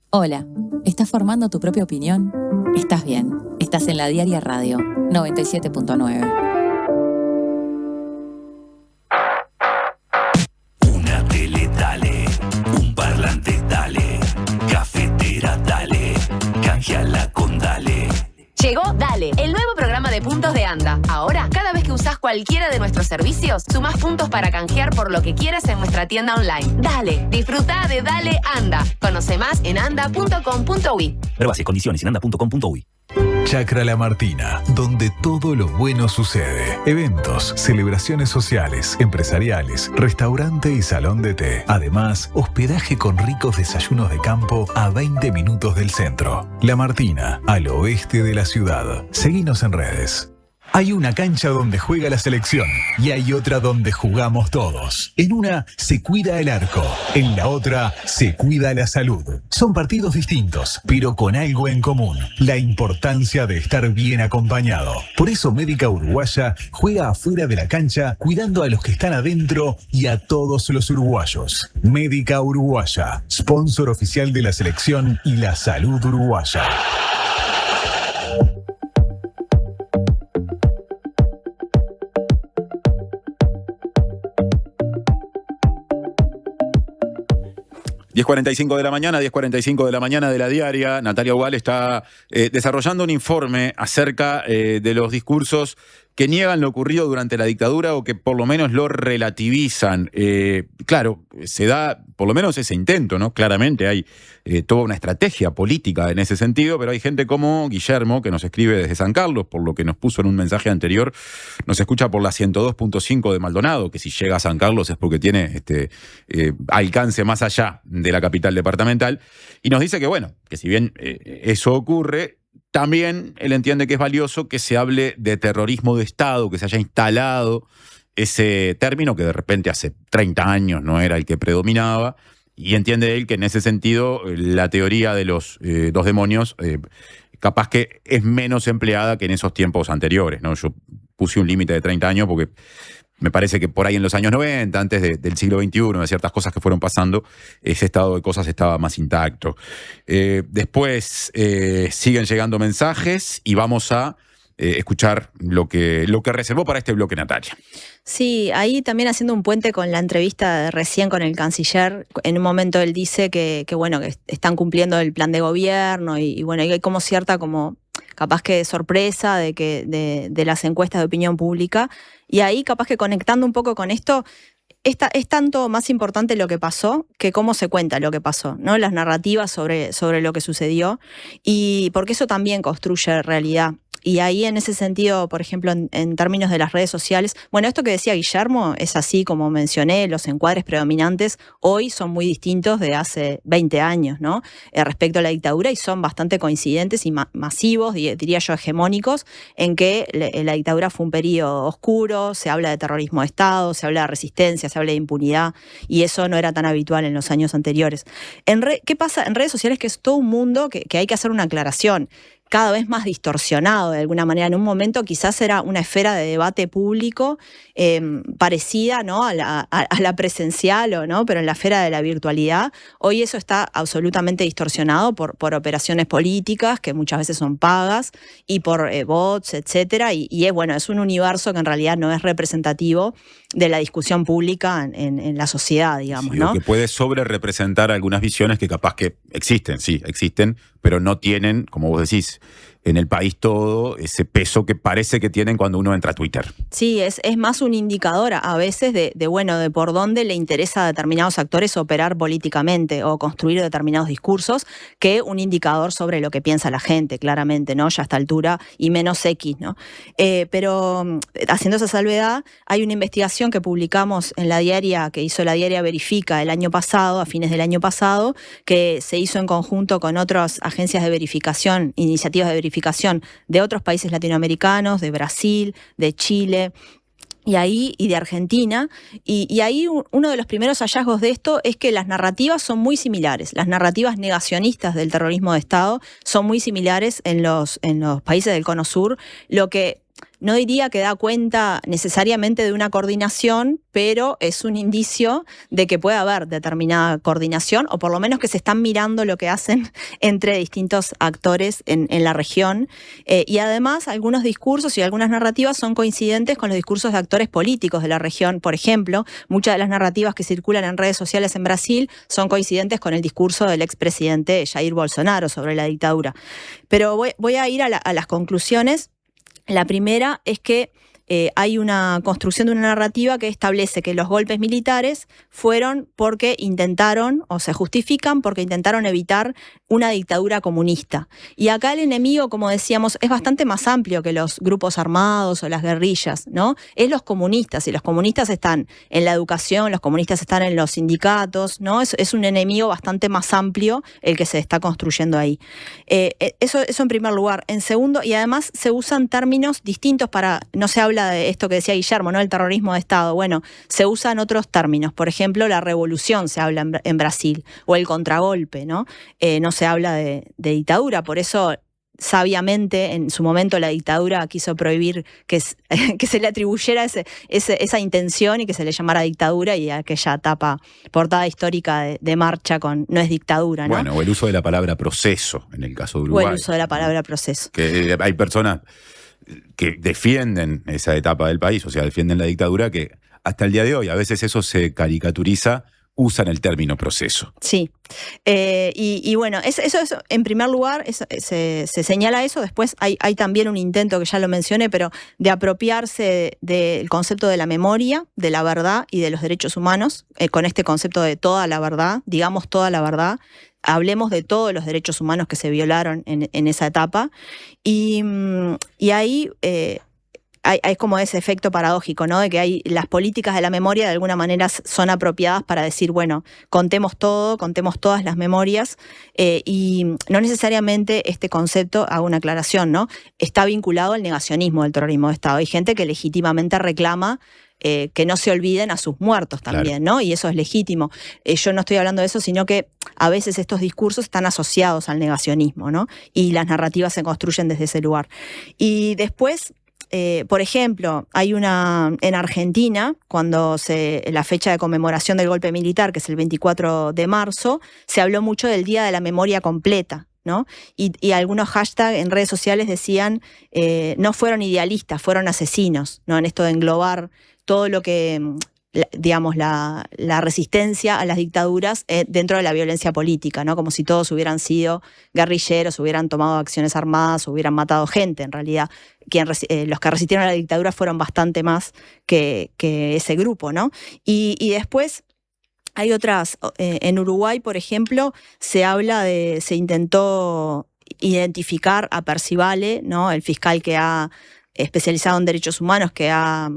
S1: Hola, ¿estás formando tu propia opinión? Estás bien, estás en La Diaria Radio 97.9.
S23: Una tele dale, un parlante dale, cafetera dale, canjeala con dale.
S9: Llegó Dale, el nuevo programa de puntos de ANDA. Ahora, cada cualquiera de nuestros servicios, sumás puntos para canjear por lo que quieras en nuestra tienda online. Dale, disfruta de Dale Anda. Conoce más en anda.com.uy.
S12: Pruebas y condiciones en anda.com.uy.
S5: Chacra La Martina, donde todo lo bueno sucede. Eventos, celebraciones sociales, empresariales, restaurante y salón de té. Además, hospedaje con ricos desayunos de campo a 20 minutos del centro. La Martina, al oeste de la ciudad. Seguinos en redes. Hay una cancha donde juega la selección y hay otra donde jugamos todos. En una se cuida el arco, en la otra se cuida la salud. Son partidos distintos, pero con algo en común: la importancia de estar bien acompañado. Por eso Médica Uruguaya juega afuera de la cancha, cuidando a los que están adentro y a todos los uruguayos. Médica Uruguaya, sponsor oficial de la selección y la salud uruguaya.
S2: 10:45 de la mañana, 10:45 de la mañana de la diaria. Natalia Ugal está desarrollando un informe acerca de los discursos que niegan lo ocurrido durante la dictadura o que por lo menos lo relativizan. Claro, se da por lo menos ese intento, ¿no? Claramente hay toda una estrategia política en ese sentido, pero hay gente como Guillermo, que nos escribe desde San Carlos, por lo que nos puso en un mensaje anterior, nos escucha por la 102.5 de Maldonado, que si llega a San Carlos es porque tiene alcance más allá de la capital departamental, y nos dice que bueno, que si bien eso ocurre, también él entiende que es valioso que se hable de terrorismo de Estado, que se haya instalado ese término que de repente hace 30 años no era el que predominaba, y entiende él que en ese sentido la teoría de los dos demonios capaz que es menos empleada que en esos tiempos anteriores, ¿no? Yo puse un límite de 30 años porque me parece que por ahí en los años 90, antes del siglo XXI, de ciertas cosas que fueron pasando, ese estado de cosas estaba más intacto. Después siguen llegando mensajes y vamos a escuchar lo que reservó para este bloque Natalia.
S22: Sí, ahí también haciendo un puente con la entrevista de recién con el canciller, en un momento él dice que bueno, que están cumpliendo el plan de gobierno y bueno, hay como cierta como capaz que sorpresa de las encuestas de opinión pública, y ahí capaz que conectando un poco con esto, es tanto más importante lo que pasó que cómo se cuenta lo que pasó, ¿no? Las narrativas sobre lo que sucedió, y porque eso también construye realidad. Y ahí en ese sentido, por ejemplo, en términos de las redes sociales, bueno, esto que decía Guillermo es así como mencioné, los encuadres predominantes hoy son muy distintos de hace 20 años, ¿no? Respecto a la dictadura, y son bastante coincidentes y masivos, diría yo hegemónicos, en que la dictadura fue un periodo oscuro, se habla de terrorismo de Estado, se habla de resistencia, se habla de impunidad, y eso no era tan habitual en los años anteriores. ¿Qué pasa en redes sociales? Que es todo un mundo que hay que hacer una aclaración, cada vez más distorsionado de alguna manera. En un momento quizás era una esfera de debate público parecida, ¿no? a la presencial, ¿no? Pero en la esfera de la virtualidad. Hoy eso está absolutamente distorsionado por operaciones políticas que muchas veces son pagas y por bots, etcétera. Y es un universo que en realidad no es representativo de la discusión pública en la sociedad, digamos,
S2: sí,
S22: ¿no?
S2: Que puede sobre representar algunas visiones que capaz que existen, pero no tienen, como vos decís, en el país todo ese peso que parece que tienen cuando uno entra a Twitter.
S22: Sí, es más un indicador a veces de por dónde le interesa a determinados actores operar políticamente o construir determinados discursos, que un indicador sobre lo que piensa la gente, claramente, ¿no? Ya a esta altura, y menos X, ¿no? Pero haciendo esa salvedad, hay una investigación que publicamos en la diaria, que hizo la diaria Verifica el año pasado, a fines del año pasado, que se hizo en conjunto con otras agencias de verificación, iniciativas de verificación de otros países latinoamericanos, de Brasil, de Chile y de Argentina. Y ahí uno de los primeros hallazgos de esto es que las narrativas son muy similares. Las narrativas negacionistas del terrorismo de Estado son muy similares en los países del Cono Sur, lo que no diría que da cuenta necesariamente de una coordinación, pero es un indicio de que puede haber determinada coordinación, o por lo menos que se están mirando lo que hacen entre distintos actores en la región. Y además, algunos discursos y algunas narrativas son coincidentes con los discursos de actores políticos de la región. Por ejemplo, muchas de las narrativas que circulan en redes sociales en Brasil son coincidentes con el discurso del expresidente Jair Bolsonaro sobre la dictadura. Pero voy a ir a las conclusiones. La primera es que hay una construcción de una narrativa que establece que los golpes militares fueron porque intentaron, o se justifican porque intentaron evitar una dictadura comunista. Y acá el enemigo, como decíamos, es bastante más amplio que los grupos armados o las guerrillas, ¿no? Es los comunistas, y los comunistas están en la educación, los comunistas están en los sindicatos, ¿no? Es un enemigo bastante más amplio el que se está construyendo ahí. Eso en primer lugar. En segundo, y además se usan términos distintos no se habla de esto que decía Guillermo, ¿no? El terrorismo de Estado. Bueno, se usan otros términos. Por ejemplo, la revolución se habla en Brasil, o el contragolpe, ¿no? No se habla de dictadura. Por eso, sabiamente, en su momento la dictadura quiso prohibir que se le atribuyera esa intención y que se le llamara dictadura, y aquella portada histórica de marcha con "no es dictadura", ¿no?
S2: Bueno, o el uso de la palabra proceso, en el caso de Uruguay.
S22: O el uso de la palabra proceso.
S2: Que hay personas que defienden esa etapa del país, o sea, defienden la dictadura, que hasta el día de hoy, a veces eso se caricaturiza, usan el término proceso.
S22: Sí. Y bueno, eso es, en primer lugar, se señala eso. Después hay también un intento, que ya lo mencioné, pero de apropiarse del concepto de la memoria, de la verdad y de los derechos humanos, con este concepto de toda la verdad, digamos toda la verdad. Hablemos de todos los derechos humanos que se violaron en esa etapa. Y ahí hay como ese efecto paradójico, ¿no? De que las políticas de la memoria de alguna manera son apropiadas para decir, bueno, contemos todo, contemos todas las memorias, y no necesariamente este concepto, hago una aclaración, ¿no? Está vinculado al negacionismo del terrorismo de Estado. Hay gente que legítimamente reclama que no se olviden a sus muertos también, claro, ¿no? Y eso es legítimo. Yo no estoy hablando de eso, sino que a veces estos discursos están asociados al negacionismo, ¿no? Y las narrativas se construyen desde ese lugar. Y después, por ejemplo, hay en Argentina, cuando la fecha de conmemoración del golpe militar, que es el 24 de marzo, se habló mucho del Día de la Memoria Completa, ¿no? Y algunos hashtags en redes sociales decían, no fueron idealistas, fueron asesinos, ¿no? En esto de englobar todo lo que, digamos, la resistencia a las dictaduras dentro de la violencia política, ¿no? Como si todos hubieran sido guerrilleros, hubieran tomado acciones armadas, hubieran matado gente. En realidad, los que resistieron a la dictadura fueron bastante más que ese grupo, ¿no? Y después hay otras, en Uruguay, por ejemplo, se intentó identificar a Percivale, ¿no? El fiscal que ha especializado en derechos humanos, que ha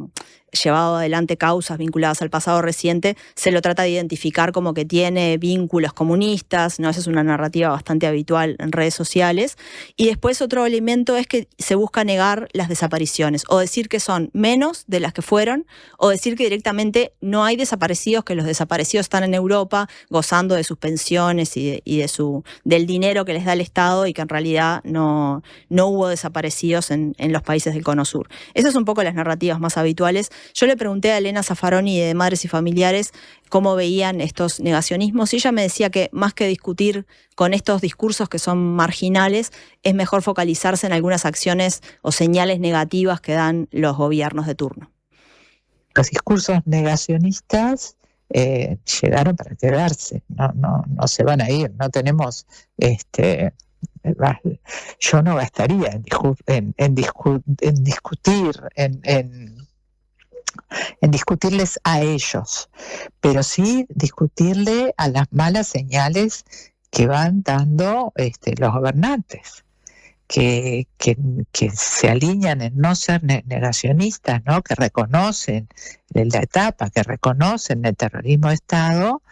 S22: llevado adelante causas vinculadas al pasado reciente, se lo trata de identificar como que tiene vínculos comunistas, ¿no? Esa es una narrativa bastante habitual en redes sociales. Y después otro elemento es que se busca negar las desapariciones, o decir que son menos de las que fueron, o decir que directamente no hay desaparecidos, que los desaparecidos están en Europa gozando de sus pensiones y del dinero que les da el Estado, y que en realidad no hubo desaparecidos en los países del Cono Sur. Esas son un poco las narrativas más habituales. Yo le pregunté a Elena Zaffaroni de Madres y Familiares cómo veían estos negacionismos, y ella me decía que más que discutir con estos discursos que son marginales, es mejor focalizarse en algunas acciones o señales negativas que dan los gobiernos de turno.
S4: Los discursos negacionistas llegaron para quedarse, no se van a ir, no tenemos yo no gastaría en discutirles a ellos, pero sí discutirle a las malas señales que van dando los gobernantes, que se alinean en no ser negacionistas, ¿no? Que reconocen la etapa, que reconocen el terrorismo de Estado,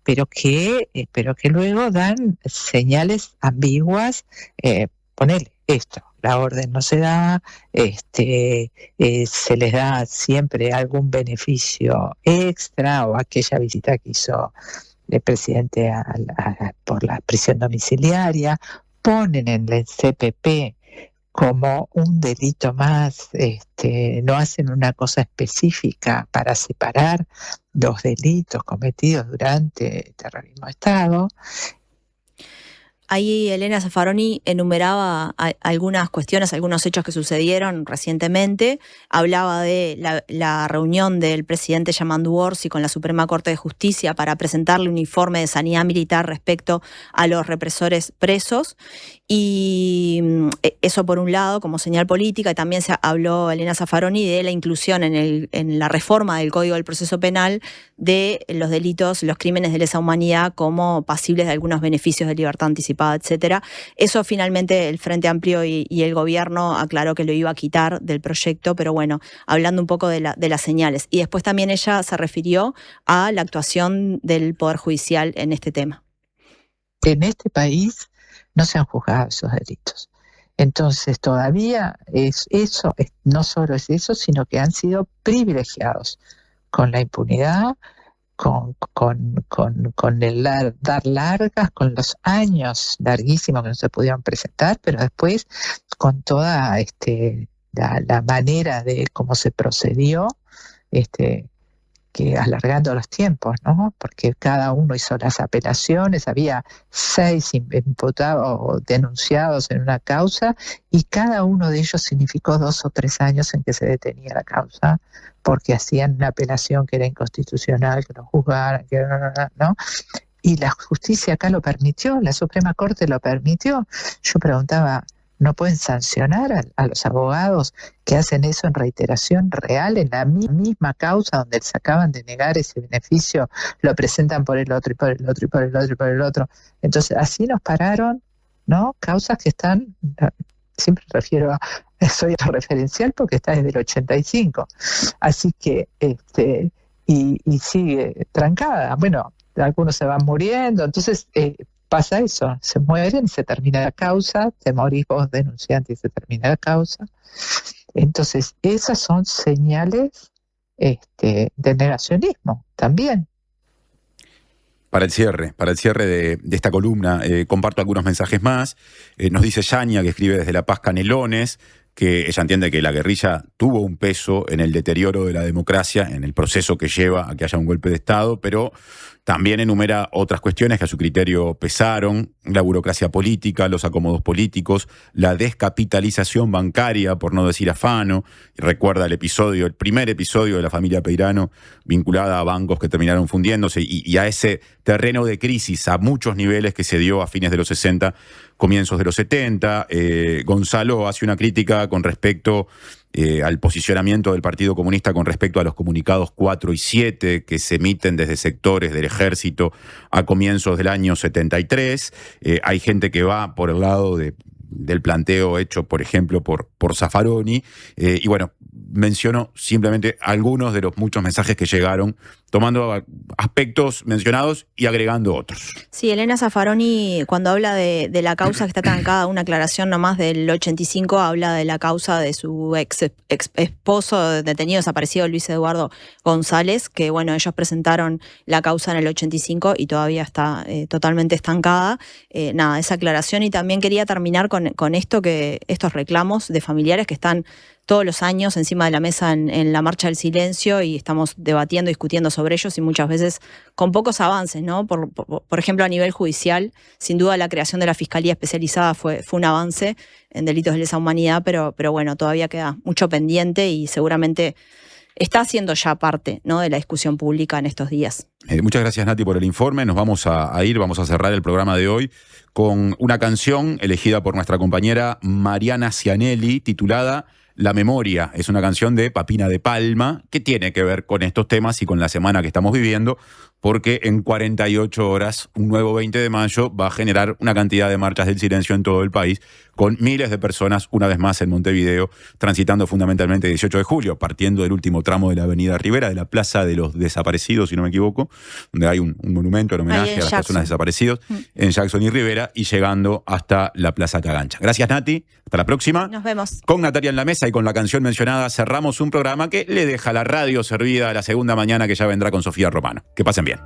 S4: pero que luego dan señales ambiguas. Ponele esto: la orden no se da, se les da siempre algún beneficio extra, o aquella visita que hizo el presidente por la prisión domiciliaria, ponen en el CPP como un delito más, no hacen una cosa específica para separar los delitos cometidos durante el terrorismo de Estado.
S22: ahí Elena Zaffaroni enumeraba algunas cuestiones, algunos hechos que sucedieron recientemente. Hablaba de la reunión del presidente Yamandu Orsi con la Suprema Corte de Justicia para presentarle un informe de sanidad militar respecto a los represores presos. Y eso por un lado, como señal política, y también se habló Elena Zaffaroni de la inclusión en la reforma del Código del Proceso Penal de los delitos, los crímenes de lesa humanidad como pasibles de algunos beneficios de libertad anticipada, etcétera. Eso finalmente el Frente Amplio y el gobierno aclaró que lo iba a quitar del proyecto, pero bueno, hablando un poco de las señales. Y después también ella se refirió a la actuación del Poder Judicial en este tema.
S4: En este país no se han juzgado esos delitos. Entonces todavía no solo es eso, sino que han sido privilegiados con la impunidad, con el dar largas, con los años larguísimos que no se pudieron presentar, pero después con toda la manera de cómo se procedió, que alargando los tiempos, ¿no? Porque cada uno hizo las apelaciones, había 6 imputados o denunciados en una causa y cada uno de ellos significó 2 o 3 años en que se detenía la causa porque hacían una apelación que era inconstitucional, que no juzgaran, que no. Y la justicia acá lo permitió, la Suprema Corte lo permitió. Yo preguntaba, ¿no pueden sancionar a los abogados que hacen eso en reiteración real en la misma causa donde se acaban de negar ese beneficio, lo presentan por el otro y por el otro y por el otro y por el otro? Entonces así nos pararon, ¿no? Causas que están, siempre refiero a, soy referencial porque está desde el 85, así que y sigue trancada. Bueno, algunos se van muriendo, entonces pasa eso, se mueren, se termina la causa, te morís vos denunciante y se termina la causa. Entonces, esas son señales de negacionismo también.
S2: Para el cierre de esta columna, comparto algunos mensajes más. Nos dice Yania, que escribe desde La Paz Canelones, que ella entiende que la guerrilla tuvo un peso en el deterioro de la democracia, en el proceso que lleva a que haya un golpe de Estado, pero también enumera otras cuestiones que a su criterio pesaron: la burocracia política, los acomodos políticos, la descapitalización bancaria, por no decir afano. Y recuerda el primer episodio de la familia Peirano vinculada a bancos que terminaron fundiéndose y a ese terreno de crisis a muchos niveles que se dio a fines de los 60, comienzos de los 70. Gonzalo hace una crítica con respecto al posicionamiento del Partido Comunista con respecto a los comunicados 4 y 7 que se emiten desde sectores del ejército a comienzos del año 73. Hay gente que va por el lado del planteo hecho, por ejemplo, por Zaffaroni. Y bueno, menciono simplemente algunos de los muchos mensajes que llegaron, tomando aspectos mencionados y agregando otros.
S22: Sí, Elena Zaffaroni, cuando habla de la causa que está trancada, una aclaración nomás del 85, habla de la causa de su ex esposo detenido desaparecido, Luis Eduardo González, que bueno, ellos presentaron la causa en el 85 y todavía está totalmente estancada. Nada, esa aclaración. Y también quería terminar con estos reclamos de familiares que están todos los años encima de la mesa en la Marcha del Silencio, y estamos debatiendo, discutiendo sobre ellos, y muchas veces con pocos avances, ¿no? Por ejemplo, a nivel judicial, sin duda la creación de la Fiscalía Especializada fue un avance en delitos de lesa humanidad, pero bueno, todavía queda mucho pendiente y seguramente está siendo ya parte, ¿no?, de la discusión pública en estos días.
S2: Muchas gracias, Nati, por el informe. Nos vamos a cerrar el programa de hoy con una canción elegida por nuestra compañera Mariana Cianelli, titulada La Memoria. Es una canción de Papina de Palma que tiene que ver con estos temas y con la semana que estamos viviendo, porque en 48 horas, un nuevo 20 de mayo, va a generar una cantidad de marchas del silencio en todo el país, con miles de personas, una vez más en Montevideo, transitando fundamentalmente el 18 de julio, partiendo del último tramo de la avenida Rivera, de la Plaza de los Desaparecidos, si no me equivoco, donde hay un monumento en homenaje a las personas desaparecidas, en Jackson y Rivera, y llegando hasta la Plaza Cagancha. Gracias, Nati. Hasta la próxima.
S22: Nos vemos.
S2: Con Natalia en la mesa y con la canción mencionada, cerramos un programa que le deja la radio servida a la segunda mañana, que ya vendrá con Sofía Romano. Que pasen bien.